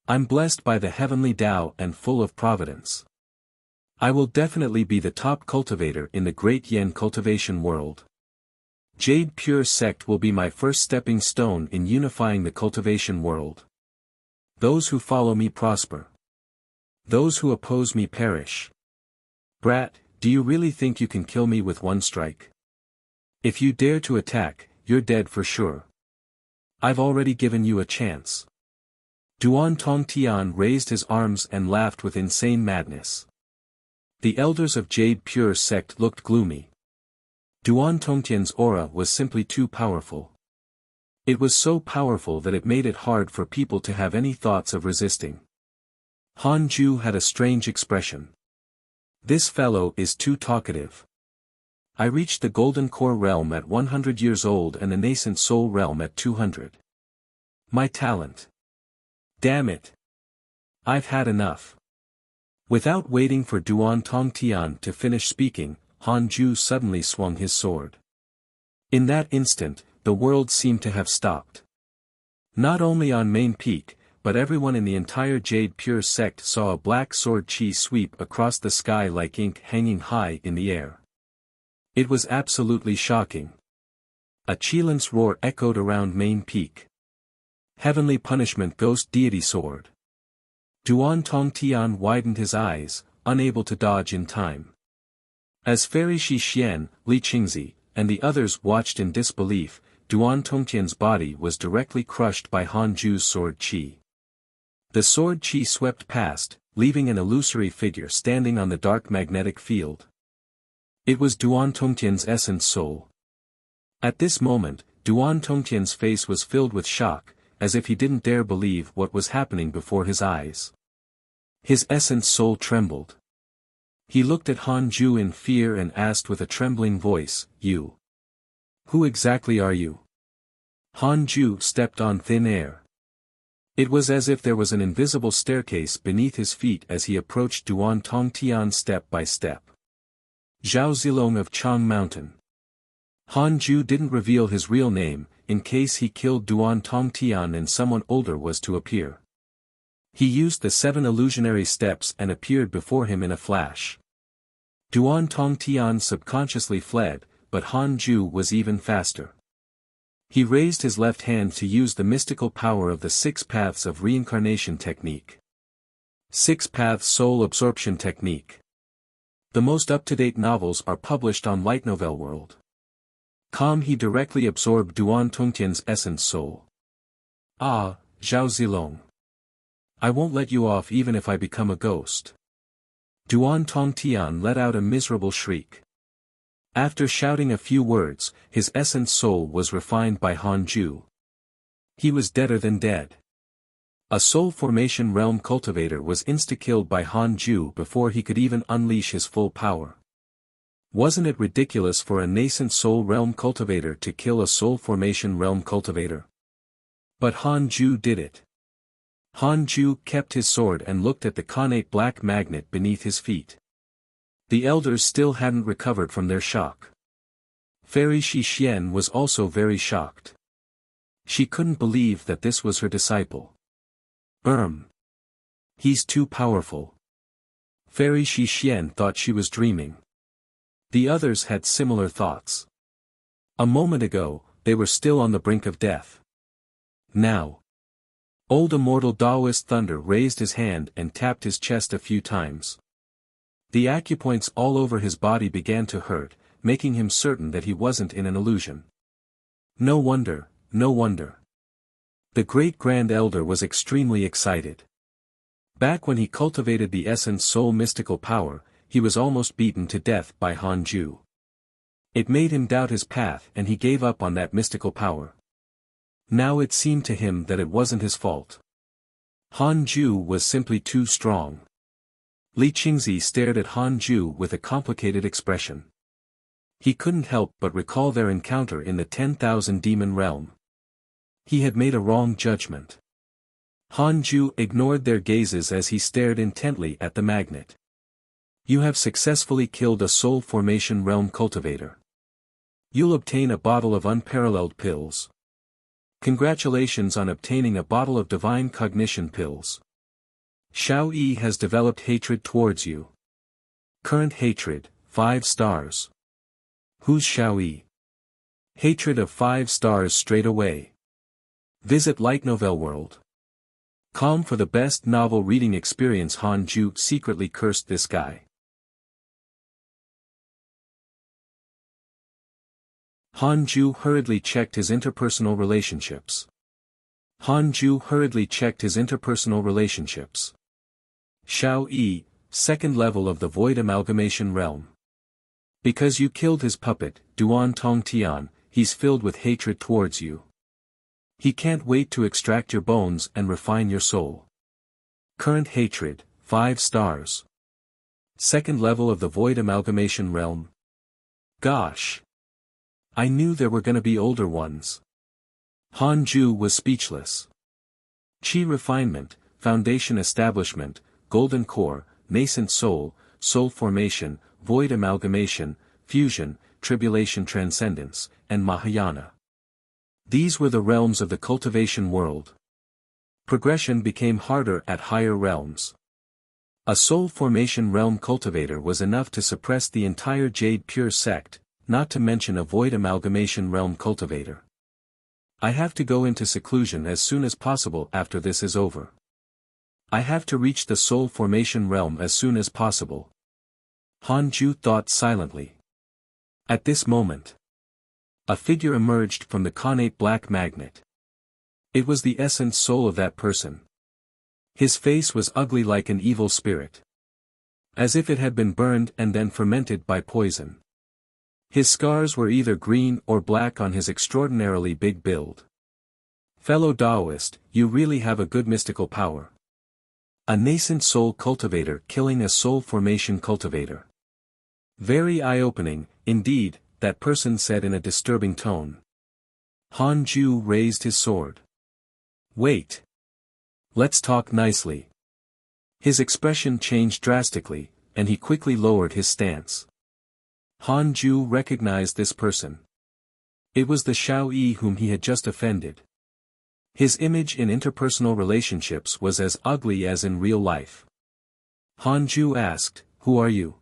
I'm blessed by the heavenly Tao and full of providence. I will definitely be the top cultivator in the Great Yen cultivation world. Jade Pure sect will be my first stepping stone in unifying the cultivation world. Those who follow me prosper. Those who oppose me perish. Brat, do you really think you can kill me with one strike? If you dare to attack, you're dead for sure. I've already given you a chance. Duan Tongtian raised his arms and laughed with insane madness. The elders of Jade Pure sect looked gloomy. Duan Tongtian's aura was simply too powerful. It was so powerful that it made it hard for people to have any thoughts of resisting. Han Ju had a strange expression. This fellow is too talkative. I reached the Golden Core realm at 100 years old and the Nascent Soul realm at 200. My talent. Damn it. I've had enough. Without waiting for Duan Tongtian to finish speaking, Han Ju suddenly swung his sword. In that instant, the world seemed to have stopped. Not only on Main Peak, but everyone in the entire Jade Pure sect saw a black sword chi sweep across the sky like ink hanging high in the air. It was absolutely shocking. A Qilin's roar echoed around Main Peak. Heavenly punishment ghost deity sword. Duan Tongtian widened his eyes, unable to dodge in time. As Fairy Shi Xian, Li Qingzi, and the others watched in disbelief, Duan Tongtian's body was directly crushed by Han Ju's sword chi. The sword chi swept past, leaving an illusory figure standing on the dark magnetic field. It was Duan Tongtian's essence soul. At this moment, Duan Tongtian's face was filled with shock, as if he didn't dare believe what was happening before his eyes. His essence soul trembled. He looked at Han Ju in fear and asked with a trembling voice, "You? Who exactly are you?" Han Ju stepped on thin air. It was as if there was an invisible staircase beneath his feet as he approached Duan Tongtian step by step. Zhao Zilong of Chang Mountain. Han Ju didn't reveal his real name, in case he killed Duan Tongtian and someone older was to appear. He used the 7 illusionary steps and appeared before him in a flash. Duan Tongtian subconsciously fled, but Han Ju was even faster. He raised his left hand to use the mystical power of the 6 paths of reincarnation technique. 6 paths soul absorption technique. The most up-to-date novels are published on Light Novel World. Calm, he directly absorbed Duan Tongtian's essence soul. Ah, Zhao Zilong. I won't let you off even if I become a ghost. Duan Tongtian let out a miserable shriek. After shouting a few words, his essence soul was refined by Han Ju. He was deader than dead. A soul formation realm cultivator was insta-killed by Han Ju before he could even unleash his full power. Wasn't it ridiculous for a nascent soul realm cultivator to kill a soul formation realm cultivator? But Han Ju did it. Han Ju kept his sword and looked at the connate black magnet beneath his feet. The elders still hadn't recovered from their shock. Fairy Shi Xian was also very shocked. She couldn't believe that this was her disciple. He's too powerful. Fairy Shi Xian thought she was dreaming. The others had similar thoughts. A moment ago, they were still on the brink of death. Now. Old immortal Taoist Thunder raised his hand and tapped his chest a few times. The acupoints all over his body began to hurt, making him certain that he wasn't in an illusion. No wonder, no wonder. The great grand elder was extremely excited. Back when he cultivated the essence soul mystical power, he was almost beaten to death by Han Ju. It made him doubt his path and he gave up on that mystical power. Now it seemed to him that it wasn't his fault. Han Ju was simply too strong. Li Qingzi stared at Han Ju with a complicated expression. He couldn't help but recall their encounter in the 10,000 demon realm. He had made a wrong judgment. Han Ju ignored their gazes as he stared intently at the magnet. You have successfully killed a soul formation realm cultivator. You'll obtain a bottle of unparalleled pills. Congratulations on obtaining a bottle of divine cognition pills. Xiao Yi has developed hatred towards you. Current hatred, 5 stars. Who's Xiao Yi? Hatred of 5 stars straight away. Visit Light Novel World. Calm for the best novel reading experience. Han Ju secretly cursed this guy. Han Ju hurriedly checked his interpersonal relationships. Xiao Yi, 2nd level of the Void Amalgamation Realm. Because you killed his puppet, Duan Tongtian, he's filled with hatred towards you. He can't wait to extract your bones and refine your soul. Current hatred, 5 stars. 2nd level of the Void Amalgamation Realm. Gosh. I knew there were gonna be older ones. Han Ju was speechless. Qi refinement, foundation establishment, golden core, nascent soul, soul formation, void amalgamation, fusion, tribulation transcendence, and Mahayana. These were the realms of the cultivation world. Progression became harder at higher realms. A soul formation realm cultivator was enough to suppress the entire Jade Pure sect, not to mention a void amalgamation realm cultivator. I have to go into seclusion as soon as possible after this is over. I have to reach the soul formation realm as soon as possible. Han Ju thought silently. At this moment, a figure emerged from the connate black magnet. It was the essence soul of that person. His face was ugly like an evil spirit. As if it had been burned and then fermented by poison. His scars were either green or black on his extraordinarily big build. Fellow Taoist, you really have a good mystical power. A nascent soul cultivator killing a soul formation cultivator. Very eye-opening, indeed, that person said in a disturbing tone. Han Ju raised his sword. Wait. Let's talk nicely. His expression changed drastically, and he quickly lowered his stance. Han Ju recognized this person. It was the Xiao Yi whom he had just offended. His image in interpersonal relationships was as ugly as in real life. Han Ju asked, "Who are you?"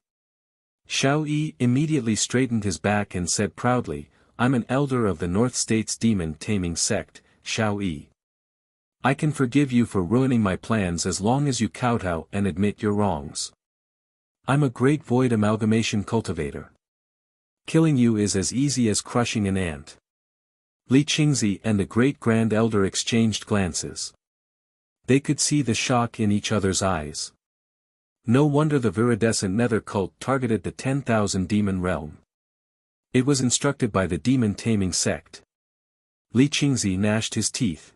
Xiao Yi immediately straightened his back and said proudly, "I'm an elder of the North States demon taming sect, Xiao Yi. I can forgive you for ruining my plans as long as you kowtow and admit your wrongs. I'm a great void amalgamation cultivator. Killing you is as easy as crushing an ant. Li Qingzi and the Great Grand Elder exchanged glances. They could see the shock in each other's eyes. No wonder the viridescent nether cult targeted the 10,000 demon realm. It was instructed by the demon taming sect. Li Qingzi gnashed his teeth.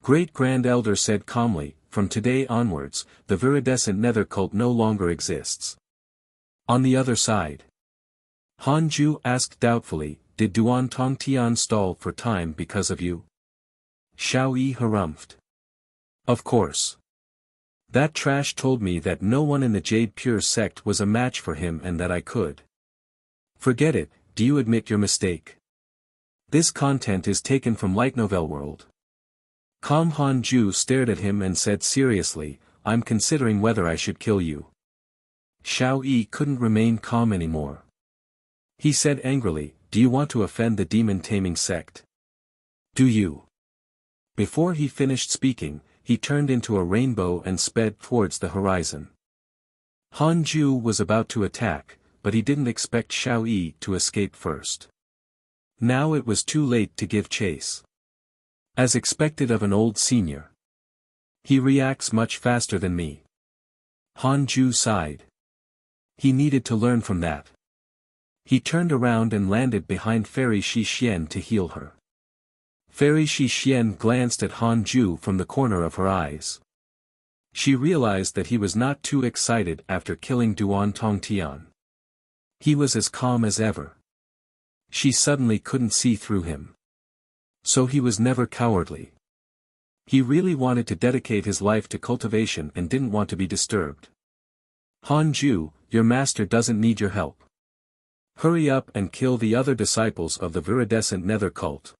Great Grand Elder said calmly, from today onwards, the viridescent nether cult no longer exists. On the other side, Han Ju asked doubtfully, did Duan Tongtian stall for time because of you? Xiao Yi harumphed. Of course. That trash told me that no one in the Jade Pure sect was a match for him and that I could. Forget it, do you admit your mistake? This content is taken from Light Novel World. Calm Han Ju stared at him and said seriously, I'm considering whether I should kill you. Xiao Yi couldn't remain calm anymore. He said angrily, do you want to offend the demon taming sect? Do you? Before he finished speaking, he turned into a rainbow and sped towards the horizon. Han Ju was about to attack, but he didn't expect Xiao Yi to escape first. Now it was too late to give chase. As expected of an old senior. He reacts much faster than me. Han Ju sighed. He needed to learn from that. He turned around and landed behind Fairy Shi Xian to heal her. Fairy Shi Xian glanced at Han Ju from the corner of her eyes. She realized that he was not too excited after killing Duan Tongtian. He was as calm as ever. She suddenly couldn't see through him. So he was never cowardly. He really wanted to dedicate his life to cultivation and didn't want to be disturbed. Han Ju, your master doesn't need your help. Hurry up and kill the other disciples of the viridescent nether cult.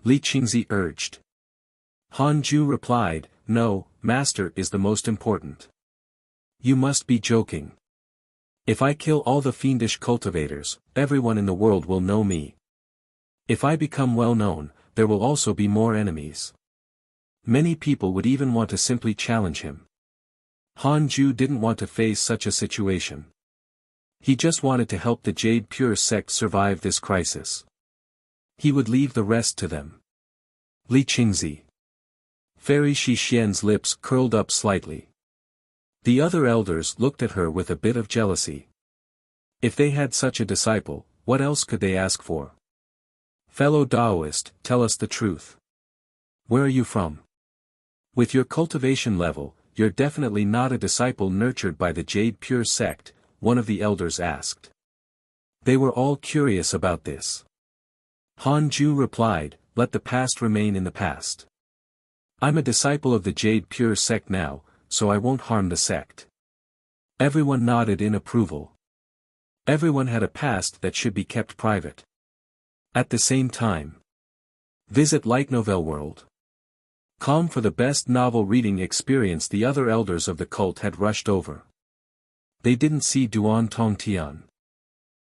Li Qingzi urged. Han Ju replied, no, master is the most important. You must be joking. If I kill all the fiendish cultivators, everyone in the world will know me. If I become well known, there will also be more enemies. Many people would even want to simply challenge him. Han Ju didn't want to face such a situation. He just wanted to help the Jade Pure sect survive this crisis. He would leave the rest to them. Li Qingzi. Fairy Shi Xian's lips curled up slightly. The other elders looked at her with a bit of jealousy. If they had such a disciple, what else could they ask for? Fellow Taoist, tell us the truth. Where are you from? With your cultivation level, you're definitely not a disciple nurtured by the Jade Pure sect, one of the elders asked. They were all curious about this. Han Ju replied, let the past remain in the past. I'm a disciple of the Jade Pure sect now, so I won't harm the sect. Everyone nodded in approval. Everyone had a past that should be kept private. At the same time, visit Light Novel World. Calm for the best novel reading experience. The other elders of the cult had rushed over. They didn't see Duan Tongtian.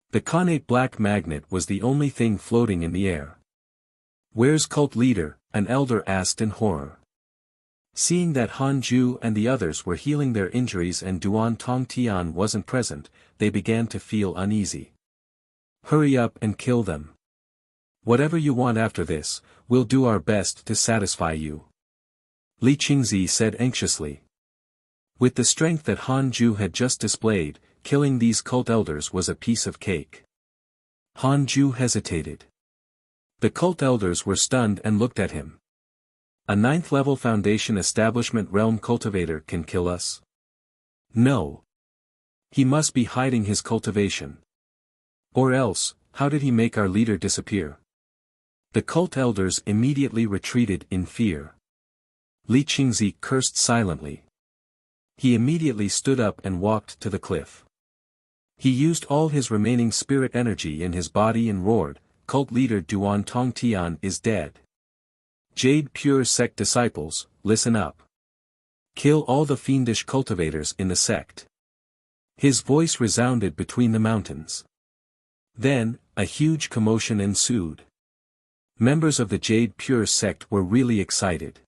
The connate black magnet was the only thing floating in the air. Where's cult leader? An elder asked in horror. Seeing that Han Ju and the others were healing their injuries and Duan Tongtian wasn't present, they began to feel uneasy. Hurry up and kill them. Whatever you want after this, we'll do our best to satisfy you. Li Qingzi said anxiously. With the strength that Han Ju had just displayed, killing these cult elders was a piece of cake. Han Ju hesitated. The cult elders were stunned and looked at him. A 9th level foundation establishment realm cultivator can kill us? No. He must be hiding his cultivation. Or else, how did he make our leader disappear? The cult elders immediately retreated in fear. Li Qingzi cursed silently. He immediately stood up and walked to the cliff. He used all his remaining spirit energy in his body and roared, cult leader Duan Tongtian is dead. Jade Pure sect disciples, listen up. Kill all the fiendish cultivators in the sect. His voice resounded between the mountains. Then, a huge commotion ensued. Members of the Jade Pure sect were really excited.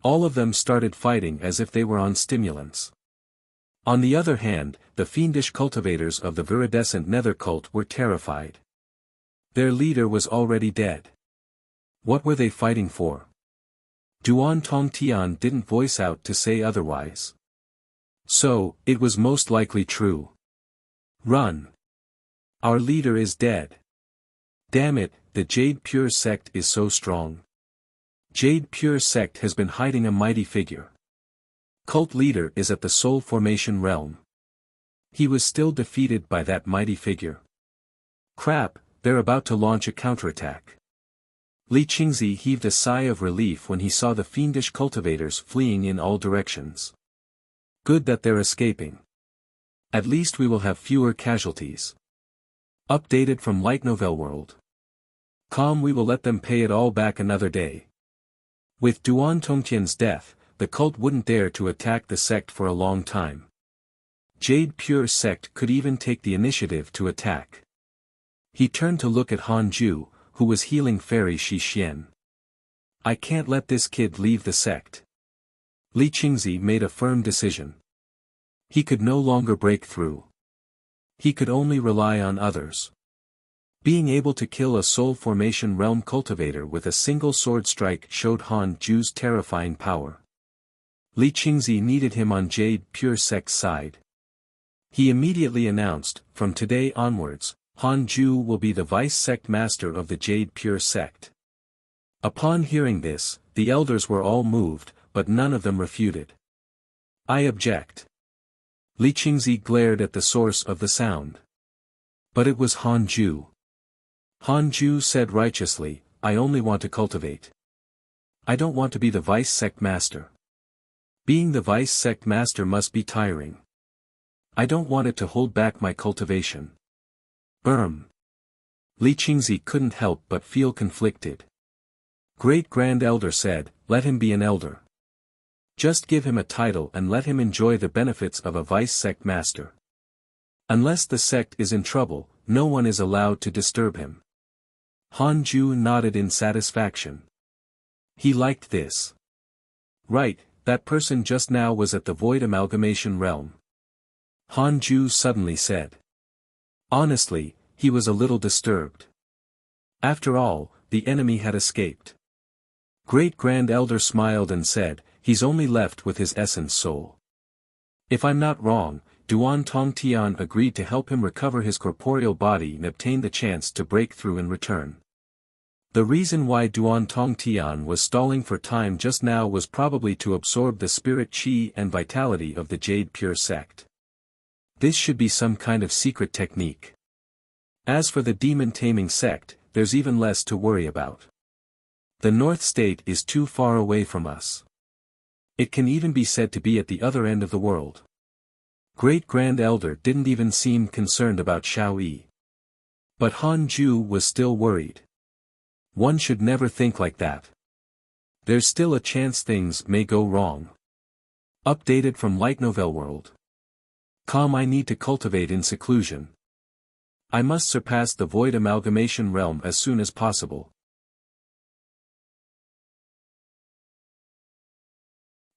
All of them started fighting as if they were on stimulants. On the other hand, the fiendish cultivators of the viridescent nether cult were terrified. Their leader was already dead. What were they fighting for? Duan Tongtian didn't voice out to say otherwise. So, it was most likely true. Run! Our leader is dead. Damn it, the Jade Pure sect is so strong. Jade Pure sect has been hiding a mighty figure. Cult leader is at the Soul Formation realm. He was still defeated by that mighty figure. Crap, they're about to launch a counterattack. Li Qingzi heaved a sigh of relief when he saw the fiendish cultivators fleeing in all directions. Good that they're escaping. At least we will have fewer casualties. Updated from Light Novel World. Calm, we will let them pay it all back another day. With Duan Tongtian's death, the cult wouldn't dare to attack the sect for a long time. Jade Pure sect could even take the initiative to attack. He turned to look at Han Ju, who was healing Fairy Shi Xian. I can't let this kid leave the sect. Li Qingzi made a firm decision. He could no longer break through. He could only rely on others. Being able to kill a Soul Formation realm cultivator with a single sword strike showed Han Ju's terrifying power. Li Qingzi needed him on Jade Pure sect's side. He immediately announced, from today onwards, Han Ju will be the vice sect master of the Jade Pure sect. Upon hearing this, the elders were all moved, but none of them refuted. I object. Li Qingzi glared at the source of the sound. But it was Han Ju. Han Ju said righteously, I only want to cultivate. I don't want to be the vice sect master. Being the vice sect master must be tiring. I don't want it to hold back my cultivation. Li Qingzi couldn't help but feel conflicted. Great Grand Elder said, let him be an elder. Just give him a title and let him enjoy the benefits of a vice sect master. Unless the sect is in trouble, no one is allowed to disturb him. Han Ju nodded in satisfaction. He liked this. Right, that person just now was at the Void Amalgamation realm. Han Ju suddenly said. Honestly, he was a little disturbed. After all, the enemy had escaped. Great Grand Elder smiled and said, he's only left with his essence soul. If I'm not wrong, Duan Tongtian agreed to help him recover his corporeal body and obtain the chance to break through in return. The reason why Duan Tongtian was stalling for time just now was probably to absorb the spirit chi and vitality of the Jade Pure sect. This should be some kind of secret technique. As for the demon taming sect, there's even less to worry about. The North State is too far away from us. It can even be said to be at the other end of the world. Great Grand Elder didn't even seem concerned about Xiao Yi. But Han Ju was still worried. One should never think like that. There's still a chance things may go wrong. Updated from Light Novel World. Calm, I need to cultivate in seclusion. I must surpass the Void Amalgamation realm as soon as possible.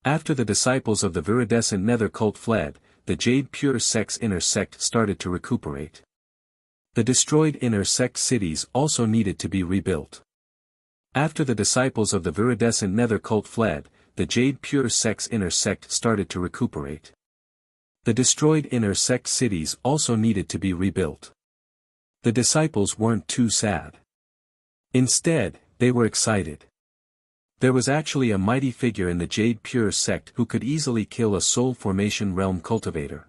After the disciples of the viridescent nether cult fled, the Jade Pure sect's inner sect started to recuperate. The destroyed inner sect cities also needed to be rebuilt. After the disciples of the viridescent nether cult fled, the Jade Pure sect's inner sect started to recuperate. The destroyed inner sect cities also needed to be rebuilt. The disciples weren't too sad. Instead, they were excited. There was actually a mighty figure in the Jade Pure sect who could easily kill a Soul Formation realm cultivator.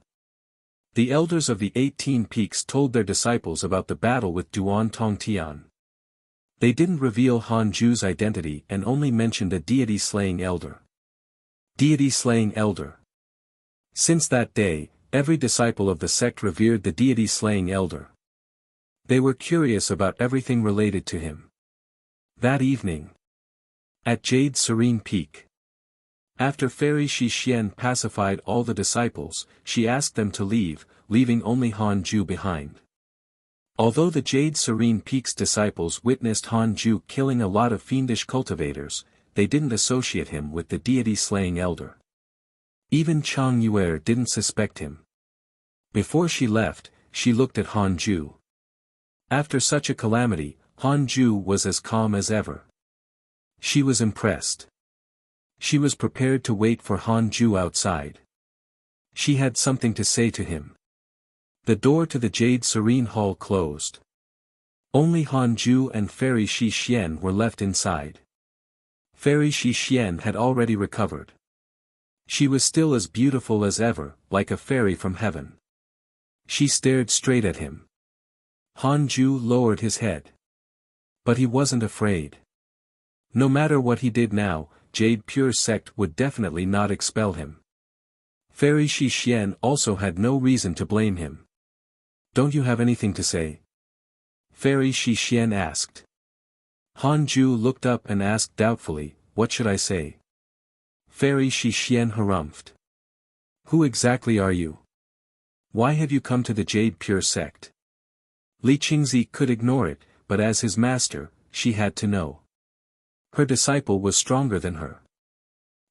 The elders of the 18 Peaks told their disciples about the battle with Duan Tongtian. They didn't reveal Han Ju's identity and only mentioned a deity-slaying elder. Deity-slaying elder. Since that day, every disciple of the sect revered the deity-slaying elder. They were curious about everything related to him. That evening, at Jade Serene Peak, after Fairy Shi Xian pacified all the disciples, she asked them to leave, leaving only Han Ju behind. Although the Jade Serene Peak's disciples witnessed Han Ju killing a lot of fiendish cultivators, they didn't associate him with the deity-slaying elder. Even Chang Yue didn't suspect him. Before she left, she looked at Han Ju. After such a calamity, Han Ju was as calm as ever. She was impressed. She was prepared to wait for Han Ju outside. She had something to say to him. The door to the Jade Serene Hall closed. Only Han Ju and Fairy Shi Xian were left inside. Fairy Shi Xian had already recovered. She was still as beautiful as ever, like a fairy from heaven. She stared straight at him. Han Ju lowered his head. But he wasn't afraid. No matter what he did now, Jade Pure Sect would definitely not expel him. Fairy Shi Xian also had no reason to blame him. Don't you have anything to say? Fairy Shi Xian asked. Han Ju looked up and asked doubtfully, what should I say? Fairy Shi Xian harumphed. Who exactly are you? Why have you come to the Jade Pure Sect? Li Qingzi could ignore it, but as his master, she had to know. Her disciple was stronger than her.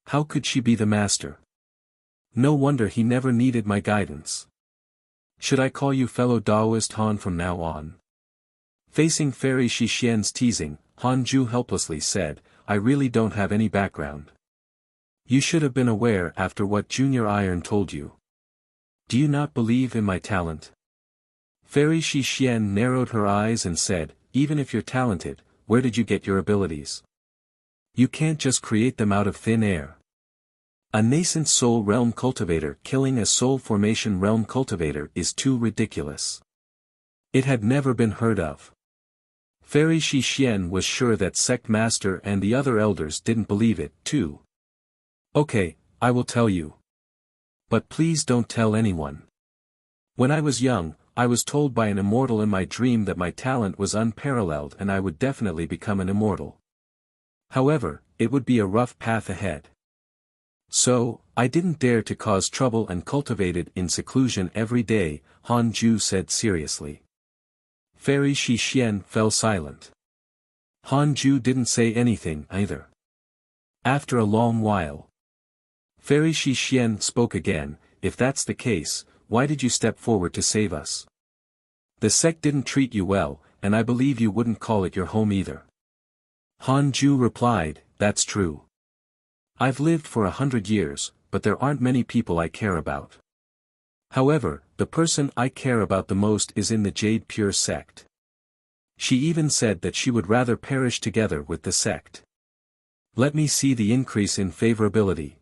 How could she be the master? No wonder he never needed my guidance. Should I call you fellow Taoist Han from now on? Facing Fairy Shi Xian's teasing, Han Ju helplessly said, I really don't have any background. You should have been aware after what Junior Iron told you. Do you not believe in my talent? Fairy Shi Xian narrowed her eyes and said, even if you're talented, where did you get your abilities? You can't just create them out of thin air. A nascent soul realm cultivator killing a soul formation realm cultivator is too ridiculous. It had never been heard of. Fairy Shi Xian was sure that Sect Master and the other elders didn't believe it, too. Okay, I will tell you. But please don't tell anyone. When I was young, I was told by an immortal in my dream that my talent was unparalleled and I would definitely become an immortal. However, it would be a rough path ahead. So, I didn't dare to cause trouble and cultivated in seclusion every day, Han Ju said seriously. Fairy Shi Xian fell silent. Han Ju didn't say anything either. After a long while, Fairy Shi Xian spoke again, if that's the case, why did you step forward to save us? The sect didn't treat you well, and I believe you wouldn't call it your home either. Han Ju replied, that's true. I've lived for 100 years, but there aren't many people I care about. However, the person I care about the most is in the Jade Pure Sect. She even said that she would rather perish together with the sect. Let me see the increase in favorability.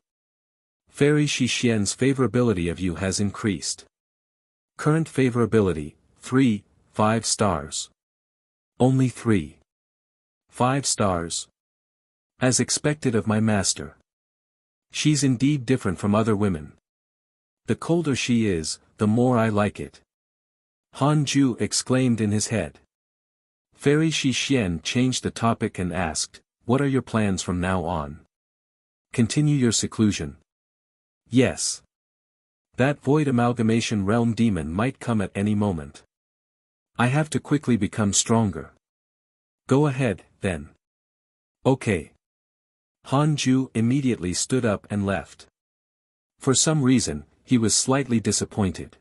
Fairy Shi Xian's favorability of you has increased. Current favorability, 5 stars. Only 3. 5 stars. As expected of my master. She's indeed different from other women. The colder she is, the more I like it. Han Ju exclaimed in his head. Fairy Shi Xian changed the topic and asked, what are your plans from now on? Continue your seclusion. Yes. That void amalgamation realm demon might come at any moment. I have to quickly become stronger. Go ahead, then. Okay. Han Ju immediately stood up and left. For some reason, he was slightly disappointed.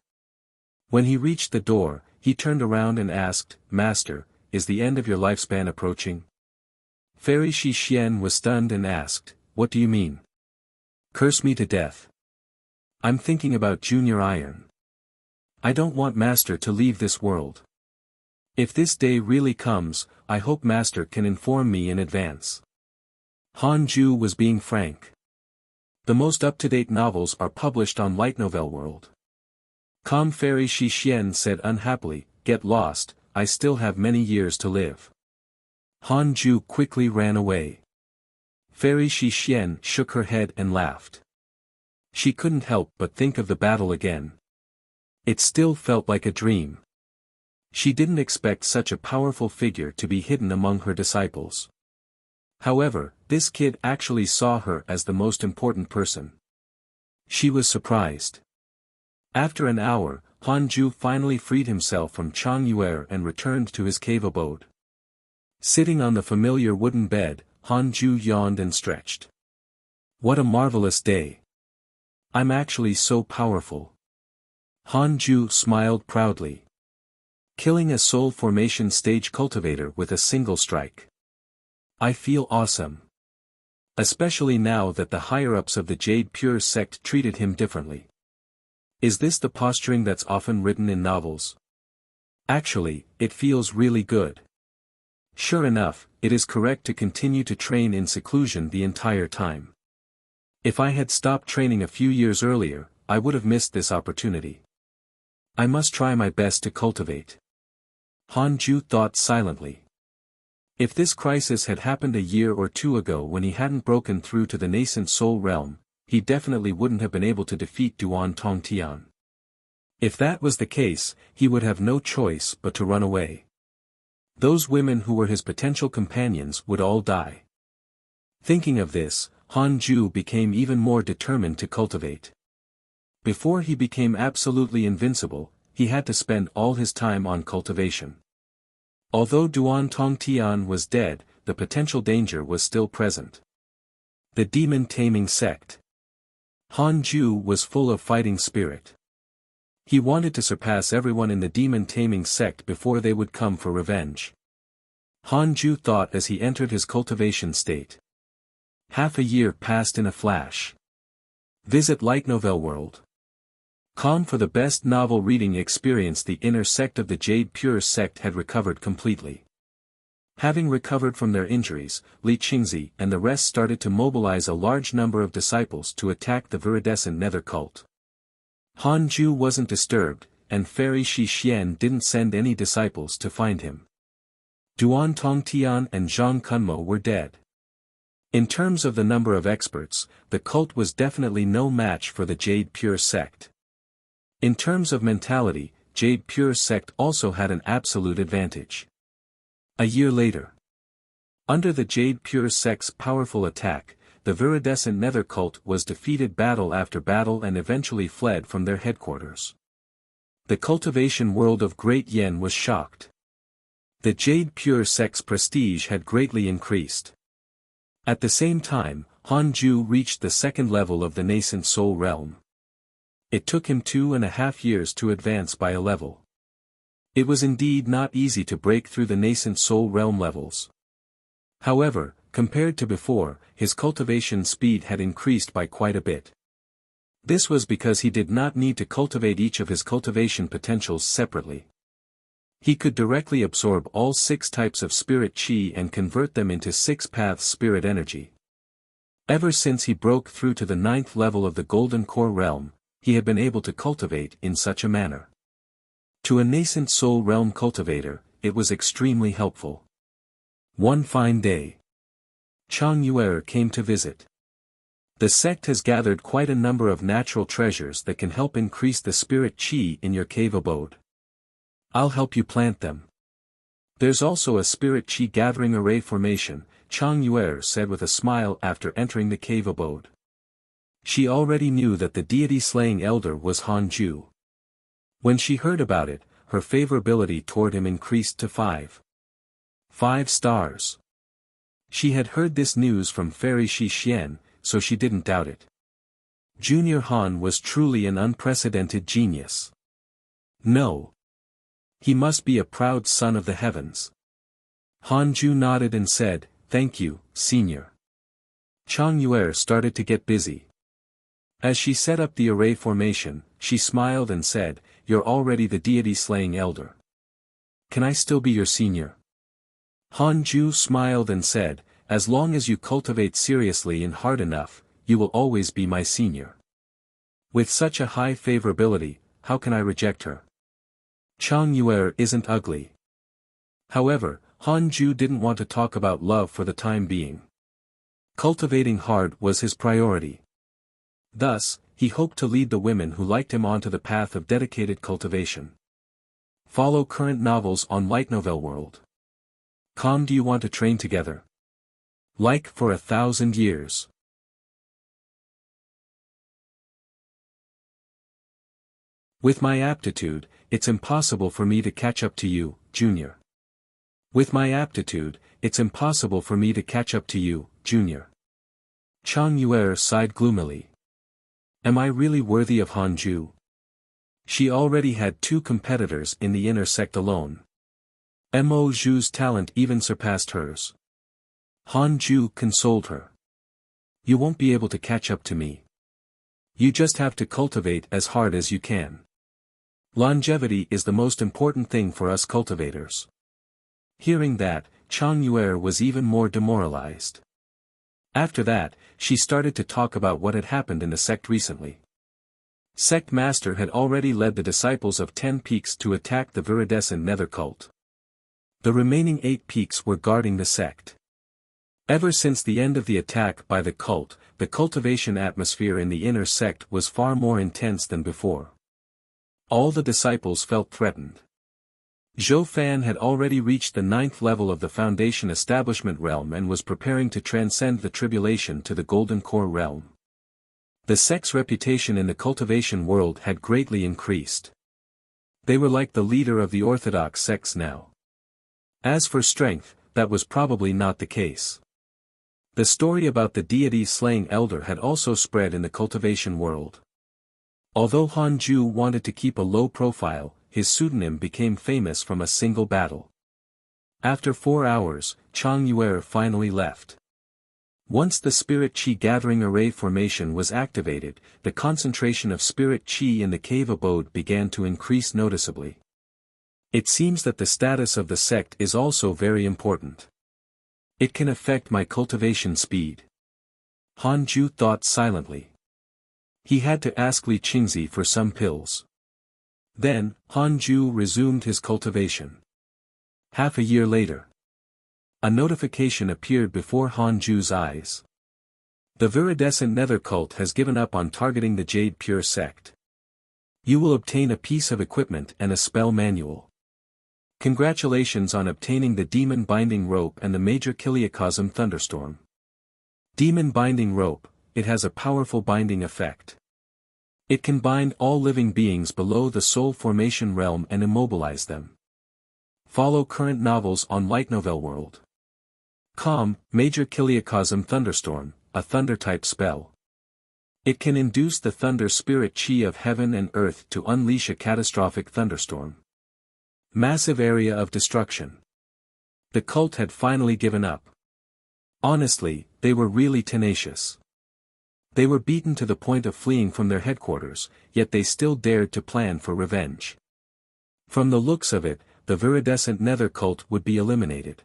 When he reached the door, he turned around and asked, Master, is the end of your lifespan approaching? Fairy Shi Xian was stunned and asked, what do you mean? Curse me to death. I'm thinking about Junior Iron. I don't want Master to leave this world. If this day really comes, I hope Master can inform me in advance. Han Ju was being frank. The most up-to-date novels are published on Light Novel World. Calm Fairy Shi Xian said unhappily, get lost, I still have many years to live. Han Ju quickly ran away. Fairy Shi Xian shook her head and laughed. She couldn't help but think of the battle again. It still felt like a dream. She didn't expect such a powerful figure to be hidden among her disciples. However, this kid actually saw her as the most important person. She was surprised. After an hour, Han Ju finally freed himself from Chang Yue and returned to his cave abode. Sitting on the familiar wooden bed, Han Ju yawned and stretched. What a marvelous day. I'm actually so powerful. Han Ju smiled proudly. Killing a soul formation stage cultivator with a single strike. I feel awesome. Especially now that the higher-ups of the Jade Pure sect treated him differently. Is this the posturing that's often written in novels? Actually, it feels really good. Sure enough, it is correct to continue to train in seclusion the entire time. If I had stopped training a few years earlier, I would have missed this opportunity. I must try my best to cultivate. Han Ju thought silently. If this crisis had happened a year or two ago when he hadn't broken through to the nascent soul realm, he definitely wouldn't have been able to defeat Duan Tongtian. If that was the case, he would have no choice but to run away. Those women who were his potential companions would all die. Thinking of this, Han Ju became even more determined to cultivate. Before he became absolutely invincible, he had to spend all his time on cultivation. Although Duan Tongtian was dead, the potential danger was still present. The demon-taming sect. Han Ju was full of fighting spirit. He wanted to surpass everyone in the demon-taming sect before they would come for revenge. Han Ju thought as he entered his cultivation state. Half a year passed in a flash. Visit Light Novel World. Com for the best novel reading experience. The inner sect of the Jade Pure sect had recovered completely. Having recovered from their injuries, Li Qingzi and the rest started to mobilize a large number of disciples to attack the viridescent nether cult. Han Ju wasn't disturbed, and Fairy Shi Xian didn't send any disciples to find him. Duan Tongtian and Zhang Kunmo were dead. In terms of the number of experts, the cult was definitely no match for the Jade Pure sect. In terms of mentality, Jade Pure sect also had an absolute advantage. A year later. Under the Jade Pure sect's powerful attack, the viridescent nether cult was defeated battle after battle and eventually fled from their headquarters. The cultivation world of Great Yen was shocked. The Jade Pure sect's prestige had greatly increased. At the same time, Han Ju reached the second level of the nascent soul realm. It took him 2.5 years to advance by a level. It was indeed not easy to break through the nascent soul realm levels. However, compared to before, his cultivation speed had increased by quite a bit. This was because he did not need to cultivate each of his cultivation potentials separately. He could directly absorb all 6 types of spirit qi and convert them into 6 paths spirit energy. Ever since he broke through to the 9th level of the Golden Core realm, he had been able to cultivate in such a manner. To a nascent soul realm cultivator, it was extremely helpful. One fine day, Chang Yuer came to visit. The sect has gathered quite a number of natural treasures that can help increase the spirit qi in your cave abode. I'll help you plant them. There's also a spirit qi gathering array formation, Chang Yuer said with a smile after entering the cave abode. She already knew that the deity-slaying elder was Han Ju. When she heard about it, her favorability toward him increased to 5 stars. She had heard this news from Fairy Shi Xian, so she didn't doubt it. Junior Han was truly an unprecedented genius. No. He must be a proud son of the heavens. Han Ju nodded and said, "Thank you, senior." Chang Yuer started to get busy. As she set up the array formation, she smiled and said, "You're already the deity-slaying elder. Can I still be your senior?" Han Ju smiled and said, "As long as you cultivate seriously and hard enough, you will always be my senior." With such a high favorability, how can I reject her? Chang Yuer isn't ugly. However, Han Ju didn't want to talk about love for the time being. Cultivating hard was his priority. Thus, he hoped to lead the women who liked him onto the path of dedicated cultivation. Follow current novels on Light Novel World. Com, do you want to train together? Like for 1,000 years. With my aptitude, it's impossible for me to catch up to you, Junior. With my aptitude, it's impossible for me to catch up to you, Junior. Chang Yuer sighed gloomily. Am I really worthy of Hanju? She already had 2 competitors in the inner sect alone. Mo Zhu's talent even surpassed hers. Hanju consoled her. You won't be able to catch up to me. You just have to cultivate as hard as you can. Longevity is the most important thing for us cultivators. Hearing that, Chang Yuer was even more demoralized. After that, she started to talk about what had happened in the sect recently. Sect Master had already led the disciples of 10 peaks to attack the viridescent nether cult. The remaining 8 peaks were guarding the sect. Ever since the end of the attack by the cult, the cultivation atmosphere in the inner sect was far more intense than before. All the disciples felt threatened. Zhou Fan had already reached the 9th level of the Foundation Establishment realm and was preparing to transcend the tribulation to the Golden Core realm. The sect's reputation in the cultivation world had greatly increased. They were like the leader of the orthodox sects now. As for strength, that was probably not the case. The story about the deity slaying elder had also spread in the cultivation world. Although Hanju wanted to keep a low profile, his pseudonym became famous from a single battle. After 4 hours, Chang Yuer finally left. Once the Spirit Qi Gathering Array formation was activated, the concentration of Spirit Qi in the cave abode began to increase noticeably. It seems that the status of the sect is also very important. It can affect my cultivation speed. Hanju thought silently. He had to ask Li Qingzi for some pills. Then, Hanju resumed his cultivation. Half a year later. A notification appeared before Hanju's eyes. The viridescent nether cult has given up on targeting the Jade Pure sect. You will obtain a piece of equipment and a spell manual. Congratulations on obtaining the Demon Binding Rope and the Major Kiliacosm Thunderstorm. Demon Binding Rope, it has a powerful binding effect. It can bind all living beings below the soul formation realm and immobilize them. Follow current novels on Light Novel World. Major Kiliacosm Thunderstorm, a thunder-type spell. It can induce the thunder spirit chi of heaven and earth to unleash a catastrophic thunderstorm. Massive area of destruction. The cult had finally given up. Honestly, they were really tenacious. They were beaten to the point of fleeing from their headquarters, yet they still dared to plan for revenge. From the looks of it, the viridescent nether cult would be eliminated.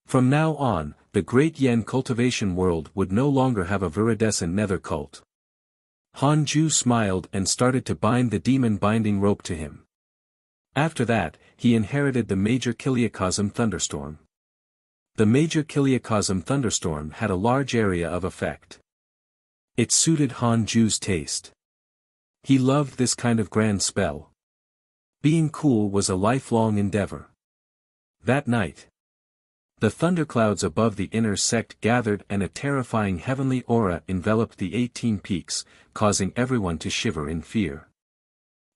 From now on, the Great Yen cultivation world would no longer have a viridescent nether cult. Hanju smiled and started to bind the demon binding rope to him. After that, he inherited the Major Kiliacosm Thunderstorm. The Major Kiliacosm Thunderstorm had a large area of effect. It suited Hanju's taste. He loved this kind of grand spell. Being cool was a lifelong endeavor. That night, the thunderclouds above the inner sect gathered and a terrifying heavenly aura enveloped the 18 peaks, causing everyone to shiver in fear.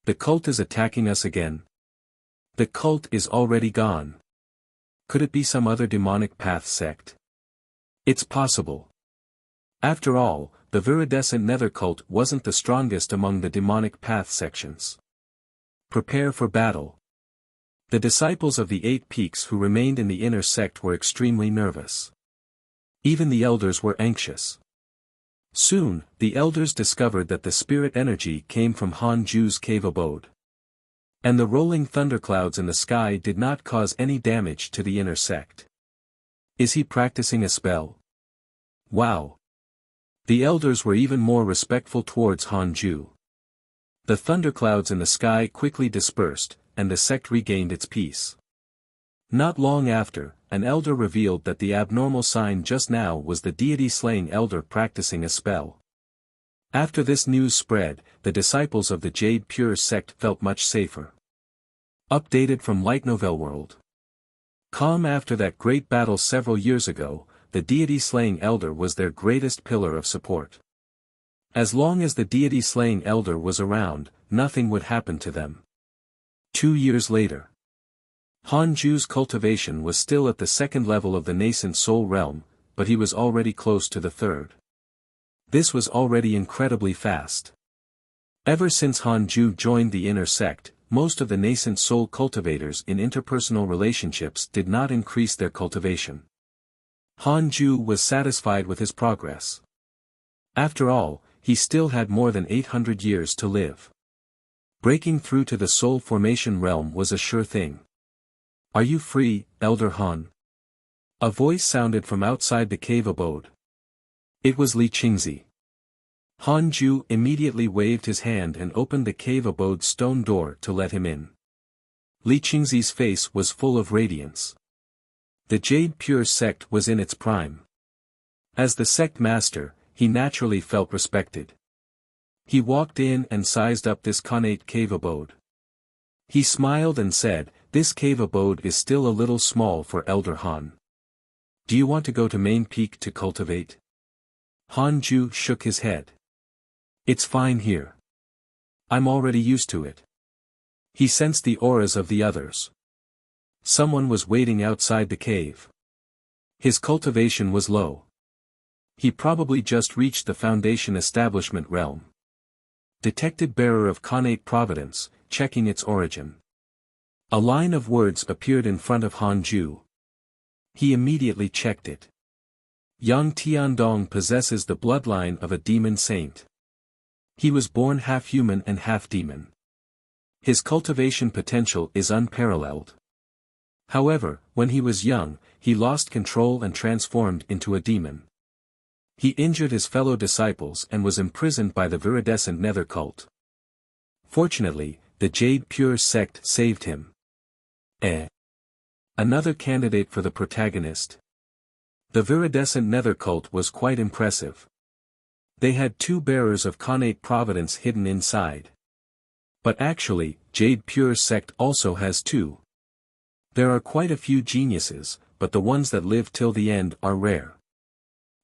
The cult is attacking us again. The cult is already gone. Could it be some other demonic path sect? It's possible. After all, the viridescent nether cult wasn't the strongest among the demonic path sections. Prepare for battle. The disciples of the 8 peaks who remained in the inner sect were extremely nervous. Even the elders were anxious. Soon, the elders discovered that the spirit energy came from Hanju's cave abode. And the rolling thunderclouds in the sky did not cause any damage to the inner sect. Is he practicing a spell? Wow! The elders were even more respectful towards Hanju. The thunderclouds in the sky quickly dispersed, and the sect regained its peace. Not long after, an elder revealed that the abnormal sign just now was the deity-slaying elder practicing a spell. After this news spread, the disciples of the Jade Pure sect felt much safer. Updated from Light Novel World. After that great battle several years ago, the deity-slaying elder was their greatest pillar of support. As long as the deity-slaying elder was around, nothing would happen to them. 2 years later. Hanju's cultivation was still at the 2nd level of the nascent soul realm, but he was already close to the 3rd. This was already incredibly fast. Ever since Han Ju joined the inner sect, most of the nascent soul cultivators in interpersonal relationships did not increase their cultivation. Han Ju was satisfied with his progress. After all, he still had more than 800 years to live. Breaking through to the soul formation realm was a sure thing. "Are you free, Elder Han?" A voice sounded from outside the cave abode. It was Li Qingzi. Han Ju immediately waved his hand and opened the cave abode's stone door to let him in. Li Qingzi's face was full of radiance. The Jade Pure sect was in its prime. As the sect master, he naturally felt respected. He walked in and sized up this connate cave abode. He smiled and said, "This cave abode is still a little small for Elder Han. Do you want to go to Main Peak to cultivate?" Han Ju shook his head. "It's fine here. I'm already used to it." He sensed the auras of the others. Someone was waiting outside the cave. His cultivation was low. He probably just reached the foundation establishment realm. Detected bearer of connate providence, checking its origin. A line of words appeared in front of Han Ju. He immediately checked it. Yang Tiandong possesses the bloodline of a demon saint. He was born half human and half demon. His cultivation potential is unparalleled. However, when he was young, he lost control and transformed into a demon. He injured his fellow disciples and was imprisoned by the viridescent nether cult. Fortunately, the Jade Pure sect saved him. Another candidate for the protagonist. The viridescent nether cult was quite impressive. They had 2 bearers of connate providence hidden inside. But actually, Jade Pure sect also has 2. There are quite a few geniuses, but the ones that live till the end are rare.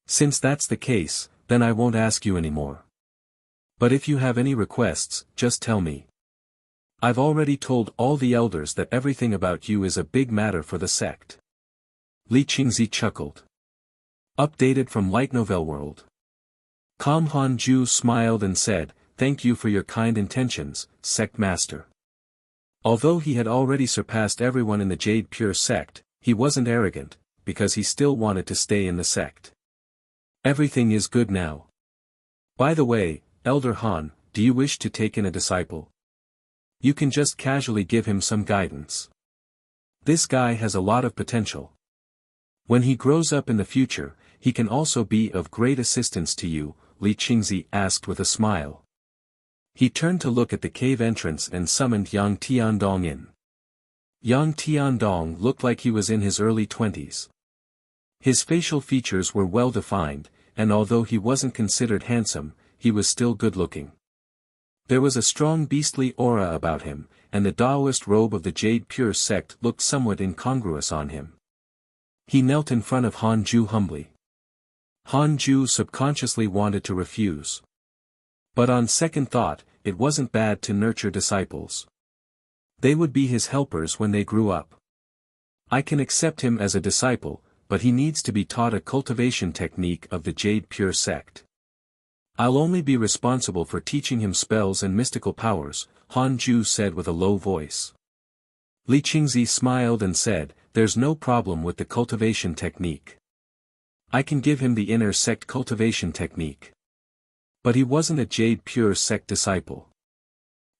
Since that's the case, then I won't ask you anymore. But if you have any requests, just tell me. I've already told all the elders that everything about you is a big matter for the sect." Li Qingzi chuckled. Updated from Light Novel World. Han Ju smiled and said, "Thank you for your kind intentions, sect master." Although he had already surpassed everyone in the Jade Pure sect, he wasn't arrogant, because he still wanted to stay in the sect. "Everything is good now. By the way, Elder Han, do you wish to take in a disciple? You can just casually give him some guidance. This guy has a lot of potential. When he grows up in the future, he can also be of great assistance to you," Li Qingzi asked with a smile. He turned to look at the cave entrance and summoned Yang Tiandong in. Yang Tiandong looked like he was in his early 20s. His facial features were well defined, and although he wasn't considered handsome, he was still good-looking. There was a strong beastly aura about him, and the Taoist robe of the Jade Pure sect looked somewhat incongruous on him. He knelt in front of Han Ju humbly. Han Ju subconsciously wanted to refuse. But on second thought, it wasn't bad to nurture disciples. They would be his helpers when they grew up. I can accept him as a disciple, but he needs to be taught a cultivation technique of the Jade Pure sect. I'll only be responsible for teaching him spells and mystical powers, Han Ju said with a low voice. Li Qingzi smiled and said, "There's no problem with the cultivation technique. I can give him the inner sect cultivation technique." But he wasn't a Jade Pure sect disciple.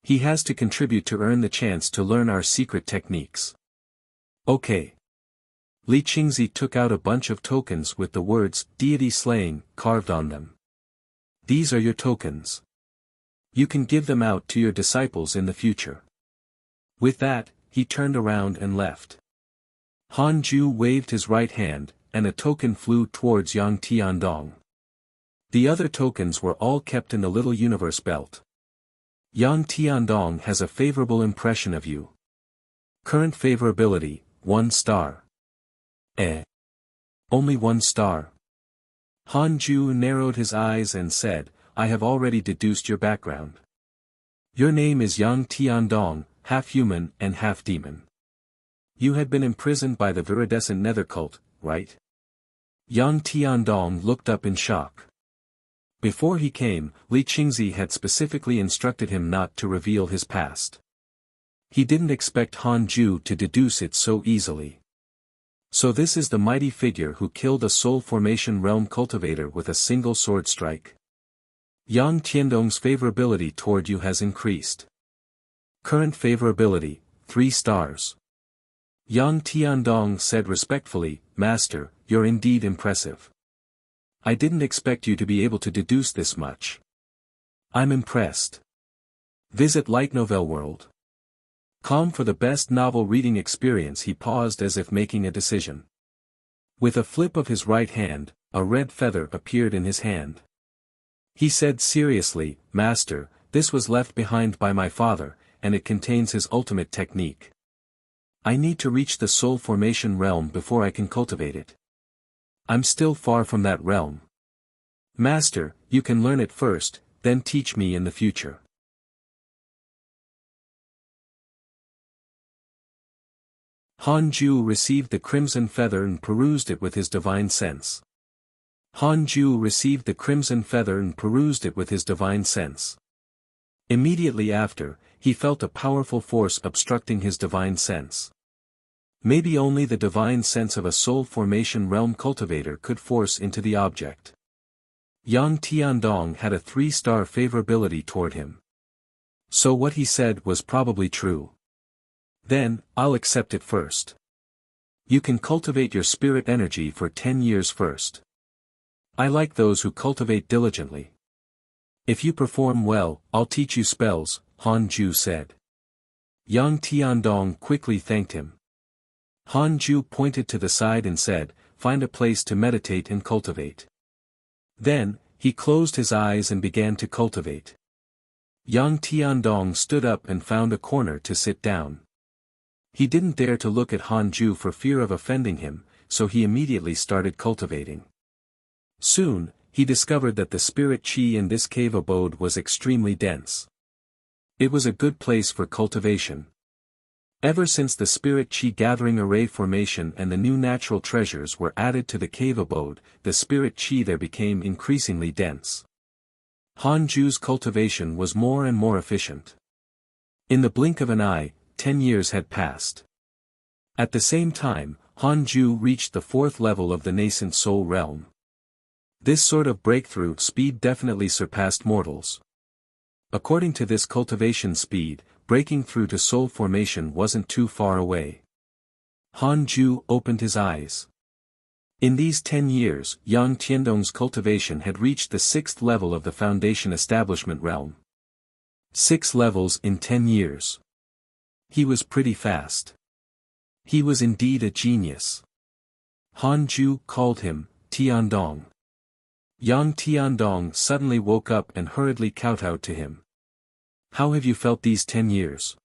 He has to contribute to earn the chance to learn our secret techniques. Okay. Li Qingzi took out a bunch of tokens with the words, "Deity Slaying," carved on them. "These are your tokens. You can give them out to your disciples in the future." With that, he turned around and left. Han Ju waved his right hand, and a token flew towards Yang Tiandong. The other tokens were all kept in the little universe belt. "Yang Tiandong has a favorable impression of you. Current favorability, 1 star. Only 1 star. Han Ju narrowed his eyes and said, "I have already deduced your background. Your name is Yang Tiandong, half human and half demon. You had been imprisoned by the viridescent nether cult, right?" Yang Tiandong looked up in shock. Before he came, Li Qingzi had specifically instructed him not to reveal his past. He didn't expect Han Ju to deduce it so easily. So this is the mighty figure who killed a soul formation realm cultivator with a single sword strike. Yang Tiandong's favorability toward you has increased. Current favorability, 3 stars. Yang Tiandong said respectfully, Master, you're indeed impressive. I didn't expect you to be able to deduce this much. I'm impressed. Visit Light Novel World. Calm for the best novel reading experience. He paused as if making a decision. With a flip of his right hand, a red feather appeared in his hand. He said seriously, Master, this was left behind by my father, and it contains his ultimate technique. I need to reach the soul formation realm before I can cultivate it. I'm still far from that realm. Master, you can learn it first, then teach me in the future. Han Ju received the crimson feather and perused it with his divine sense. Han Ju received the crimson feather and perused it with his divine sense. Immediately after, he felt a powerful force obstructing his divine sense. Maybe only the divine sense of a soul formation realm cultivator could force into the object. Yang Tiandong had a 3-star favorability toward him. So what he said was probably true. Then, I'll accept it first. You can cultivate your spirit energy for 10 years first. I like those who cultivate diligently. If you perform well, I'll teach you spells, Han Ju said. Yang Tiandong quickly thanked him. Han Ju pointed to the side and said, Find a place to meditate and cultivate. Then, he closed his eyes and began to cultivate. Yang Tiandong stood up and found a corner to sit down. He didn't dare to look at Han Ju for fear of offending him, so he immediately started cultivating. Soon, he discovered that the spirit qi in this cave abode was extremely dense. It was a good place for cultivation. Ever since the spirit qi gathering array formation and the new natural treasures were added to the cave abode, the spirit qi there became increasingly dense. Han Ju's cultivation was more and more efficient. In the blink of an eye, 10 years had passed. At the same time, Han Ju reached the 4th level of the nascent soul realm. This sort of breakthrough speed definitely surpassed mortals. According to this cultivation speed, breaking through to soul formation wasn't too far away. Han Ju opened his eyes. In these 10 years, Yang Tiandong's cultivation had reached the 6th level of the foundation establishment realm. 6 levels in 10 years. He was pretty fast. He was indeed a genius. Han Ju called him, Tiandong. Yang Tiandong suddenly woke up and hurriedly kowtowed to him. How have you felt these 10 years?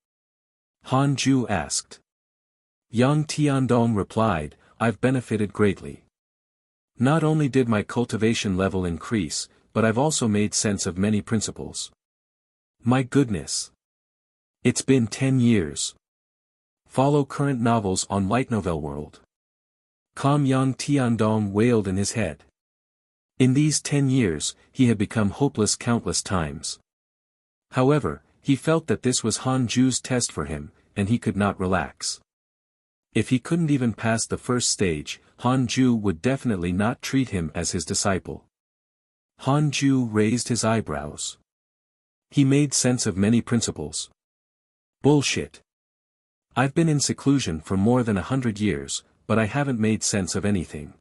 Han Ju asked. Yang Tiandong replied, I've benefited greatly. Not only did my cultivation level increase, but I've also made sense of many principles. My goodness. It's been 10 years. Follow current novels on Light Novel World. Yang Tiandong wailed in his head. In these 10 years, he had become hopeless countless times. However, he felt that this was Han Ju's test for him, and he could not relax. If he couldn't even pass the first stage, Han Ju would definitely not treat him as his disciple. Han Ju raised his eyebrows. He made sense of many principles. Bullshit. I've been in seclusion for more than 100 years, but I haven't made sense of anything.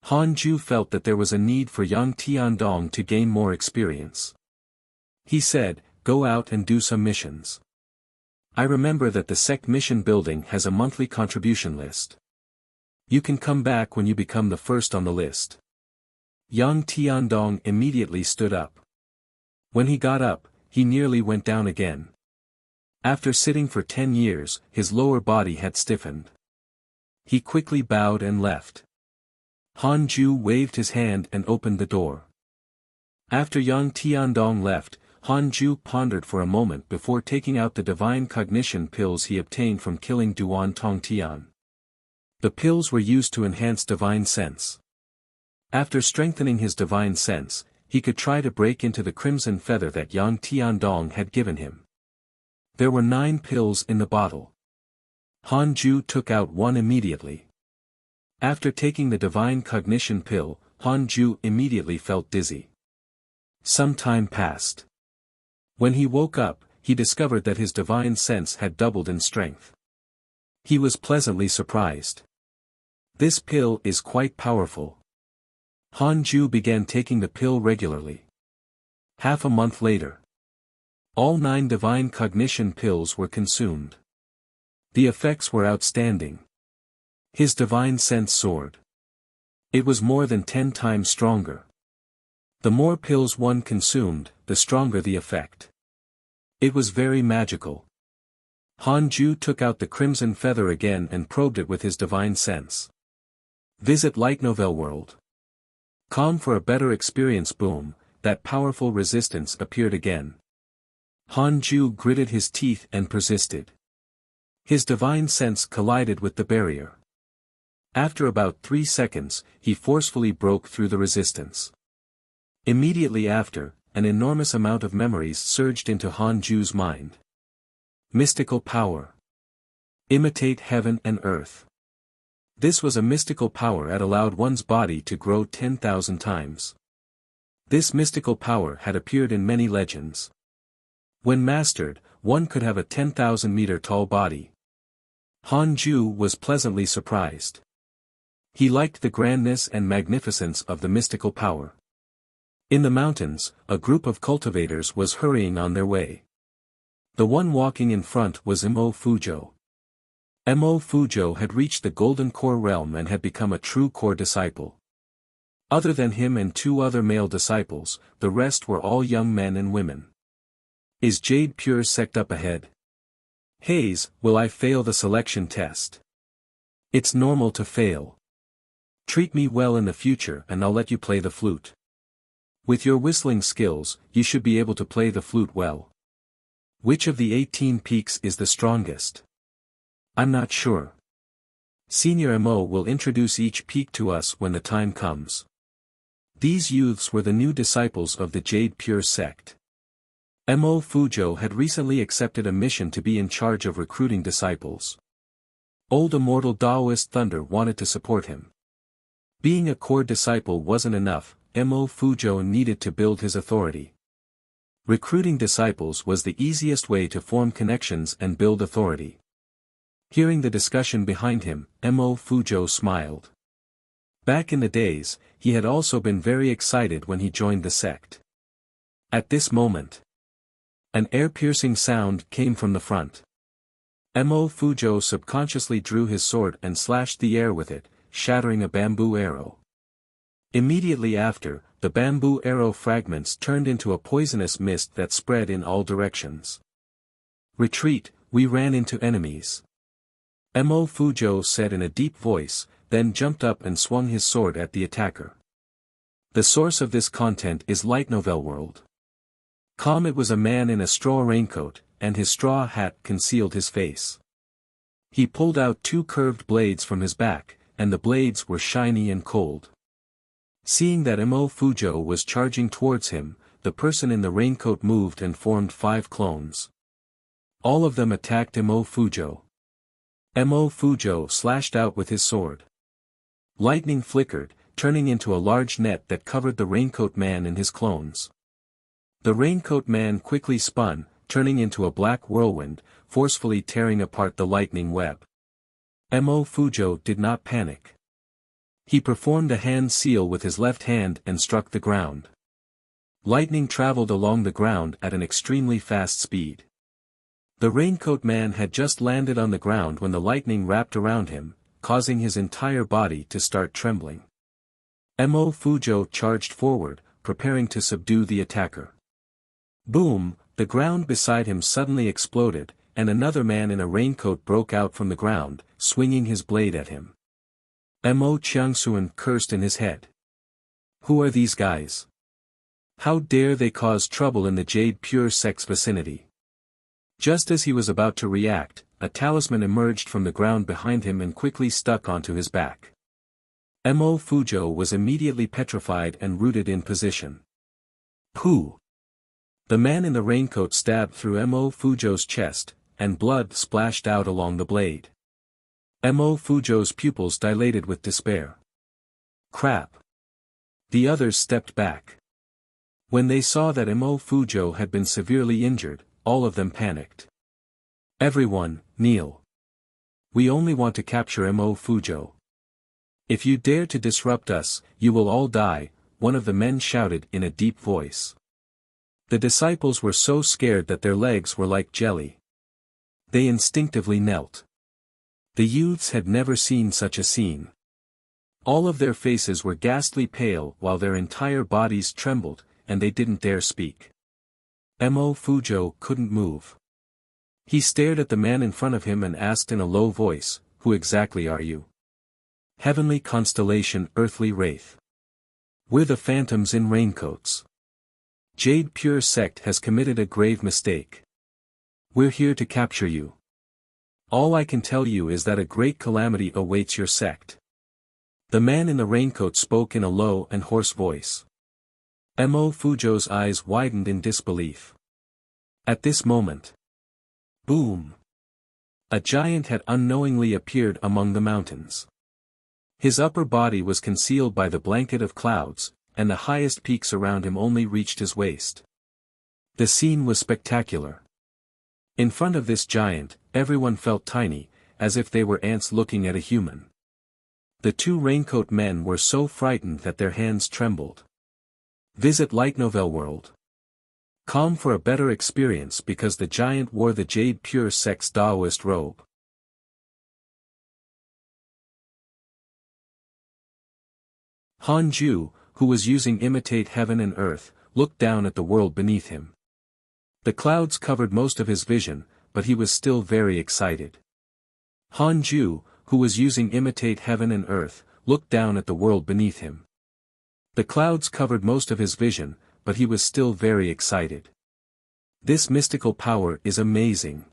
Han Ju felt that there was a need for Yang Tiandong to gain more experience. He said, Go out and do some missions. I remember that the sect mission building has a monthly contribution list. You can come back when you become the first on the list. Yang Tiandong immediately stood up. When he got up, he nearly went down again. After sitting for 10 years, his lower body had stiffened. He quickly bowed and left. Han Ju waved his hand and opened the door. After Yang Tiandong left, Han Ju pondered for a moment before taking out the divine cognition pills he obtained from killing Duan Tongtian. The pills were used to enhance divine sense. After strengthening his divine sense, he could try to break into the crimson feather that Yang Tiandong had given him. There were 9 pills in the bottle. Han Ju took out one immediately. After taking the divine cognition pill, Han Ju immediately felt dizzy. Some time passed. When he woke up, he discovered that his divine sense had doubled in strength. He was pleasantly surprised. This pill is quite powerful. Han Ju began taking the pill regularly. Half a month later, all 9 divine cognition pills were consumed. The effects were outstanding. His divine sense soared. It was more than 10 times stronger. The more pills one consumed, the stronger the effect. It was very magical. Han Ju took out the crimson feather again and probed it with his divine sense. Visit Light Novel World. Com for a better experience. Boom, that powerful resistance appeared again. Han Ju gritted his teeth and persisted. His divine sense collided with the barrier. After about 3 seconds, he forcefully broke through the resistance. Immediately after, an enormous amount of memories surged into Han Ju's mind. Mystical power. Imitate heaven and earth. This was a mystical power that allowed one's body to grow 10,000 times. This mystical power had appeared in many legends. When mastered, one could have a 10,000-meter tall body. Han Ju was pleasantly surprised. He liked the grandness and magnificence of the mystical power. In the mountains, a group of cultivators was hurrying on their way. The one walking in front was Mo Fuzhou. Mo Fuzhou had reached the Golden Core realm and had become a true core disciple. Other than him and 2 other male disciples, the rest were all young men and women. Is Jade Pure Sect up ahead? Hayes, will I fail the selection test? It's normal to fail. Treat me well in the future and I'll let you play the flute. With your whistling skills, you should be able to play the flute well. Which of the 18 peaks is the strongest? I'm not sure. Senior Mo will introduce each peak to us when the time comes. These youths were the new disciples of the Jade Pure Sect. Mo Fuzhou had recently accepted a mission to be in charge of recruiting disciples. Old immortal Taoist Thunder wanted to support him. Being a core disciple wasn't enough, Mo Fuzhou needed to build his authority. Recruiting disciples was the easiest way to form connections and build authority. Hearing the discussion behind him, Mo Fuzhou smiled. Back in the days, he had also been very excited when he joined the sect. At this moment, an ear-piercing sound came from the front. Mo Fuzhou subconsciously drew his sword and slashed the air with it, shattering a bamboo arrow. Immediately after, the bamboo arrow fragments turned into a poisonous mist that spread in all directions. Retreat, we ran into enemies. Mo Fuzhou said in a deep voice, then jumped up and swung his sword at the attacker. The source of this content is Light Novel World. It was a man in a straw raincoat, and his straw hat concealed his face. He pulled out 2 curved blades from his back, and the blades were shiny and cold. Seeing that Mo Fuzhou was charging towards him, the person in the raincoat moved and formed 5 clones. All of them attacked Mo Fuzhou. Mo Fuzhou slashed out with his sword. Lightning flickered, turning into a large net that covered the raincoat man and his clones. The raincoat man quickly spun, turning into a black whirlwind, forcefully tearing apart the lightning web. Mo Fuzhou did not panic. He performed a hand seal with his left hand and struck the ground. Lightning traveled along the ground at an extremely fast speed. The raincoat man had just landed on the ground when the lightning wrapped around him, causing his entire body to start trembling. Mo Fuzhou charged forward, preparing to subdue the attacker. Boom, the ground beside him suddenly exploded, and another man in a raincoat broke out from the ground, swinging his blade at him. Mo Qiangsuan cursed in his head. Who are these guys? How dare they cause trouble in the Jade Pure Sect's vicinity? Just as he was about to react, a talisman emerged from the ground behind him and quickly stuck onto his back. Mo Fuzhou was immediately petrified and rooted in position. Pooh! The man in the raincoat stabbed through Mo Fujo's chest, and blood splashed out along the blade. Mo Fujo's pupils dilated with despair. Crap! The others stepped back. When they saw that Mo Fujo had been severely injured, all of them panicked. Everyone, kneel. We only want to capture Mo Fujo. If you dare to disrupt us, you will all die, one of the men shouted in a deep voice. The disciples were so scared that their legs were like jelly. They instinctively knelt. The youths had never seen such a scene. All of their faces were ghastly pale while their entire bodies trembled, and they didn't dare speak. Mo Fujo couldn't move. He stared at the man in front of him and asked in a low voice, "Who exactly are you?" "Heavenly constellation, earthly wraith. We're the phantoms in raincoats. Jade Pure Sect has committed a grave mistake. We're here to capture you. All I can tell you is that a great calamity awaits your sect." The man in the raincoat spoke in a low and hoarse voice. Mo Fujo's eyes widened in disbelief. At this moment, boom! A giant had unknowingly appeared among the mountains. His upper body was concealed by the blanket of clouds, and the highest peaks around him only reached his waist. The scene was spectacular. In front of this giant, everyone felt tiny, as if they were ants looking at a human. The two raincoat men were so frightened that their hands trembled. Visit Light Novel World. Com for a better experience because the giant wore the Jade Pure Sect's Taoist robe. Han Ju, who was using Imitate Heaven and Earth, looked down at the world beneath him. The clouds covered most of his vision, but he was still very excited. Han Ju, who was using Imitate Heaven and Earth, looked down at the world beneath him. The clouds covered most of his vision, but he was still very excited. This mystical power is amazing.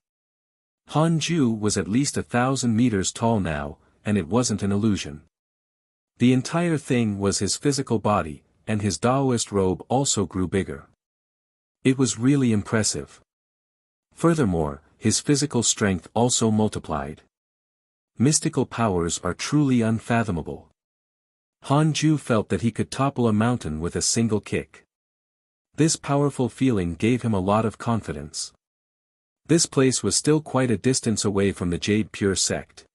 Han Ju was at least 1,000 meters tall now, and it wasn't an illusion. The entire thing was his physical body, and his Taoist robe also grew bigger. It was really impressive. Furthermore, his physical strength also multiplied. Mystical powers are truly unfathomable. Han Ju felt that he could topple a mountain with a single kick. This powerful feeling gave him a lot of confidence. This place was still quite a distance away from the Jade Pure Sect.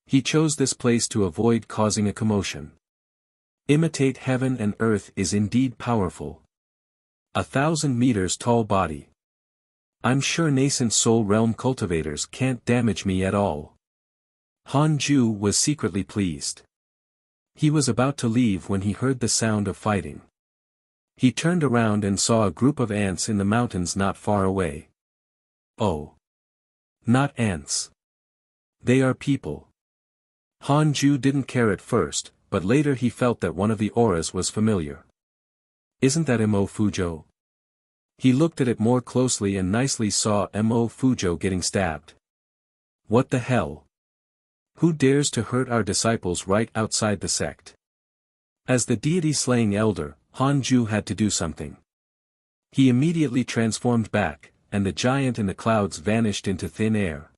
He chose this place to avoid causing a commotion. Imitate Heaven and Earth is indeed powerful. 1,000 meters tall body. I'm sure nascent soul realm cultivators can't damage me at all. Han Ju was secretly pleased. He was about to leave when he heard the sound of fighting. He turned around and saw a group of ants in the mountains not far away. Oh. Not ants. They are people. Han Ju didn't care at first, but later he felt that one of the auras was familiar. Isn't that Mo Fujo? He looked at it more closely and nicely saw Mo Fujo getting stabbed. What the hell? Who dares to hurt our disciples right outside the sect? As the deity-slaying elder, Han Ju had to do something. He immediately transformed back, and the giant in the clouds vanished into thin air.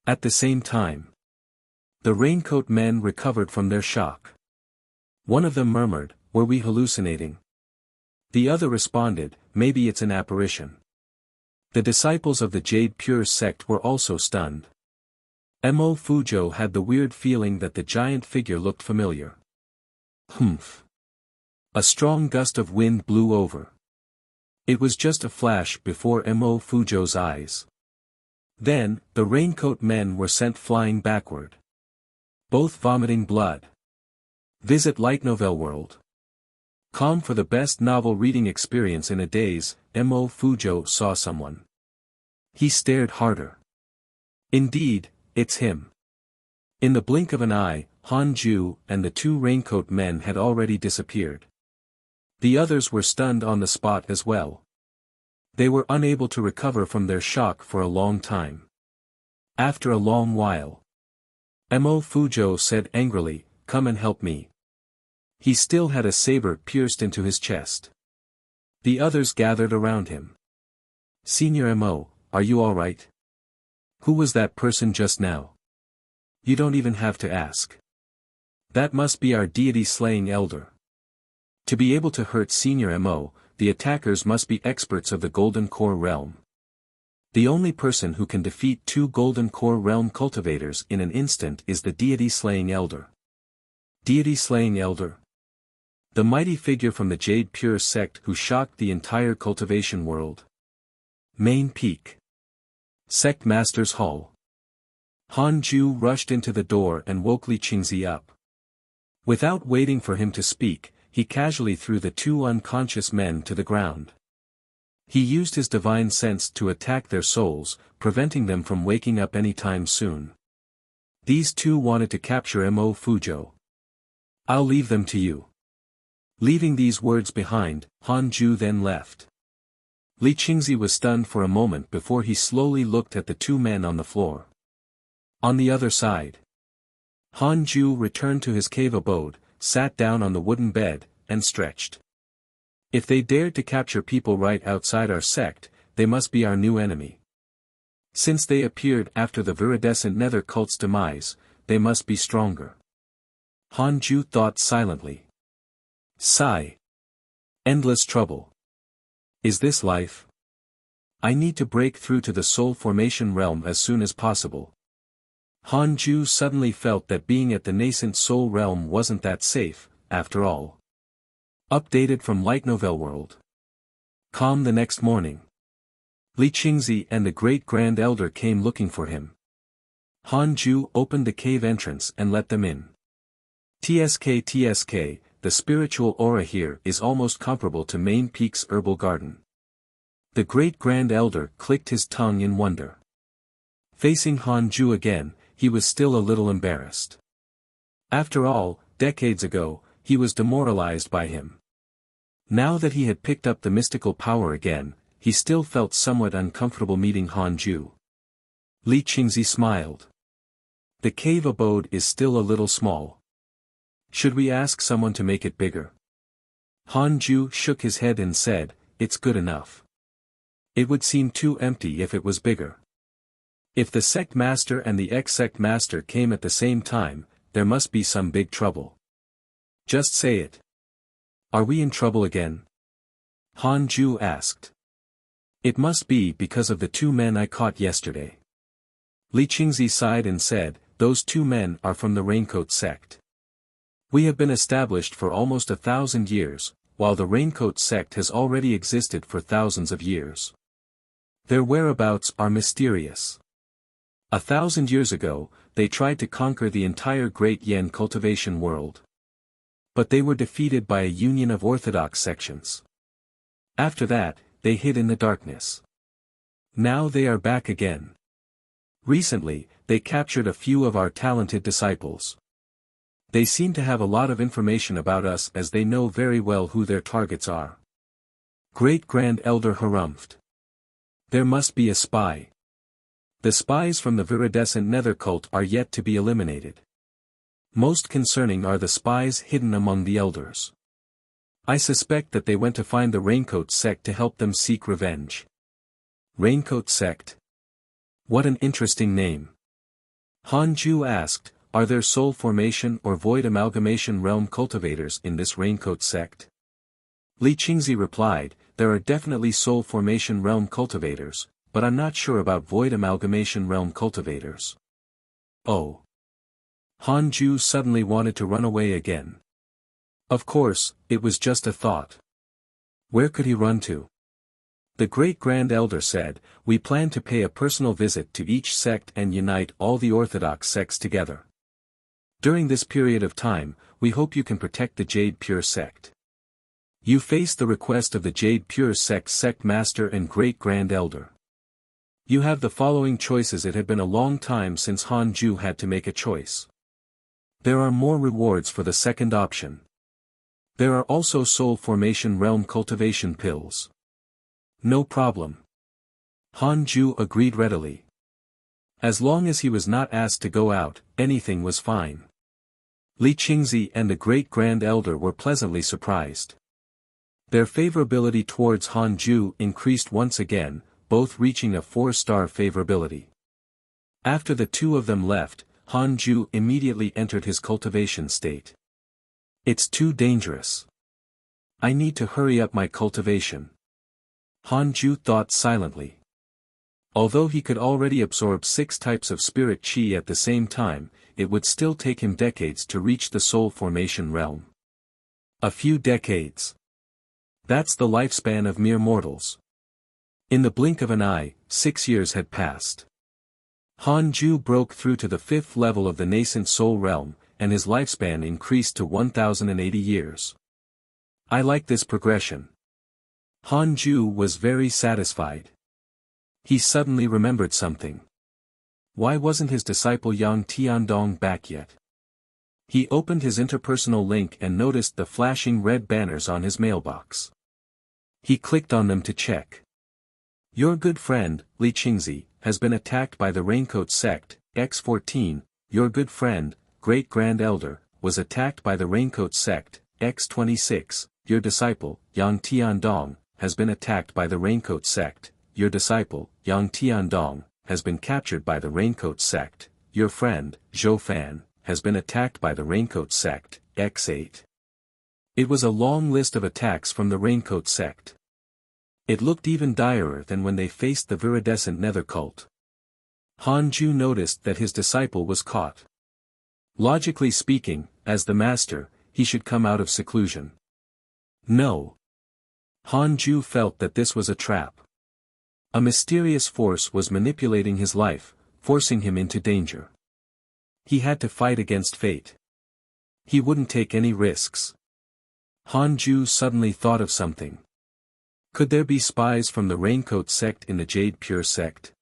At the same time, the raincoat men recovered from their shock. One of them murmured, "Were we hallucinating?" The other responded, "Maybe it's an apparition." The disciples of the Jade Pure Sect were also stunned. Mo Fujo had the weird feeling that the giant figure looked familiar. Humph. A strong gust of wind blew over. It was just a flash before Mo Fujo's eyes. Then, the raincoat men were sent flying backward. Both vomiting blood. Visit Light Novel World. Com for the best novel reading experience in a daze. Mo Fujo saw someone. He stared harder. Indeed, it's him. In the blink of an eye, Han Ju and the two raincoat men had already disappeared. The others were stunned on the spot as well. They were unable to recover from their shock for a long time. After a long while, Mo Fujo said angrily, "Come and help me." He still had a saber pierced into his chest. The others gathered around him. Senior Mo, are you alright? Who was that person just now? You don't even have to ask. That must be our deity-slaying elder. To be able to hurt Senior Mo, the attackers must be experts of the Golden Core realm. The only person who can defeat 2 Golden Core realm cultivators in an instant is the deity-slaying elder. Deity-slaying elder? The mighty figure from the Jade Pure sect who shocked the entire cultivation world. Main Peak. Sect Master's Hall. Han Ju rushed into the door and woke Li Qingzi up. Without waiting for him to speak, he casually threw the 2 unconscious men to the ground. He used his divine sense to attack their souls, preventing them from waking up anytime soon. These 2 wanted to capture Mo Fuzhou. I'll leave them to you. Leaving these words behind, Han Ju then left. Li Qingzi was stunned for a moment before he slowly looked at the 2 men on the floor. On the other side, Han Ju returned to his cave abode, sat down on the wooden bed, and stretched. If they dared to capture people right outside our sect, they must be our new enemy. Since they appeared after the viridescent nether cult's demise, they must be stronger. Han Ju thought silently. Sigh. Endless trouble. Is this life? I need to break through to the soul formation realm as soon as possible. Han Ju suddenly felt that being at the nascent soul realm wasn't that safe, after all. Updated from Light Novel World. Calm the next morning. Li Qingzi and the Great Grand Elder came looking for him. Han Ju opened the cave entrance and let them in. TSK, the spiritual aura here is almost comparable to Main Peak's herbal garden. The Great Grand Elder clicked his tongue in wonder. Facing Han Ju again, he was still a little embarrassed. After all, decades ago, he was demoralized by him. Now that he had picked up the mystical power again, he still felt somewhat uncomfortable meeting Han Ju. Li Qingzi smiled. The cave abode is still a little small. Should we ask someone to make it bigger? Han Ju shook his head and said, it's good enough. It would seem too empty if it was bigger. If the sect master and the ex-sect master came at the same time, there must be some big trouble. Just say it. Are we in trouble again? Han Ju asked. It must be because of the 2 men I caught yesterday. Li Qingzi sighed and said, those 2 men are from the Raincoat sect. We have been established for almost 1,000 years, while the Raincoat sect has already existed for thousands of years. Their whereabouts are mysterious. 1,000 years ago, they tried to conquer the entire Great Yen cultivation world. But they were defeated by a union of orthodox sections. After that, they hid in the darkness. Now they are back again. Recently, they captured a few of our talented disciples. They seem to have a lot of information about us as they know very well who their targets are. Great Grand Elder harumphed. There must be a spy. The spies from the viridescent nether cult are yet to be eliminated. Most concerning are the spies hidden among the elders. I suspect that they went to find the Raincoat sect to help them seek revenge. Raincoat sect? What an interesting name. Han Ju asked, are there soul formation or void amalgamation realm cultivators in this Raincoat sect? Li Qingzi replied, there are definitely soul formation realm cultivators, but I'm not sure about void amalgamation realm cultivators. Oh. Han Ju suddenly wanted to run away again. Of course, it was just a thought. Where could he run to? The Great Grand Elder said, we plan to pay a personal visit to each sect and unite all the orthodox sects together. During this period of time, we hope you can protect the Jade Pure sect. You face the request of the Jade Pure sect master and Great Grand Elder. You have the following choices. It had been a long time since Han Ju had to make a choice. There are more rewards for the second option. There are also soul formation realm cultivation pills. No problem. Han Ju agreed readily. As long as he was not asked to go out, anything was fine. Li Qingzi and the Great Grand Elder were pleasantly surprised. Their favorability towards Han Ju increased once again, both reaching a 4-star favorability. After the two of them left, Han Ju immediately entered his cultivation state. It's too dangerous. I need to hurry up my cultivation. Han Ju thought silently. Although he could already absorb 6 types of spirit chi at the same time, it would still take him decades to reach the soul formation realm. A few decades. That's the lifespan of mere mortals. In the blink of an eye, 6 years had passed. Han Ju broke through to the 5th level of the nascent soul realm, and his lifespan increased to 1080 years. I like this progression. Han Ju was very satisfied. He suddenly remembered something. Why wasn't his disciple Yang Tiandong back yet? He opened his interpersonal link and noticed the flashing red banners on his mailbox. He clicked on them to check. Your good friend, Li Qingzi, has been attacked by the Raincoat sect, X14, your good friend, Great Grand Elder, was attacked by the Raincoat sect, X26, your disciple, Yang Tiandong, has been attacked by the Raincoat sect, your disciple, Yang Tiandong, has been captured by the Raincoat sect, your friend, Zhou Fan, has been attacked by the Raincoat sect, X8. It was a long list of attacks from the Raincoat sect. It looked even direr than when they faced the viridescent nether cult. Han Ju noticed that his disciple was caught. Logically speaking, as the master, he should come out of seclusion. No. Han Ju felt that this was a trap. A mysterious force was manipulating his life, forcing him into danger. He had to fight against fate. He wouldn't take any risks. Han Ju suddenly thought of something. Could there be spies from the Raincoat sect in the Jade Pure sect?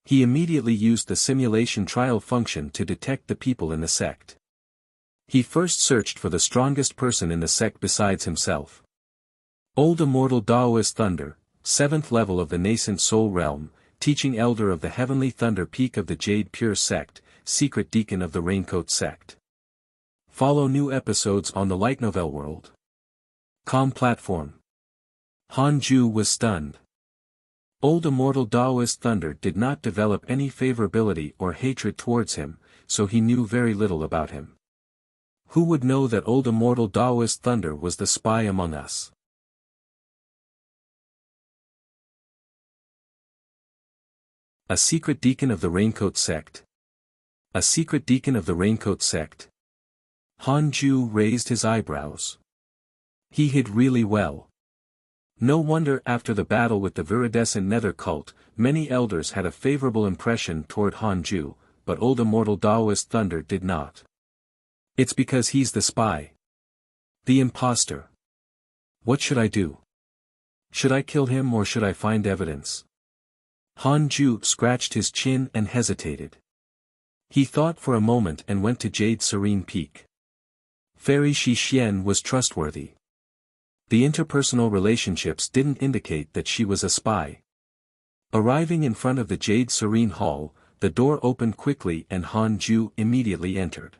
He immediately used the simulation trial function to detect the people in the sect. He first searched for the strongest person in the sect besides himself. Old Immortal Daoist Thunder, 7th level of the nascent soul realm, teaching elder of the heavenly thunder peak of the Jade Pure sect, secret deacon of the Raincoat sect. Follow new episodes on the Light Novel World. Com platform. Han Ju was stunned. Old Immortal Daoist Thunder did not develop any favorability or hatred towards him, so he knew very little about him. Who would know that Old Immortal Daoist Thunder was the spy among us? A secret deacon of the Raincoat sect. A secret deacon of the Raincoat sect. Han Ju raised his eyebrows. He hid really well. No wonder after the battle with the viridescent nether cult, many elders had a favorable impression toward Han Ju, but Old Immortal Daoist Thunder did not. It's because he's the spy. The imposter. What should I do? Should I kill him or should I find evidence? Han Ju scratched his chin and hesitated. He thought for a moment and went to Jade Serene Peak. Fairy Shi Xian was trustworthy. The interpersonal relationships didn't indicate that she was a spy. Arriving in front of the Jade Serene Hall, the door opened quickly and Han Ju immediately entered.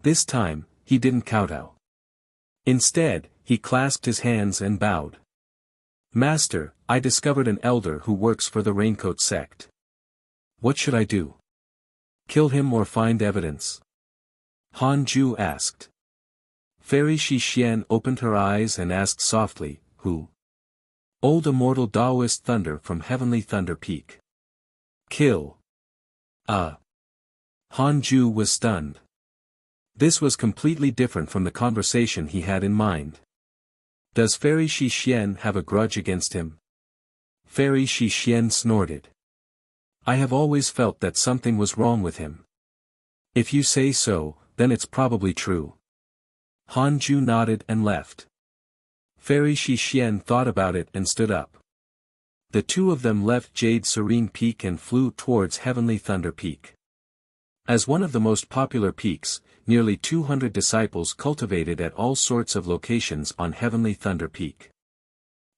This time, he didn't kowtow. Instead, he clasped his hands and bowed. Master, I discovered an elder who works for the Raincoat sect. What should I do? Kill him or find evidence? Han Ju asked. Fairy Shi Xian opened her eyes and asked softly, Who? Old Immortal Daoist Thunder from Heavenly Thunder Peak. Kill. Han Ju was stunned. This was completely different from the conversation he had in mind. Does Fairy Shi Xian have a grudge against him? Fairy Shi Xian snorted. I have always felt that something was wrong with him. If you say so, then it's probably true. Han Ju nodded and left. Fairy Shi Xian thought about it and stood up. The two of them left Jade Serene Peak and flew towards Heavenly Thunder Peak. As one of the most popular peaks, nearly 200 disciples cultivated at all sorts of locations on Heavenly Thunder Peak.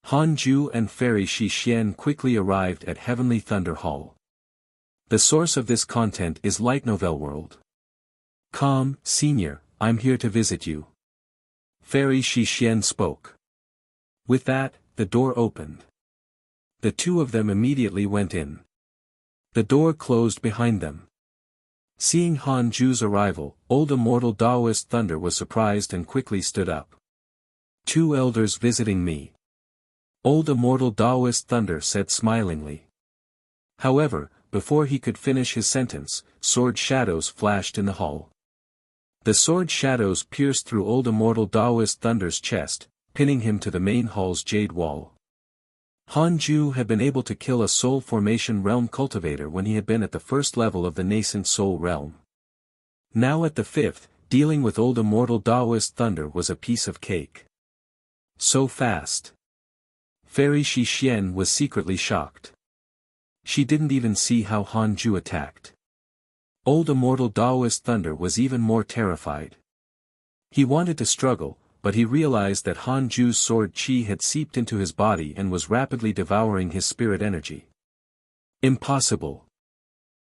Han Ju and Fairy Shi Xian quickly arrived at Heavenly Thunder Hall. The source of this content is Light Novel World. Senior, I'm here to visit you. Fairy Shi Xian spoke. With that, the door opened. The two of them immediately went in. The door closed behind them. Seeing Han Ju's arrival, old immortal Taoist Thunder was surprised and quickly stood up. "Two elders visiting me," old immortal Taoist Thunder said smilingly. However, before he could finish his sentence, sword shadows flashed in the hall. The sword shadows pierced through old immortal Taoist Thunder's chest, pinning him to the main hall's jade wall. Han Ju had been able to kill a soul formation realm cultivator when he had been at the first level of the nascent soul realm. Now at the fifth, dealing with old immortal Taoist Thunder was a piece of cake. So fast. Fairy Shi Xian was secretly shocked. She didn't even see how Han Ju attacked. Old immortal Taoist Thunder was even more terrified. He wanted to struggle, but he realized that Han Ju's sword chi had seeped into his body and was rapidly devouring his spirit energy. Impossible.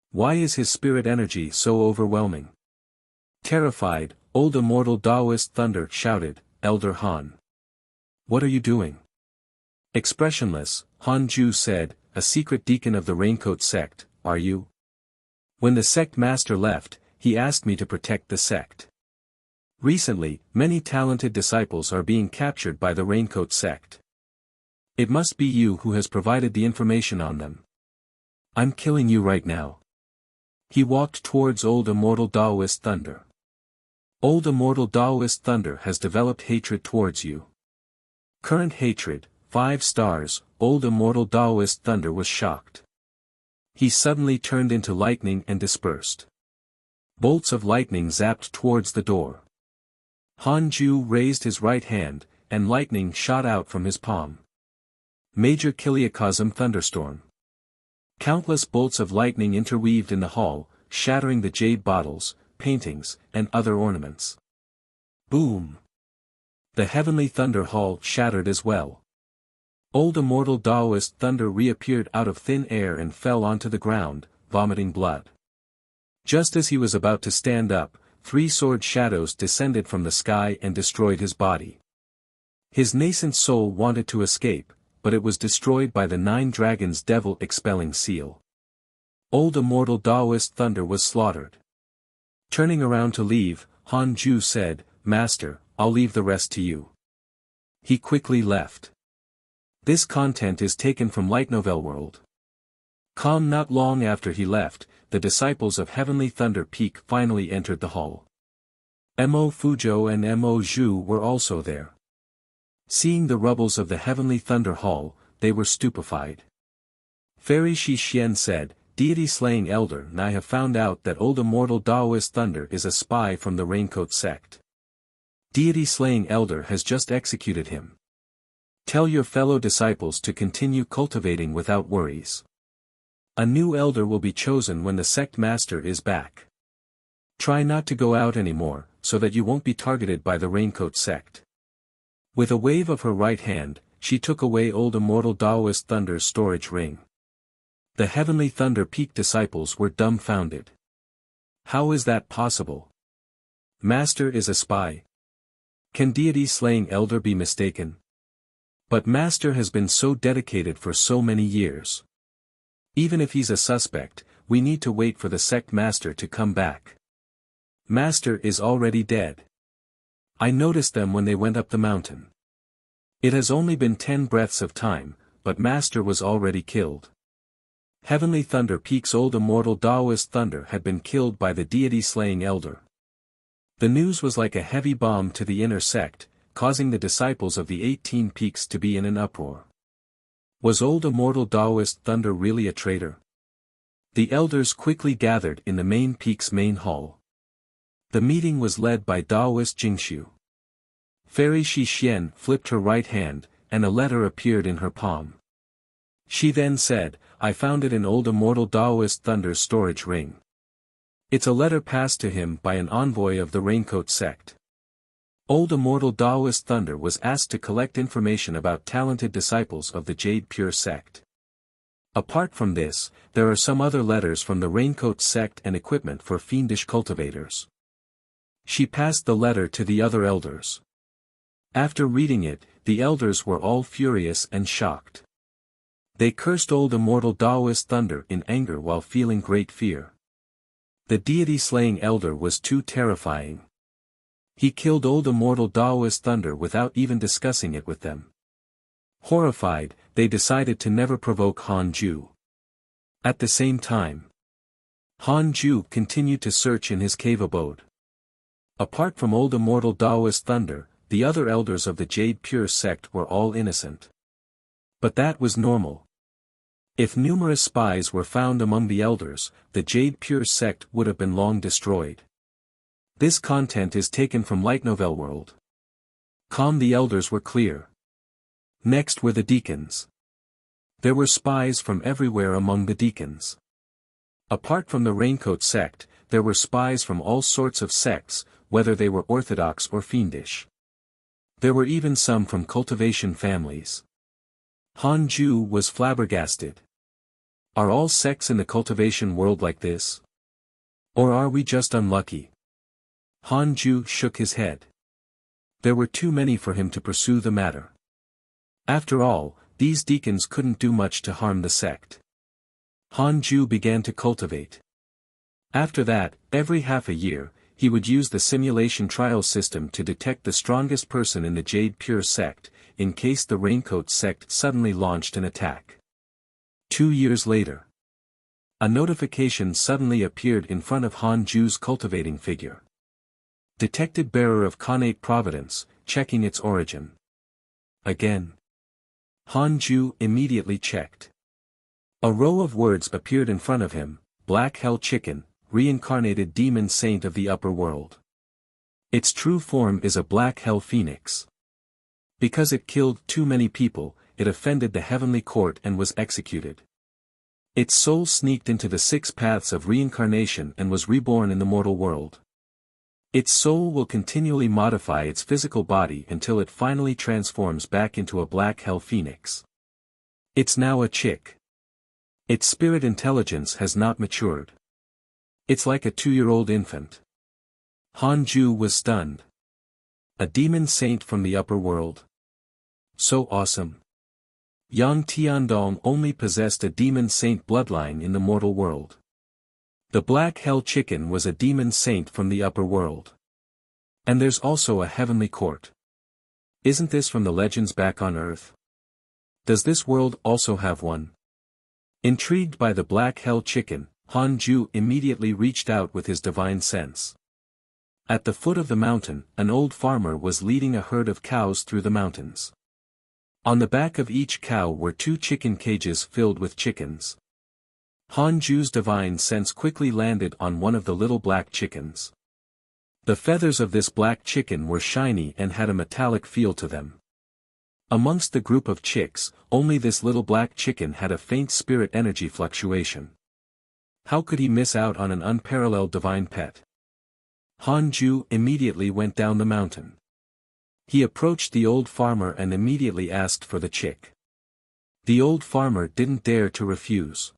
Why is his spirit energy so overwhelming? Terrified, old immortal Taoist Thunder shouted, "Elder Han. What are you doing?" Expressionless, Han Ju said, "A secret deacon of the Raincoat sect, are you?" When the sect master left, he asked me to protect the sect. Recently, many talented disciples are being captured by the Raincoat sect. It must be you who has provided the information on them. I'm killing you right now. He walked towards old immortal Taoist Thunder. Old immortal Taoist Thunder has developed hatred towards you. Current hatred, 5 stars, old immortal Taoist Thunder was shocked. He suddenly turned into lightning and dispersed. Bolts of lightning zapped towards the door. Han Ju raised his right hand, and lightning shot out from his palm. Major Kiliacosm thunderstorm. Countless bolts of lightning interweaved in the hall, shattering the jade bottles, paintings, and other ornaments. Boom! The heavenly thunder hall shattered as well. Old immortal Taoist Thunder reappeared out of thin air and fell onto the ground, vomiting blood. Just as he was about to stand up, 3 sword shadows descended from the sky and destroyed his body. His nascent soul wanted to escape, but it was destroyed by the 9 dragons' devil expelling seal. Old immortal Taoist Thunder was slaughtered. Turning around to leave, Han Ju said, "Master, I'll leave the rest to you." He quickly left. This content is taken from Light Novel World. Not long after he left, the disciples of Heavenly Thunder Peak finally entered the hall. Mo Fuzhou and Mo Zhu were also there. Seeing the rubbles of the Heavenly Thunder Hall, they were stupefied. Fairy Shi Xian said, "Deity-slaying elder, and I have found out that old immortal Taoist Thunder is a spy from the Raincoat sect. Deity-slaying elder has just executed him. Tell your fellow disciples to continue cultivating without worries. A new elder will be chosen when the sect master is back. Try not to go out anymore, so that you won't be targeted by the Raincoat sect." With a wave of her right hand, she took away old immortal Taoist Thunder's storage ring. The Heavenly Thunder Peak disciples were dumbfounded. How is that possible? Master is a spy. Can deity-slaying elder be mistaken? But Master has been so dedicated for so many years. Even if he's a suspect, we need to wait for the sect master to come back. Master is already dead. I noticed them when they went up the mountain. It has only been 10 breaths of time, but Master was already killed. Heavenly Thunder Peak's old immortal Taoist Thunder had been killed by the deity-slaying elder. The news was like a heavy bomb to the inner sect, causing the disciples of the 18 peaks to be in an uproar. Was old immortal Taoist Thunder really a traitor? The elders quickly gathered in the main peak's main hall. The meeting was led by Taoist Jingshu. Fairy Shi Xian flipped her right hand, and a letter appeared in her palm. She then said, "I found it in old immortal Taoist Thunder's storage ring. It's a letter passed to him by an envoy of the Raincoat sect." Old immortal Taoist Thunder was asked to collect information about talented disciples of the Jade Pure sect. Apart from this, there are some other letters from the Raincoat sect and equipment for fiendish cultivators. She passed the letter to the other elders. After reading it, the elders were all furious and shocked. They cursed old immortal Taoist thunder in anger while feeling great fear. The deity-slaying elder was too terrifying. He killed old immortal Taoist thunder without even discussing it with them. Horrified, they decided to never provoke Han Ju. At the same time, Han Ju continued to search in his cave abode. Apart from old immortal Taoist thunder, the other elders of the Jade Pure sect were all innocent. But that was normal. If numerous spies were found among the elders, the Jade Pure sect would have been long destroyed. This content is taken from Light Novel World. The elders were clear. Next were the deacons. There were spies from everywhere among the deacons. Apart from the Raincoat sect, there were spies from all sorts of sects, whether they were orthodox or fiendish. There were even some from cultivation families. Han Ju was flabbergasted. Are all sects in the cultivation world like this? Or are we just unlucky? Han Ju shook his head. There were too many for him to pursue the matter. After all, these deacons couldn't do much to harm the sect. Han Ju began to cultivate. After that, every half a year, he would use the simulation trial system to detect the strongest person in the Jade Pure sect, in case the Raincoat sect suddenly launched an attack. 2 years later, a notification suddenly appeared in front of Han Ju's cultivating figure. Detected bearer of Connate Providence, checking its origin. Again. Han Ju immediately checked. A row of words appeared in front of him: Black Hell Chicken, reincarnated demon saint of the upper world. Its true form is a black hell phoenix. Because it killed too many people, it offended the heavenly court and was executed. Its soul sneaked into the 6 paths of reincarnation and was reborn in the mortal world. Its soul will continually modify its physical body until it finally transforms back into a black hell phoenix. It's now a chick. Its spirit intelligence has not matured. It's like a 2-year-old infant. Han Ju was stunned. A demon saint from the upper world. So awesome. Yang Tiandong only possessed a demon saint bloodline in the mortal world. The Black Hell Chicken was a demon saint from the upper world. And there's also a heavenly court. Isn't this from the legends back on Earth? Does this world also have one? Intrigued by the Black Hell Chicken, Han Ju immediately reached out with his divine sense. At the foot of the mountain, an old farmer was leading a herd of cows through the mountains. On the back of each cow were 2 chicken cages filled with chickens. Han Ju's divine sense quickly landed on one of the little black chickens. The feathers of this black chicken were shiny and had a metallic feel to them. Amongst the group of chicks, only this little black chicken had a faint spirit energy fluctuation. How could he miss out on an unparalleled divine pet? Han Ju immediately went down the mountain. He approached the old farmer and immediately asked for the chick. The old farmer didn't dare to refuse.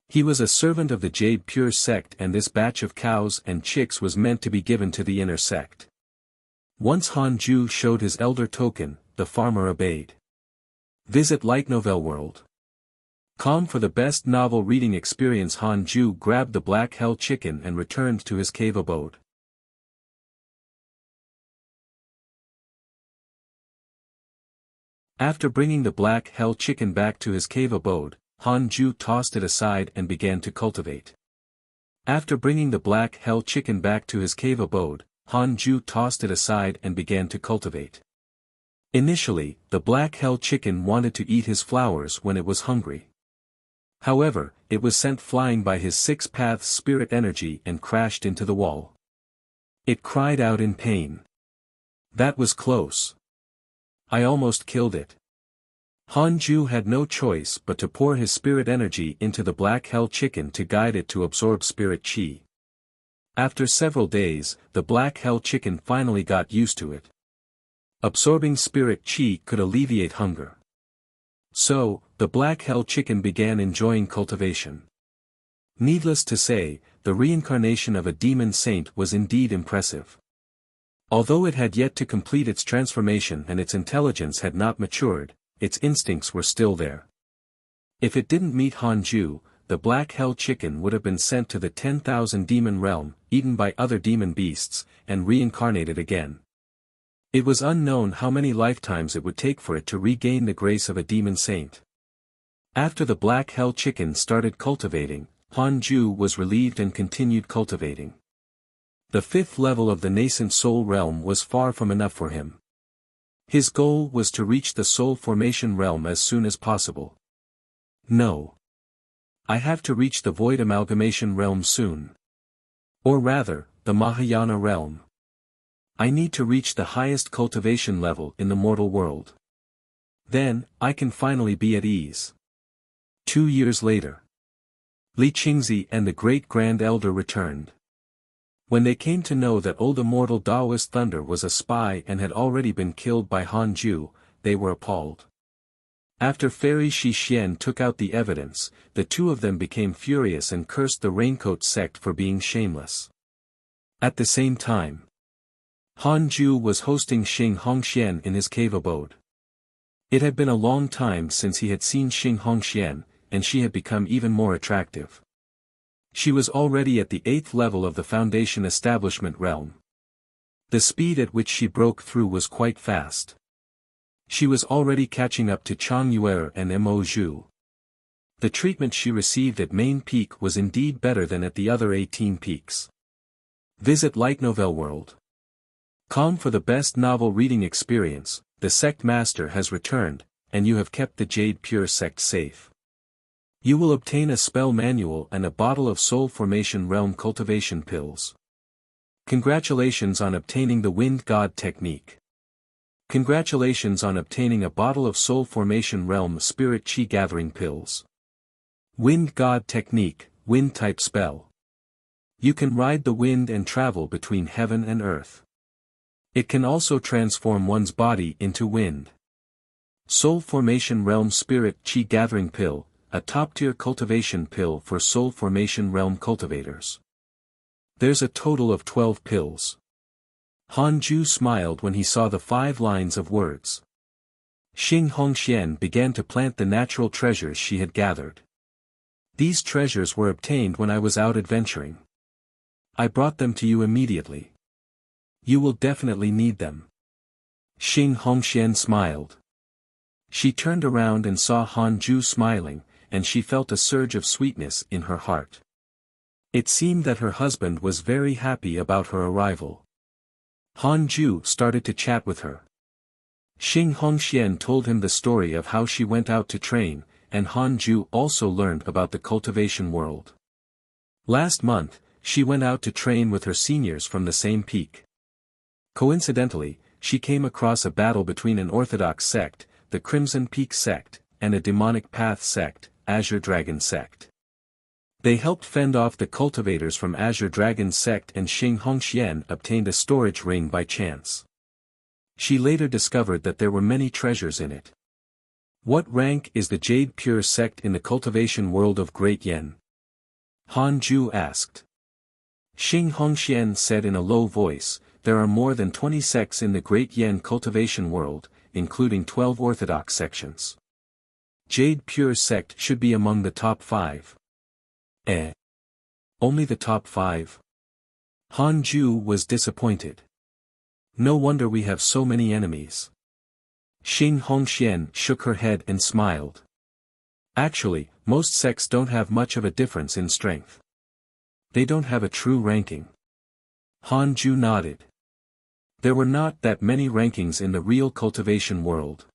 He was a servant of the Jade Pure sect, and this batch of cows and chicks was meant to be given to the inner sect. Once Han Ju showed his elder token, the farmer obeyed. Visit Light Novel World. For the best novel reading experience. Han Ju grabbed the Black Hell Chicken and returned to his cave abode. After bringing the Black Hell Chicken back to his cave abode, Han Ju tossed it aside and began to cultivate. After bringing the Black Hell Chicken back to his cave abode, Han Ju tossed it aside and began to cultivate. Initially, the Black Hell Chicken wanted to eat his flowers when it was hungry. However, it was sent flying by his 6 paths spirit energy and crashed into the wall. It cried out in pain. That was close. I almost killed it. Han Ju had no choice but to pour his spirit energy into the Black Hell Chicken to guide it to absorb spirit chi. After several days, the Black Hell Chicken finally got used to it. Absorbing spirit chi could alleviate hunger. So, the Black Hell Chicken began enjoying cultivation. Needless to say, the reincarnation of a demon saint was indeed impressive. Although it had yet to complete its transformation and its intelligence had not matured, its instincts were still there. If it didn't meet Hanju, the black hell chicken would have been sent to the 10,000 demon realm, eaten by other demon beasts, and reincarnated again. It was unknown how many lifetimes it would take for it to regain the grace of a demon saint. After the black hell chicken started cultivating, Hanju was relieved and continued cultivating. The 5th level of the nascent soul realm was far from enough for him. His goal was to reach the soul formation realm as soon as possible. No. I have to reach the void amalgamation realm soon. Or rather, the Mahayana realm. I need to reach the highest cultivation level in the mortal world. Then, I can finally be at ease. 2 years later. Li Qingzi and the great grand elder returned. When they came to know that old immortal Taoist Thunder was a spy and had already been killed by Hanju, they were appalled. After Fairy Shi Xian took out the evidence, the two of them became furious and cursed the Raincoat sect for being shameless. At the same time, Hanju was hosting Xing Hongxian in his cave abode. It had been a long time since he had seen Xing Hongxian, and she had become even more attractive. She was already at the 8th level of the Foundation Establishment realm. The speed at which she broke through was quite fast. She was already catching up to Chang Yuer and Mo Zhu. The treatment she received at Main Peak was indeed better than at the other 18 peaks. Visit Light Novel World. Com for the best novel reading experience. The sect master has returned, and you have kept the Jade Pure sect safe. You will obtain a spell manual and a bottle of soul formation realm cultivation pills. Congratulations on obtaining the Wind God technique. Congratulations on obtaining a bottle of soul formation realm spirit chi gathering pills. Wind God technique, wind type spell. You can ride the wind and travel between heaven and earth. It can also transform one's body into wind. Soul formation realm spirit chi gathering pill, a top-tier cultivation pill for soul formation realm cultivators. There's a total of 12 pills. Hanju smiled when he saw the 5 lines of words. Xing Hongxian began to plant the natural treasures she had gathered. These treasures were obtained when I was out adventuring. I brought them to you immediately. You will definitely need them. Xing Hongxian smiled. She turned around and saw Hanju smiling, and she felt a surge of sweetness in her heart. It seemed that her husband was very happy about her arrival. Hanju started to chat with her. Xing Hongxian told him the story of how she went out to train, and Hanju also learned about the cultivation world. Last month, she went out to train with her seniors from the same peak. Coincidentally, she came across a battle between an orthodox sect, the Crimson Peak sect, and a demonic path sect, Azure Dragon sect. They helped fend off the cultivators from Azure Dragon sect, and Xing Hongxian obtained a storage ring by chance. She later discovered that there were many treasures in it. What rank is the Jade Pure sect in the cultivation world of Great Yen? Hanju asked. Xing Hongxian said in a low voice, there are more than 20 sects in the Great Yen cultivation world, including 12 orthodox sections. Jade Pure sect should be among the top 5. Only the top 5? Hanju was disappointed. No wonder we have so many enemies. Xing Hongxian shook her head and smiled. Actually, most sects don't have much of a difference in strength. They don't have a true ranking. Hanju nodded. There were not that many rankings in the real cultivation world.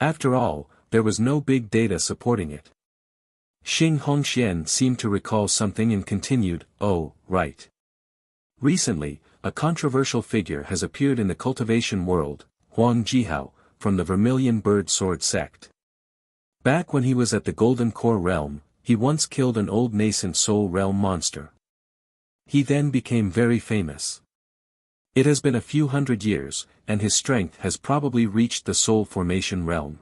After all, there was no big data supporting it. Xing Hongxian seemed to recall something and continued, oh, right. Recently, a controversial figure has appeared in the cultivation world, Huang Jihao, from the Vermilion Bird Sword sect. Back when he was at the Golden Core realm, he once killed an old nascent soul realm monster. He then became very famous. It has been a few hundred years, and his strength has probably reached the soul formation realm.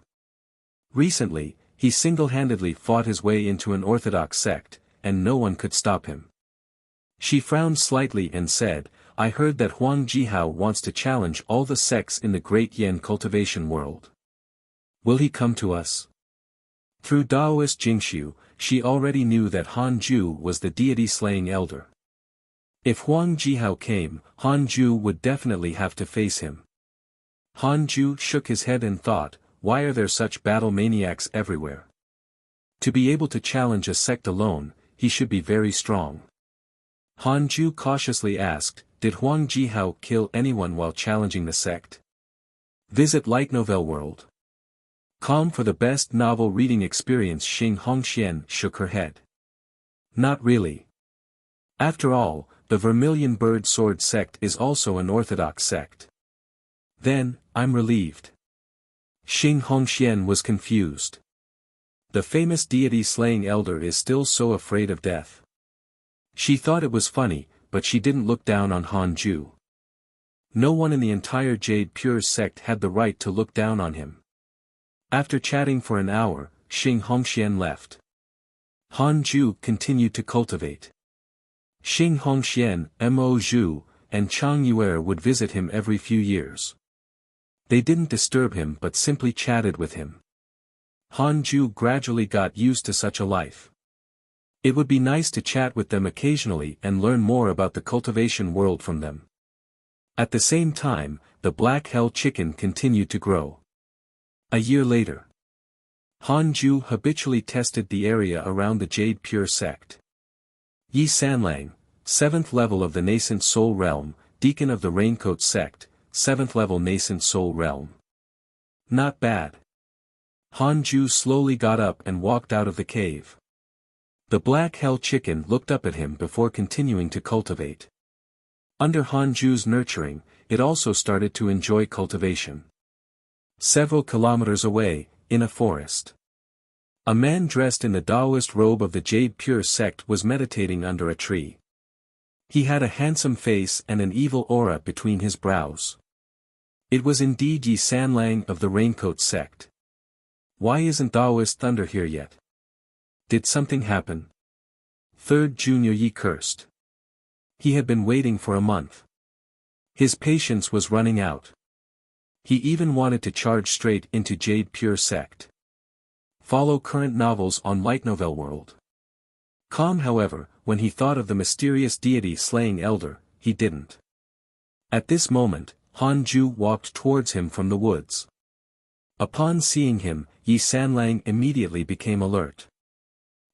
Recently, he single-handedly fought his way into an orthodox sect, and no one could stop him. She frowned slightly and said, I heard that Huang Jihao wants to challenge all the sects in the Great Yen cultivation world. Will he come to us? Through Taoist Jingxiu, she already knew that Han Ju was the deity-slaying elder. If Huang Jihao came, Han Ju would definitely have to face him. Han Ju shook his head and thought, why are there such battle maniacs everywhere? To be able to challenge a sect alone, he should be very strong. Han Ju cautiously asked, did Huang Jihao kill anyone while challenging the sect? Visit Light Novel World. Com for the best novel reading experience. Xing Hongxian shook her head. Not really. After all, the Vermilion Bird Sword sect is also an orthodox sect. Then, I'm relieved. Xing Hongxian was confused. The famous deity-slaying elder is still so afraid of death. She thought it was funny, but she didn't look down on Han Ju. No one in the entire Jade Pure sect had the right to look down on him. After chatting for an hour, Xing Hongxian left. Han Ju continued to cultivate. Xing Hongxian, Mo Zhu, and Chang Yuer would visit him every few years. They didn't disturb him but simply chatted with him. Han Ju gradually got used to such a life. It would be nice to chat with them occasionally and learn more about the cultivation world from them. At the same time, the Black Hell chicken continued to grow. A year later, Han Ju habitually tested the area around the Jade Pure sect. Yi Sanlang, 7th level of the Nascent Soul Realm, Deacon of the Raincoat sect, 7th level Nascent Soul Realm. Not bad. Han Ju slowly got up and walked out of the cave. The Black Hell chicken looked up at him before continuing to cultivate. Under Han Ju's nurturing, it also started to enjoy cultivation. Several kilometers away, in a forest, a man dressed in the Taoist robe of the Jade Pure sect was meditating under a tree. He had a handsome face and an evil aura between his brows. It was indeed Yi Sanlang of the Raincoat sect. Why isn't Taoist Thunder here yet? Did something happen? 3rd Junior Yi cursed. He had been waiting for a month. His patience was running out. He even wanted to charge straight into Jade Pure sect. Follow current novels on Light Novel World. Calm, however, when he thought of the mysterious deity-slaying elder, he didn't. At this moment, Han Ju walked towards him from the woods. Upon seeing him, Yi Sanlang immediately became alert.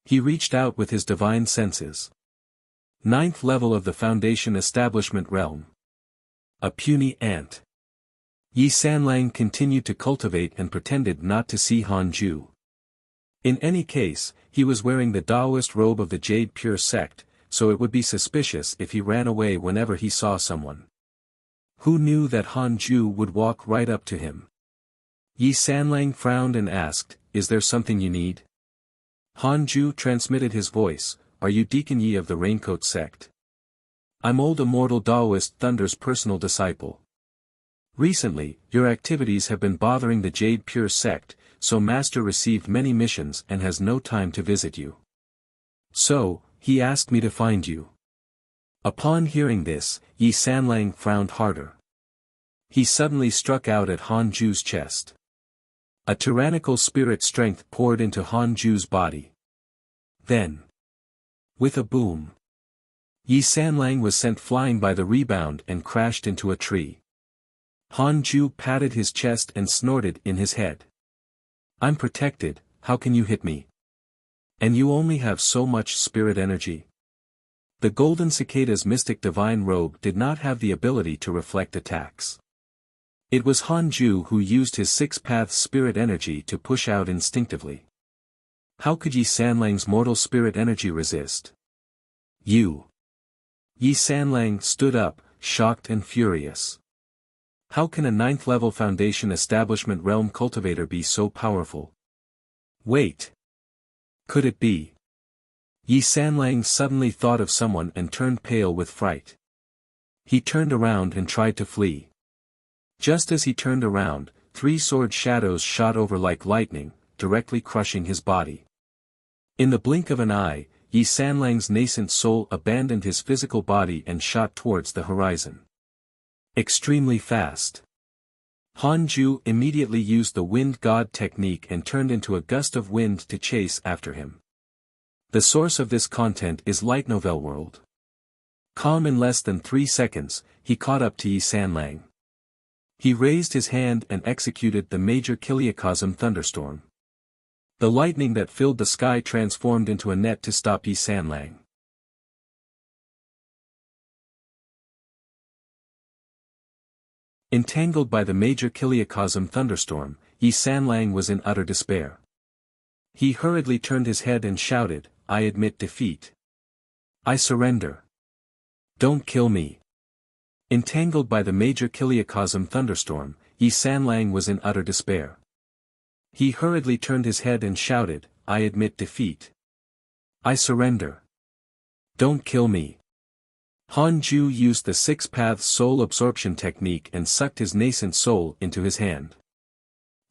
He reached out with his divine senses. 9th level of the Foundation Establishment Realm. A puny ant. Yi Sanlang continued to cultivate and pretended not to see Han Ju. In any case, he was wearing the Taoist robe of the Jade Pure sect, so it would be suspicious if he ran away whenever he saw someone. Who knew that Han Ju would walk right up to him? Yi Sanlang frowned and asked, is there something you need? Han Ju transmitted his voice, are you Deacon Yi of the Raincoat sect? I'm old immortal Taoist Thunder's personal disciple. Recently, your activities have been bothering the Jade Pure sect, so Master received many missions and has no time to visit you. So, he asked me to find you. Upon hearing this, Yi Sanlang frowned harder. He suddenly struck out at Han Ju's chest. A tyrannical spirit strength poured into Han Ju's body. Then, with a boom, Yi Sanlang was sent flying by the rebound and crashed into a tree. Han Ju patted his chest and snorted in his head. I'm protected, how can you hit me? And you only have so much spirit energy. The golden cicada's mystic divine robe did not have the ability to reflect attacks. It was Han Ju who used his six-path spirit energy to push out instinctively. How could Yi Sanlang's mortal spirit energy resist? You. Yi Sanlang stood up, shocked and furious. How can a 9th-level Foundation Establishment Realm cultivator be so powerful? Wait. Could it be? Yi Sanlang suddenly thought of someone and turned pale with fright. He turned around and tried to flee. Just as he turned around, 3 sword shadows shot over like lightning, directly crushing his body. In the blink of an eye, Yi Sanlang's nascent soul abandoned his physical body and shot towards the horizon. Extremely fast. Han Ju immediately used the wind god technique and turned into a gust of wind to chase after him. The source of this content is Light Novel World. Calm in less than 3 seconds, he caught up to Yi Sanlang. He raised his hand and executed the major Kiliacosm thunderstorm. The lightning that filled the sky transformed into a net to stop Yi Sanlang. Entangled by the major Kiliacosm thunderstorm, Yi Sanlang was in utter despair. He hurriedly turned his head and shouted, "I admit defeat. I surrender. Don't kill me." Entangled by the major Kiliacosm thunderstorm, Yi Sanlang was in utter despair. He hurriedly turned his head and shouted, "I admit defeat. I surrender. Don't kill me." Han Ju used the 6 paths soul absorption technique and sucked his nascent soul into his hand.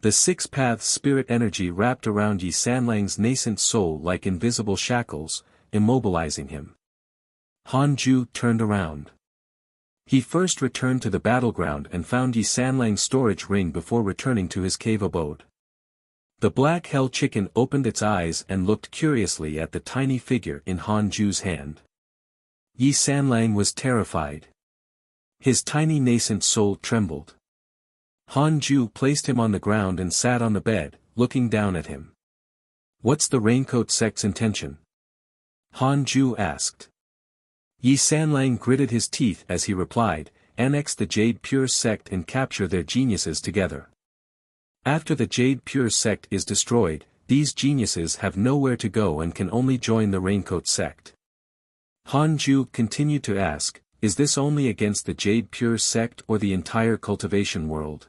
The 6 paths spirit energy wrapped around Yi Sanlang's nascent soul like invisible shackles, immobilizing him. Han Ju turned around. He first returned to the battleground and found Yi Sanlang's storage ring before returning to his cave abode. The black hell chicken opened its eyes and looked curiously at the tiny figure in Han Ju's hand. Yi Sanlang was terrified. His tiny nascent soul trembled. Han Ju placed him on the ground and sat on the bed, looking down at him. "What's the Raincoat sect's intention?" Han Ju asked. Yi Sanlang gritted his teeth as he replied, "Annex the Jade Pure sect and capture their geniuses together. After the Jade Pure sect is destroyed, these geniuses have nowhere to go and can only join the Raincoat sect." Han Ju continued to ask, "Is this only against the Jade Pure sect or the entire cultivation world?"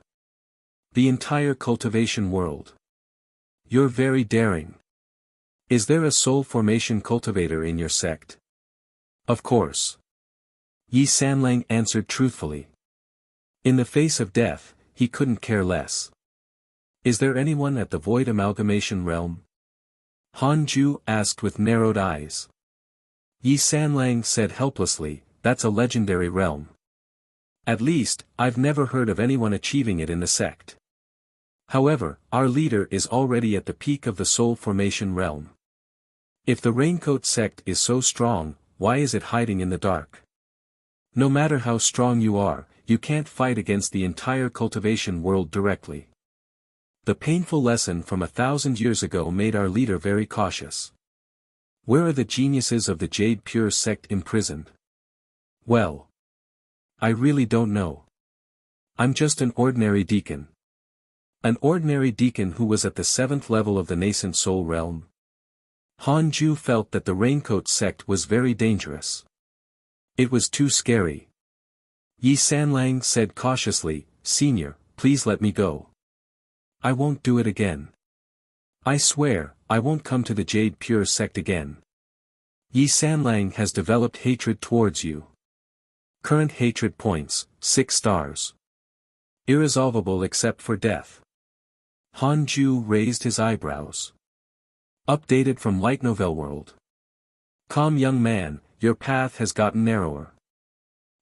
"The entire cultivation world. You're very daring. Is there a soul formation cultivator in your sect?" "Of course." Yi Sanlang answered truthfully. In the face of death, he couldn't care less. "Is there anyone at the Void Amalgamation Realm?" Han Ju asked with narrowed eyes. Yi Sanlang said helplessly, "That's a legendary realm. At least, I've never heard of anyone achieving it in the sect. However, our leader is already at the peak of the soul formation realm. If the Raincoat sect is so strong, why is it hiding in the dark? No matter how strong you are, you can't fight against the entire cultivation world directly." The painful lesson from 1,000 years ago made our leader very cautious. Where are the geniuses of the Jade Pure sect imprisoned? Well, I really don't know. I'm just an ordinary deacon. An ordinary deacon who was at the 7th level of the nascent soul realm. Han Ju felt that the Raincoat sect was very dangerous. It was too scary. Yi Sanlang said cautiously, "Senior, please let me go. I won't do it again. I swear, I won't come to the Jade Pure sect again." Yi Sanlang has developed hatred towards you. Current hatred points, 6 stars. Irresolvable except for death. Han Ju raised his eyebrows. Updated from Light Novel World. "Calm young man, your path has gotten narrower."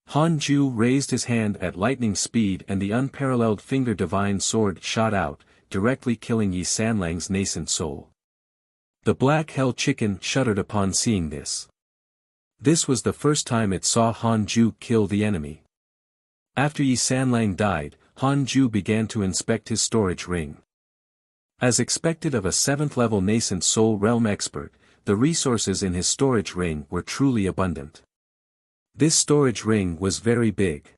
Han Ju raised his hand at lightning speed and the unparalleled finger divine sword shot out, directly killing Yi Sanlang's nascent soul. The black hell chicken shuddered upon seeing this. This was the first time it saw Han Ju kill the enemy. After Yi Sanlang died, Han Ju began to inspect his storage ring. As expected of a 7th level nascent soul realm expert, the resources in his storage ring were truly abundant. This storage ring was very big.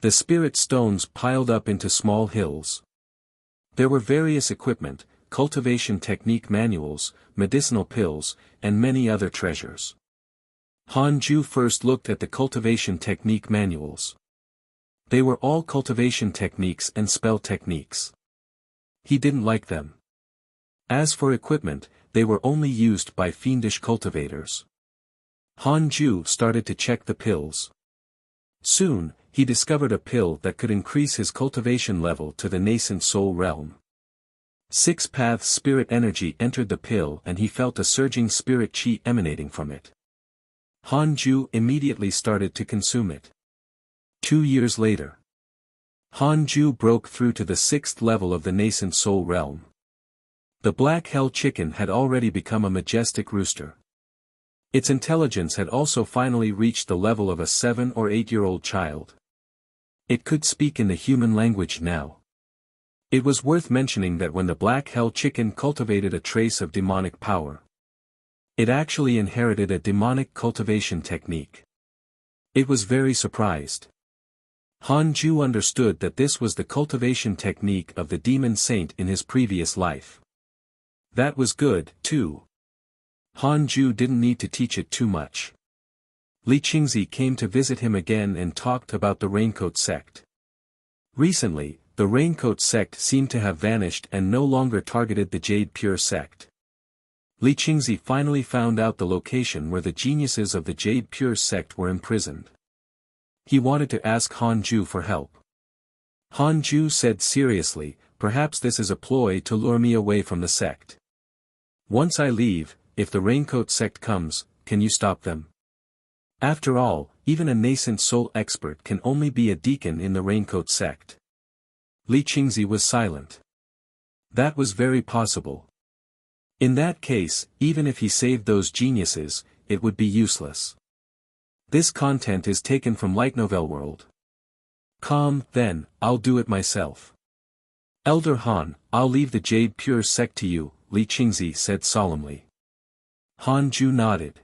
The spirit stones piled up into small hills. There were various equipment, cultivation technique manuals, medicinal pills, and many other treasures. Han Ju first looked at the cultivation technique manuals. They were all cultivation techniques and spell techniques. He didn't like them. As for equipment, they were only used by fiendish cultivators. Han Ju started to check the pills. Soon, he discovered a pill that could increase his cultivation level to the nascent soul realm. Six paths spirit energy entered the pill and he felt a surging spirit chi emanating from it. Han Ju immediately started to consume it. 2 years later, Han Ju broke through to the 6th level of the nascent soul realm. The black hell chicken had already become a majestic rooster. Its intelligence had also finally reached the level of a 7 or 8-year-old child. It could speak in the human language now. It was worth mentioning that when the black hell chicken cultivated a trace of demonic power, it actually inherited a demonic cultivation technique. It was very surprised. Han Ju understood that this was the cultivation technique of the demon saint in his previous life. That was good, too. Han Ju didn't need to teach it too much. Li Qingzi came to visit him again and talked about the Raincoat sect. Recently, the Raincoat sect seemed to have vanished and no longer targeted the Jade Pure sect. Li Qingzi finally found out the location where the geniuses of the Jade Pure sect were imprisoned. He wanted to ask Han Ju for help. Han Ju said seriously, perhaps this is a ploy to lure me away from the sect. Once I leave, if the Raincoat sect comes, can you stop them? After all, even a nascent soul expert can only be a deacon in the Raincoat sect. Li Qingzi was silent. That was very possible. In that case, even if he saved those geniuses, it would be useless. This content is taken from Light Novel World. Calm, then, I'll do it myself. Elder Han, I'll leave the Jade Pure sect to you, Li Qingzi said solemnly. Han Ju nodded.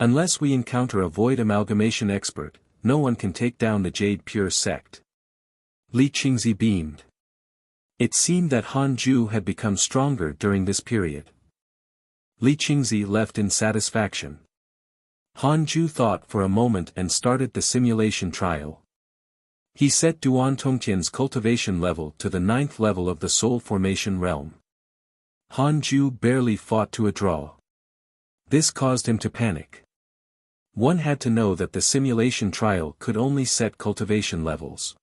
Unless we encounter a void amalgamation expert, no one can take down the Jade Pure sect. Li Qingzi beamed. It seemed that Han Ju had become stronger during this period. Li Qingzi left in satisfaction. Han Ju thought for a moment and started the simulation trial. He set Duan Tongtian's cultivation level to the 9th level of the soul formation realm. Han Ju barely fought to a draw. This caused him to panic. One had to know that the simulation trial could only set cultivation levels.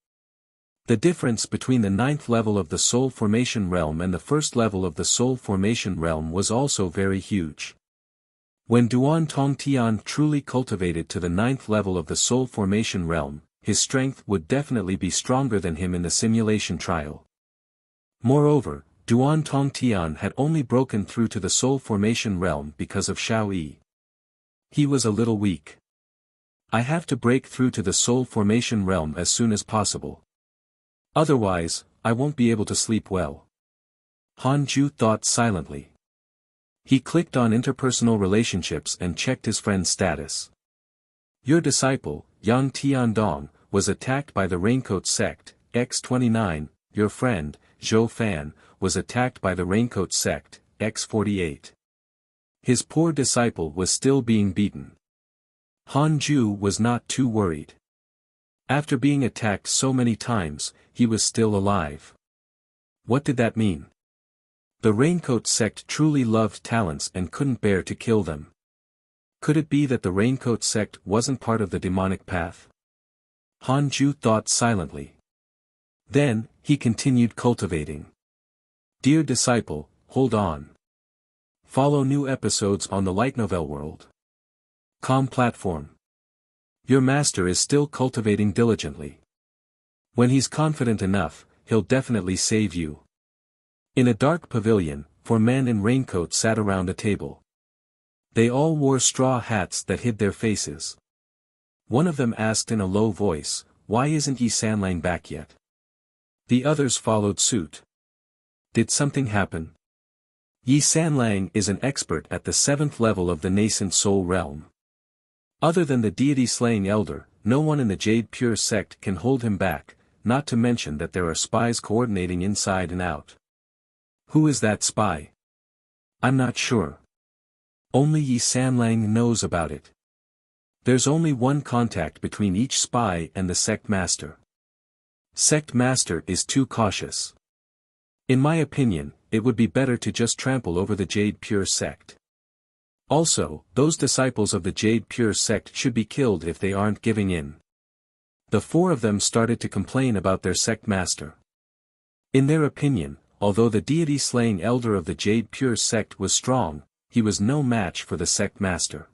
The difference between the 9th level of the soul formation realm and the 1st level of the soul formation realm was also very huge. When Duan Tongtian truly cultivated to the 9th level of the soul formation realm, his strength would definitely be stronger than him in the simulation trial. Moreover, Duan Tongtian had only broken through to the soul formation realm because of Shao Yi. He was a little weak. I have to break through to the soul formation realm as soon as possible. Otherwise, I won't be able to sleep well. Han Ju thought silently. He clicked on interpersonal relationships and checked his friend's status. Your disciple, Yang Tiandong, was attacked by the Raincoat sect, X29, your friend, Zhou Fan, was attacked by the Raincoat sect, X48. His poor disciple was still being beaten. Han Ju was not too worried. After being attacked so many times, he was still alive. What did that mean? The Raincoat sect truly loved talents and couldn't bear to kill them. Could it be that the Raincoat sect wasn't part of the demonic path? Han Ju thought silently. Then, he continued cultivating. Dear disciple, hold on. Follow new episodes on the Light Novel World. Com platform. Your master is still cultivating diligently. When he's confident enough, he'll definitely save you. In a dark pavilion, 4 men in raincoats sat around a table. They all wore straw hats that hid their faces. One of them asked in a low voice, "Why isn't Yi Sanlang back yet?" The others followed suit. Did something happen? Yi Sanlang is an expert at the 7th level of the nascent soul realm. Other than the deity-slaying elder, no one in the Jade Pure sect can hold him back, not to mention that there are spies coordinating inside and out. Who is that spy? I'm not sure. Only Yi Sanlang knows about it. There's only one contact between each spy and the sect master. Sect master is too cautious. In my opinion, it would be better to just trample over the Jade Pure sect. Also, those disciples of the Jade Pure sect should be killed if they aren't giving in. The 4 of them started to complain about their sect master. In their opinion, although the deity-slaying elder of the Jade Pure sect was strong, he was no match for the sect master.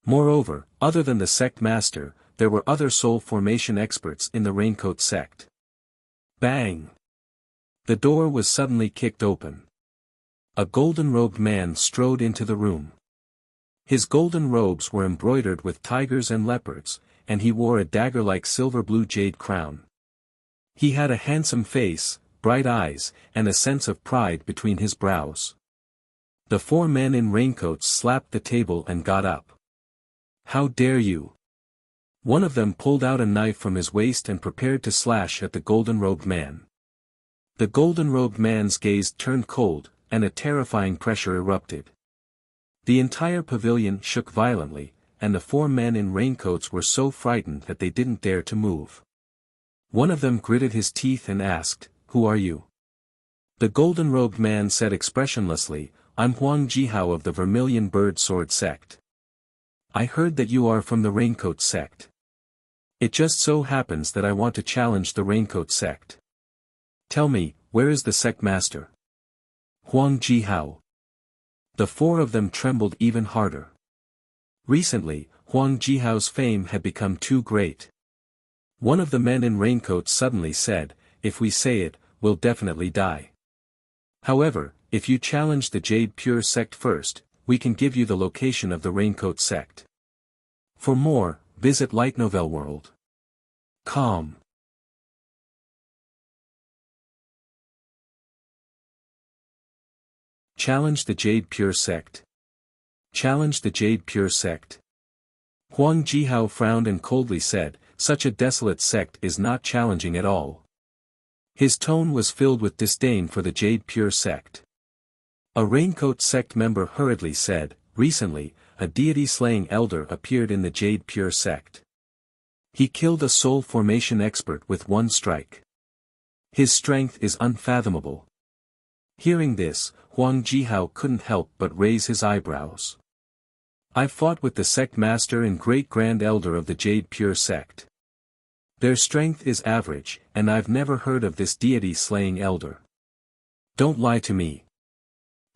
Moreover, other than the sect master, there were other soul formation experts in the Raincoat sect. Bang! The door was suddenly kicked open. A golden-robed man strode into the room. His golden robes were embroidered with tigers and leopards, and he wore a dagger-like silver-blue jade crown. He had a handsome face, bright eyes, and a sense of pride between his brows. The four men in raincoats slapped the table and got up. "How dare you!" One of them pulled out a knife from his waist and prepared to slash at the golden-robed man. The golden-robed man's gaze turned cold, and a terrifying pressure erupted. The entire pavilion shook violently, and the four men in raincoats were so frightened that they didn't dare to move. One of them gritted his teeth and asked, "Who are you?" The golden-robed man said expressionlessly, "I'm Huang Jihao of the Vermilion Bird Sword sect. I heard that you are from the Raincoat sect. It just so happens that I want to challenge the Raincoat sect. Tell me, where is the sect master?" "Huang Jihao." The four of them trembled even harder. Recently, Huang Jihao's fame had become too great. One of the men in raincoats suddenly said, "If we say it, we'll definitely die. However, if you challenge the Jade Pure sect first, we can give you the location of the Raincoat sect. For more, visit Light Novel World. Com. Challenge the Jade Pure sect. Challenge the Jade Pure sect. Huang Jihao frowned and coldly said, "Such a desolate sect is not challenging at all." His tone was filled with disdain for the Jade Pure sect. A Raincoat sect member hurriedly said, "Recently, a deity-slaying elder appeared in the Jade Pure sect. He killed a soul formation expert with one strike. His strength is unfathomable." Hearing this, Huang Jihao couldn't help but raise his eyebrows. "I've fought with the sect master and great-grand elder of the Jade Pure sect. Their strength is average, and I've never heard of this deity-slaying elder. Don't lie to me."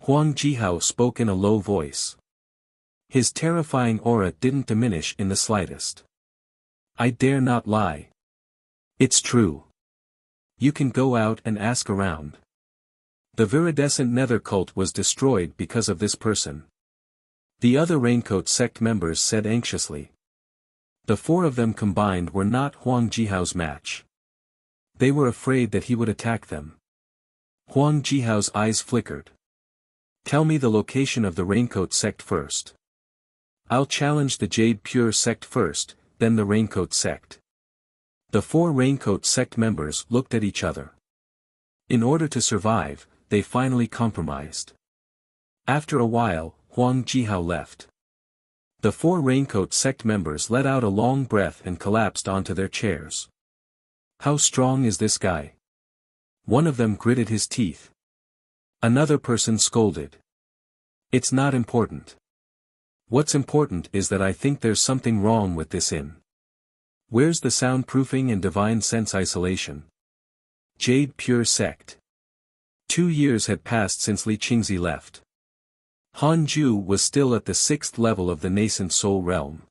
Huang Jihao spoke in a low voice. His terrifying aura didn't diminish in the slightest. "I dare not lie. It's true. You can go out and ask around. The viridescent nether cult was destroyed because of this person." The other Raincoat sect members said anxiously. The four of them combined were not Huang Jihao's match. They were afraid that he would attack them. Huang Jihao's eyes flickered. "Tell me the location of the Raincoat sect first. I'll challenge the Jade Pure sect first, then the Raincoat sect." The four Raincoat sect members looked at each other. In order to survive, they finally compromised. After a while, Huang Jihao left. The four Raincoat sect members let out a long breath and collapsed onto their chairs. "How strong is this guy?" One of them gritted his teeth. Another person scolded. "It's not important. What's important is that I think there's something wrong with this inn. Where's the soundproofing and divine sense isolation?" Jade Pure sect. 2 years had passed since Li Qingzi left. Han Ju was still at the 6th level of the nascent soul realm.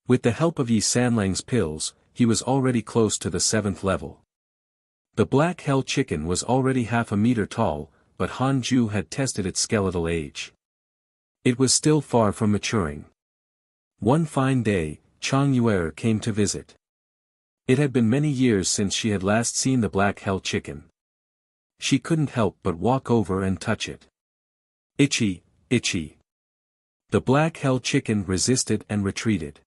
With the help of Yi Sanlang's pills, he was already close to the 7th level. The black hell chicken was already half a meter tall, but Han Ju had tested its skeletal age. It was still far from maturing. One fine day, Chang Yuer came to visit. It had been many years since she had last seen the black hell chicken. She couldn't help but walk over and touch it. "Itchy, itchy." The black hell chicken resisted and retreated.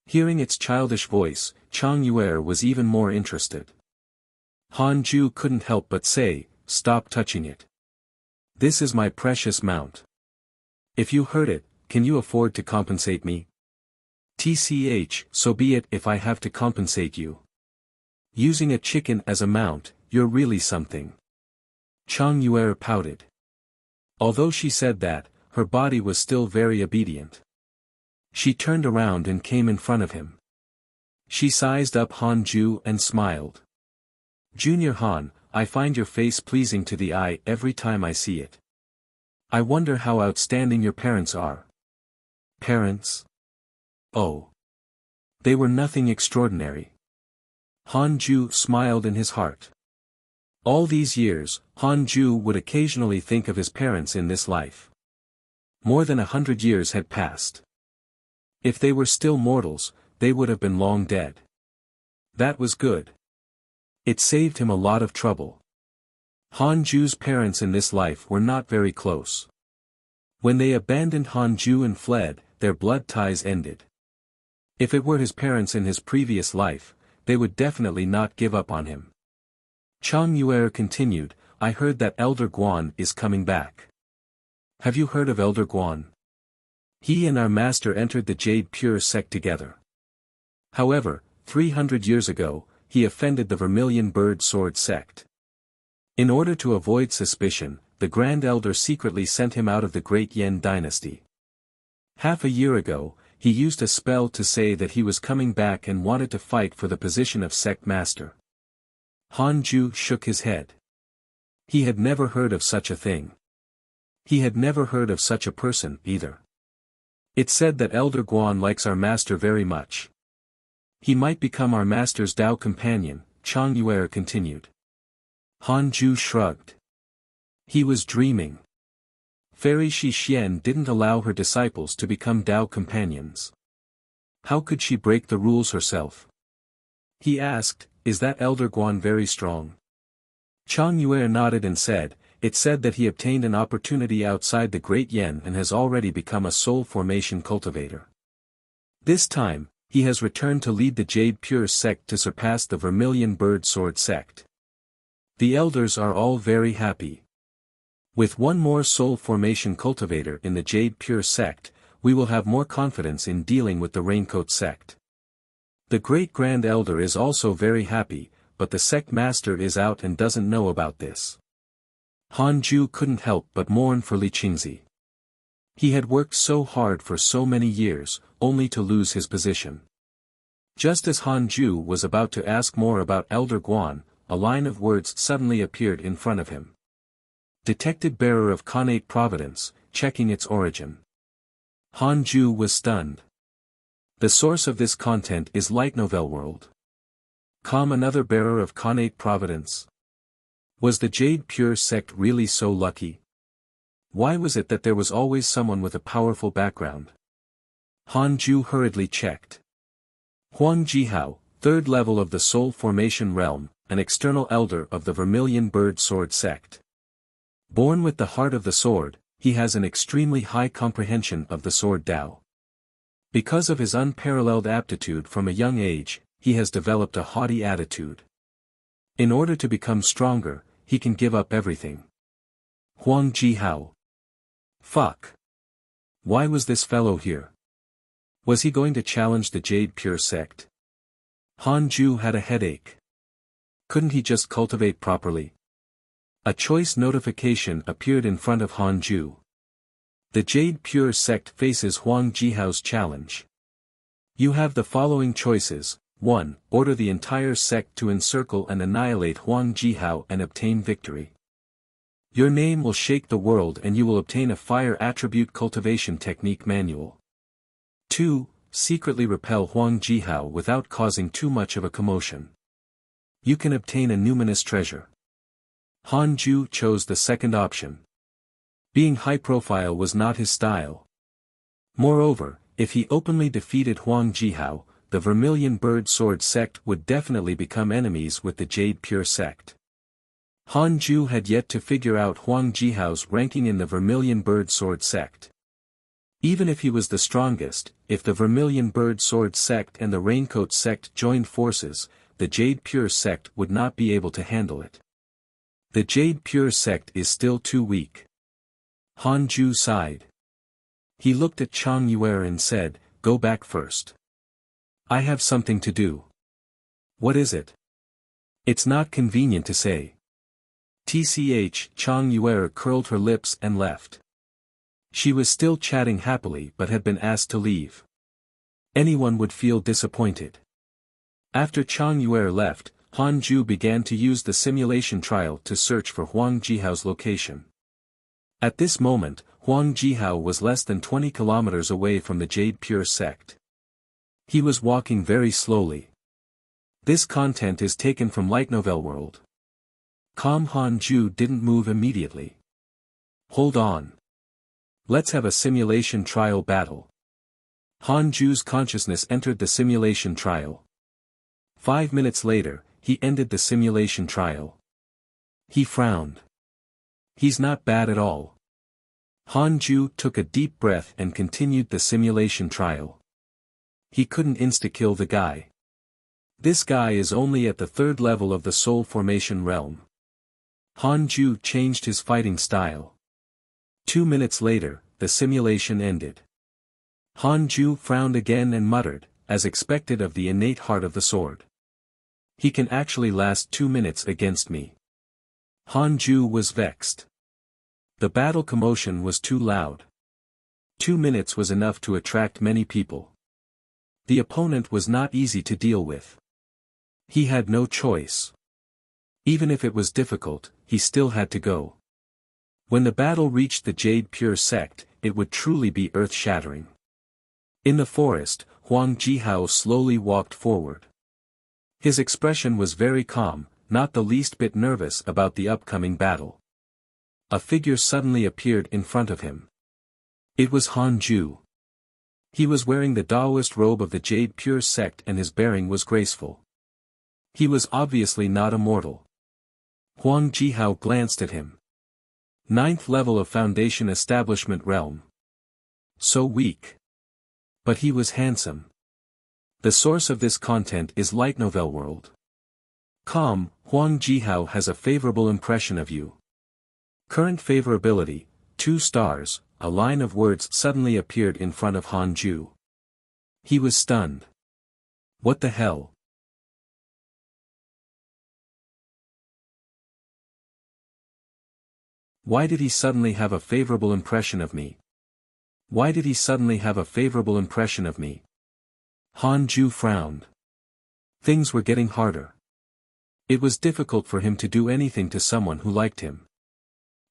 Hearing its childish voice, Chang Yuer was even more interested. Han Ju couldn't help but say, "Stop touching it. This is my precious mount. If you hurt it, can you afford to compensate me?" "TCH, so be it if I have to compensate you. Using a chicken as a mount, you're really something." Chang Yuer pouted. Although she said that, her body was still very obedient. She turned around and came in front of him. She sized up Han Ju and smiled. "Junior Han, I find your face pleasing to the eye every time I see it. I wonder how outstanding your parents are. Parents? Oh. They were nothing extraordinary. Han Ju smiled in his heart. All these years, Han Ju would occasionally think of his parents in this life. More than 100 years had passed. If they were still mortals, they would have been long dead. That was good. It saved him a lot of trouble. Han Ju's parents in this life were not very close. When they abandoned Han Ju and fled, their blood ties ended. If it were his parents in his previous life, they would definitely not give up on him. Chang Yuer continued, I heard that Elder Guan is coming back. Have you heard of Elder Guan? He and our master entered the Jade Pure sect together. However, 300 years ago, he offended the Vermilion Bird Sword sect. In order to avoid suspicion, the Grand Elder secretly sent him out of the Great Yen dynasty. Half a year ago, he used a spell to say that he was coming back and wanted to fight for the position of sect master. Han Ju shook his head. He had never heard of such a thing. He had never heard of such a person, either. It's said that Elder Guan likes our master very much. He might become our master's Dao companion, Chang Yuer continued. Han Ju shrugged. He was dreaming. Fairy Shi Xian didn't allow her disciples to become Dao companions. How could she break the rules herself? He asked, is that Elder Guan very strong? Chang Yuer nodded and said, it's said that he obtained an opportunity outside the Great Yen and has already become a soul formation cultivator. This time, he has returned to lead the Jade Pure sect to surpass the Vermilion Bird Sword sect. The elders are all very happy. With one more soul formation cultivator in the Jade Pure sect, we will have more confidence in dealing with the Raincoat sect. The Great Grand Elder is also very happy, but the sect master is out and doesn't know about this. Han Ju couldn't help but mourn for Li Qingzi. He had worked so hard for so many years, only to lose his position. Just as Han Ju was about to ask more about Elder Guan, a line of words suddenly appeared in front of him. Detected bearer of Connate Providence, checking its origin. Han Ju was stunned. The source of this content is Light Novel World. Another bearer of Connate Providence. Was the Jade Pure sect really so lucky? Why was it that there was always someone with a powerful background? Han Ju hurriedly checked. Huang Jihao, third level of the Soul Formation Realm, an external elder of the Vermilion Bird Sword sect. Born with the heart of the sword, he has an extremely high comprehension of the sword Dao. Because of his unparalleled aptitude from a young age, he has developed a haughty attitude. In order to become stronger, he can give up everything. Huang Jihao. Fuck. Why was this fellow here? Was he going to challenge the Jade Pure sect? Han Ju had a headache. Couldn't he just cultivate properly? A choice notification appeared in front of Han Ju. The Jade Pure sect faces Huang Jihao's challenge. You have the following choices. 1. Order the entire sect to encircle and annihilate Huang Jihao and obtain victory. Your name will shake the world and you will obtain a fire attribute cultivation technique manual. 2. Secretly repel Huang Jihao without causing too much of a commotion. You can obtain a numinous treasure. Han Ju chose the second option. Being high profile was not his style. Moreover, if he openly defeated Huang Jihao, the Vermilion Bird Sword sect would definitely become enemies with the Jade Pure sect. Han Ju had yet to figure out Huang Jihao's ranking in the Vermilion Bird Sword sect. Even if he was the strongest, if the Vermilion Bird Sword sect and the Raincoat sect joined forces, the Jade Pure sect would not be able to handle it. The Jade Pure sect is still too weak. Han Ju sighed. He looked at Chang Yuer and said, go back first. I have something to do. What is it? It's not convenient to say. Tch, Chang Yuer curled her lips and left. She was still chatting happily but had been asked to leave. Anyone would feel disappointed. After Chang Yuer left, Han Ju began to use the simulation trial to search for Huang Jihao's location. At this moment, Huang Jihao was less than 20 kilometers away from the Jade Pure sect. He was walking very slowly. This content is taken from Light Novel World. Han Ju didn't move immediately. Hold on. Let's have a simulation trial battle. Han Ju's consciousness entered the simulation trial. 5 minutes later, he ended the simulation trial. He frowned. He's not bad at all. Han Ju took a deep breath and continued the simulation trial. He couldn't insta-kill the guy. This guy is only at the 3rd level of the soul formation realm. Han Ju changed his fighting style. 2 minutes later, the simulation ended. Han Ju frowned again and muttered, as expected of the innate heart of the sword. He can actually last 2 minutes against me. Han Ju was vexed. The battle commotion was too loud. 2 minutes was enough to attract many people. The opponent was not easy to deal with. He had no choice. Even if it was difficult, he still had to go. When the battle reached the Jade Pure sect, it would truly be earth-shattering. In the forest, Huang Jihao slowly walked forward. His expression was very calm, not the least bit nervous about the upcoming battle. A figure suddenly appeared in front of him. It was Han Ju. He was wearing the Taoist robe of the Jade Pure sect and his bearing was graceful. He was obviously not a mortal. Huang Jihao glanced at him. 9th level of Foundation Establishment Realm. So weak. But he was handsome. The source of this content is Light Novel World. Huang Jihao has a favorable impression of you. Current favorability, 2 stars, a line of words suddenly appeared in front of Han Ju. He was stunned. What the hell? Why did he suddenly have a favorable impression of me? Why did he suddenly have a favorable impression of me? Han Ju frowned. Things were getting harder. It was difficult for him to do anything to someone who liked him.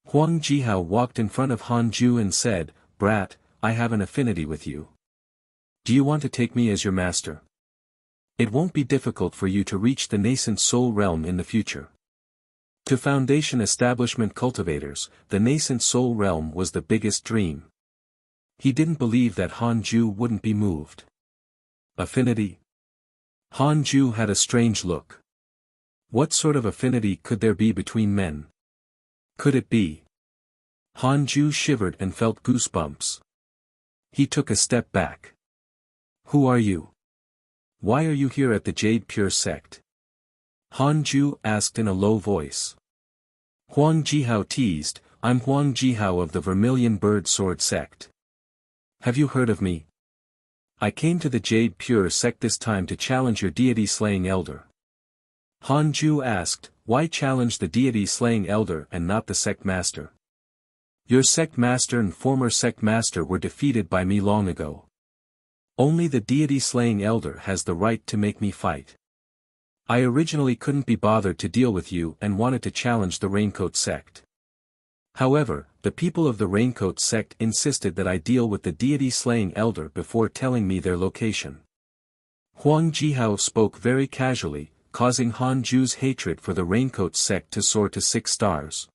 Huang Jihao walked in front of Han Ju and said, "Brat, I have an affinity with you. Do you want to take me as your master? It won't be difficult for you to reach the nascent soul realm in the future." To Foundation Establishment cultivators, the nascent soul realm was the biggest dream. He didn't believe that Han Ju wouldn't be moved. Affinity? Han Ju had a strange look. What sort of affinity could there be between men? Could it be? Han Ju shivered and felt goosebumps. He took a step back. Who are you? Why are you here at the Jade Pure sect? Han Ju asked in a low voice. Huang Jihao teased, "I'm Huang Jihao of the Vermilion Bird Sword sect. Have you heard of me? I came to the Jade Pure sect this time to challenge your deity-slaying elder." Han Ju asked, "Why challenge the deity-slaying elder and not the sect master? Your sect master and former sect master were defeated by me long ago. Only the deity-slaying elder has the right to make me fight. I originally couldn't be bothered to deal with you and wanted to challenge the Raincoat sect. However, the people of the Raincoat sect insisted that I deal with the deity-slaying elder before telling me their location." Huang Jihao spoke very casually, causing Han Ju's hatred for the Raincoat sect to soar to 6 stars.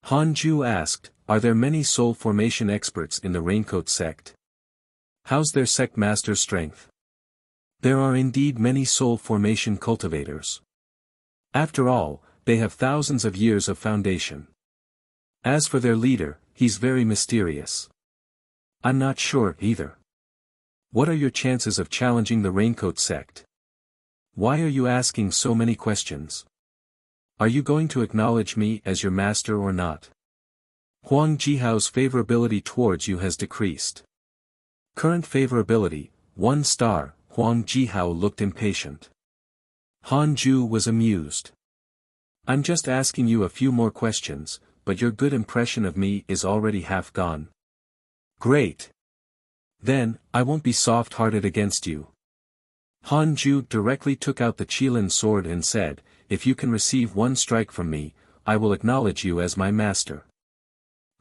Han Ju asked, "Are there many soul formation experts in the Raincoat sect? How's their sect master's strength?" "There are indeed many soul formation cultivators. After all, they have thousands of years of foundation. As for their leader, he's very mysterious. I'm not sure either. What are your chances of challenging the Raincoat sect? Why are you asking so many questions? Are you going to acknowledge me as your master or not? Huang Jihao's favorability towards you has decreased. Current favorability, 1 star. Huang Jihao looked impatient. Han Ju was amused. "I'm just asking you a few more questions, but your good impression of me is already half gone." "Great. Then, I won't be soft-hearted against you. Han Ju directly took out the Qilin sword and said, "If you can receive one strike from me, I will acknowledge you as my master."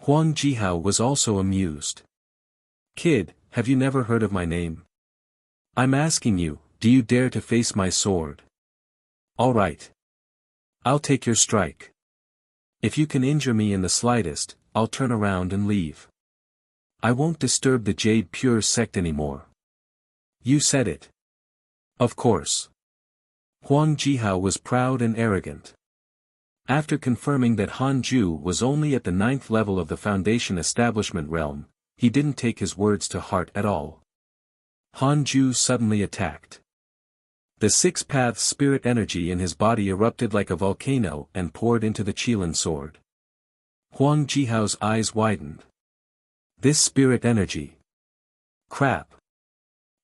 Huang Jihao was also amused. "Kid, have you never heard of my name? I'm asking you, do you dare to face my sword? All right. I'll take your strike. If you can injure me in the slightest, I'll turn around and leave. I won't disturb the Jade Pure sect anymore." "You said it." "Of course." Huang Jihao was proud and arrogant. After confirming that Han Ju was only at the 9th level of the Foundation establishment realm, he didn't take his words to heart at all. Han Ju suddenly attacked. The six-path spirit energy in his body erupted like a volcano and poured into the Qilin sword. Huang Jihao's eyes widened. This spirit energy. Crap.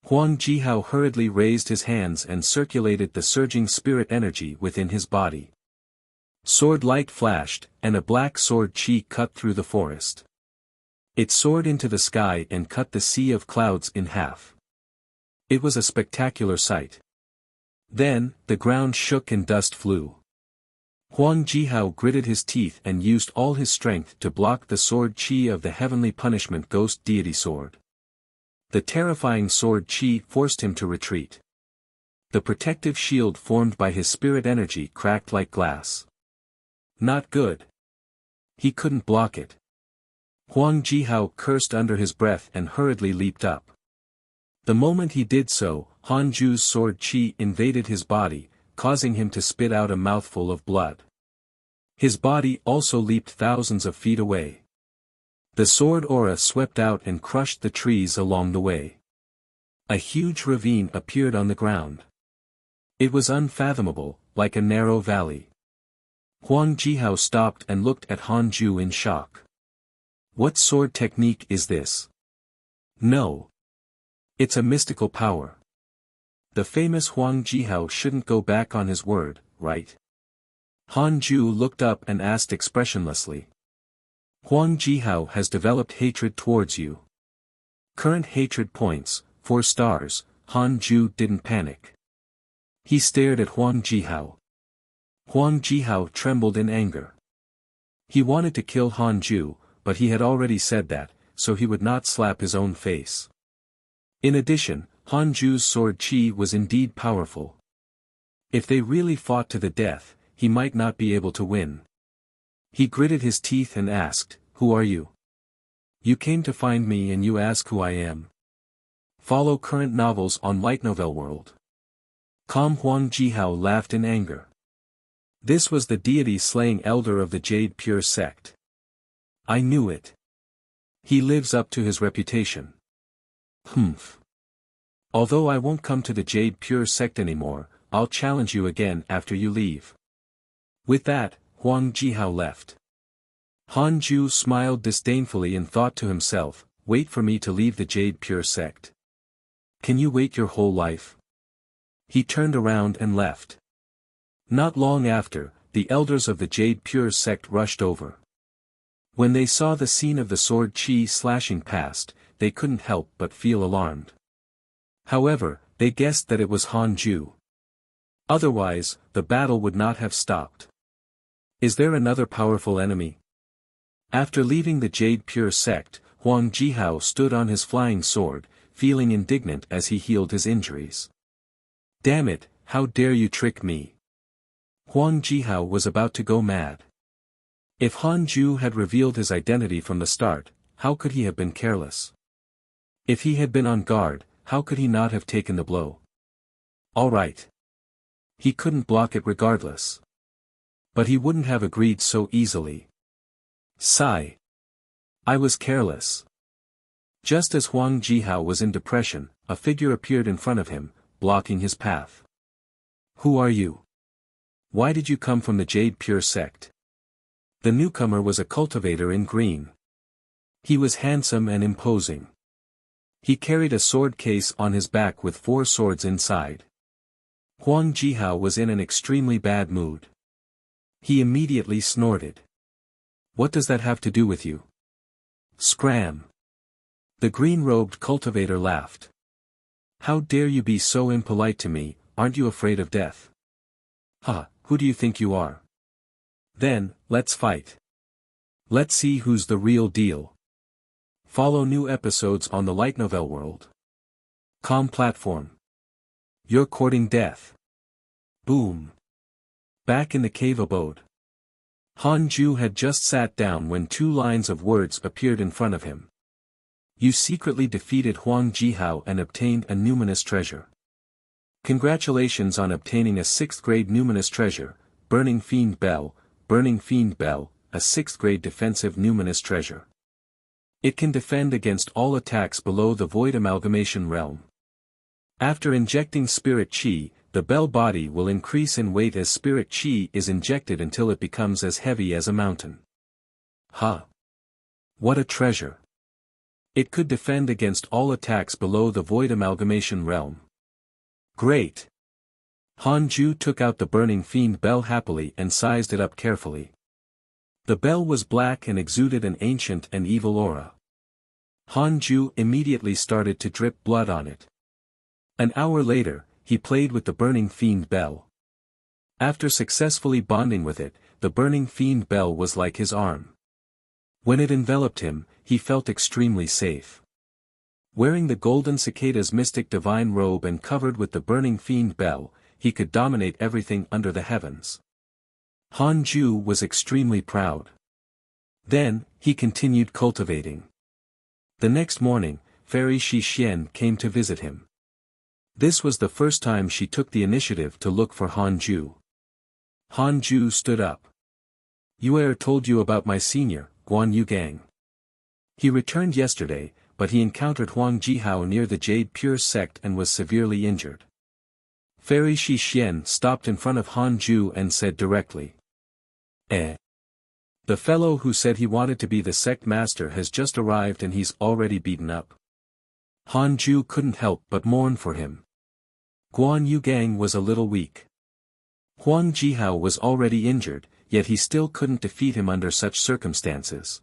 Huang Jihao hurriedly raised his hands and circulated the surging spirit energy within his body. Sword light flashed, and a black sword chi cut through the forest. It soared into the sky and cut the sea of clouds in half. It was a spectacular sight. Then, the ground shook and dust flew. Huang Jihao gritted his teeth and used all his strength to block the sword chi of the heavenly punishment ghost deity sword. The terrifying sword chi forced him to retreat. The protective shield formed by his spirit energy cracked like glass. Not good. He couldn't block it. Huang Jihao cursed under his breath and hurriedly leaped up. The moment he did so, Han Ju's sword chi invaded his body, causing him to spit out a mouthful of blood. His body also leaped thousands of feet away. The sword aura swept out and crushed the trees along the way. A huge ravine appeared on the ground. It was unfathomable, like a narrow valley. Huang Jihao stopped and looked at Han Ju in shock. What sword technique is this? No. It's a mystical power. The famous Huang Jihao shouldn't go back on his word, right? Han Ju looked up and asked expressionlessly. Huang Jihao has developed hatred towards you. Current hatred points, 4 stars. Han Ju didn't panic. He stared at Huang Jihao. Huang Jihao trembled in anger. He wanted to kill Han Ju, but he had already said that, so he would not slap his own face. In addition, Han Ju's sword chi was indeed powerful. If they really fought to the death, he might not be able to win. He gritted his teeth and asked, "Who are you? You came to find me and you ask who I am." Follow current novels on Light Novel World. Calm. Huang Jihao laughed in anger. This was the deity-slaying elder of the Jade Pure sect. I knew it. He lives up to his reputation. Humph. Although I won't come to the Jade Pure sect anymore, I'll challenge you again after you leave. With that, Huang Jihao left. Han Ju smiled disdainfully and thought to himself, wait for me to leave the Jade Pure sect. Can you wait your whole life? He turned around and left. Not long after, the elders of the Jade Pure sect rushed over. When they saw the scene of the sword chi slashing past, they couldn't help but feel alarmed. However, they guessed that it was Han Ju. Otherwise, the battle would not have stopped. Is there another powerful enemy? After leaving the Jade Pure sect, Huang Jihao stood on his flying sword, feeling indignant as he healed his injuries. Damn it, how dare you trick me? Huang Jihao was about to go mad. If Han Ju had revealed his identity from the start, how could he have been careless? If he had been on guard, how could he not have taken the blow? All right. He couldn't block it regardless. But he wouldn't have agreed so easily. Sigh. I was careless. Just as Huang Jihao was in depression, a figure appeared in front of him, blocking his path. Who are you? Why did you come from the Jade Pure sect? The newcomer was a cultivator in green. He was handsome and imposing. He carried a sword case on his back with 4 swords inside. Huang Jihao was in an extremely bad mood. He immediately snorted. What does that have to do with you? Scram. The green-robed cultivator laughed. How dare you be so impolite to me, aren't you afraid of death? Ha, who do you think you are? Then, let's fight. Let's see who's the real deal. Follow new episodes on the light novel world. Com platform. You're courting death. Boom. Back in the cave abode. Han Ju had just sat down when two lines of words appeared in front of him. You secretly defeated Huang Jihao and obtained a numinous treasure. Congratulations on obtaining a 6th grade numinous treasure, Burning Fiend Bell, a 6th grade defensive numinous treasure. It can defend against all attacks below the Void Amalgamation realm. After injecting Spirit Chi, the bell body will increase in weight as Spirit Chi is injected until it becomes as heavy as a mountain. Huh! What a treasure! It could defend against all attacks below the Void Amalgamation realm. Great! Han Ju took out the Burning Fiend Bell happily and sized it up carefully. The bell was black and exuded an ancient and evil aura. Han Ju immediately started to drip blood on it. An hour later, he played with the Burning Fiend Bell. After successfully bonding with it, the Burning Fiend Bell was like his arm. When it enveloped him, he felt extremely safe. Wearing the Golden Cicada's mystic divine robe and covered with the Burning Fiend Bell, he could dominate everything under the heavens. Han Ju was extremely proud. Then, he continued cultivating. The next morning, Fairy Shi Xian came to visit him. This was the first time she took the initiative to look for Han Ju. Han Ju stood up. Yue told you about my senior, Guan Yu Gang. He returned yesterday, but he encountered Huang Jihao near the Jade Pure sect and was severely injured. Fairy Shi Xian stopped in front of Han Ju and said directly. The fellow who said he wanted to be the sect master has just arrived and he's already beaten up. Han Ju couldn't help but mourn for him. Guan Yu Gang was a little weak. Huang Jihao was already injured, yet he still couldn't defeat him under such circumstances.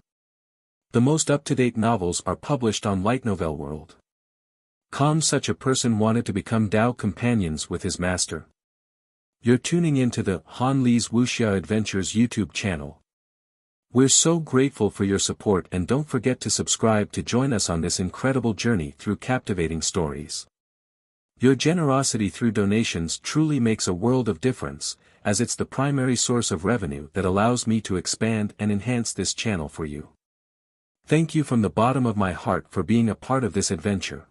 The most up-to-date novels are published on Light Novel World. Such a person wanted to become Dao companions with his master. You're tuning into the Han Li's Wuxia Adventures YouTube channel. We're so grateful for your support and don't forget to subscribe to join us on this incredible journey through captivating stories. Your generosity through donations truly makes a world of difference, as it's the primary source of revenue that allows me to expand and enhance this channel for you. Thank you from the bottom of my heart for being a part of this adventure.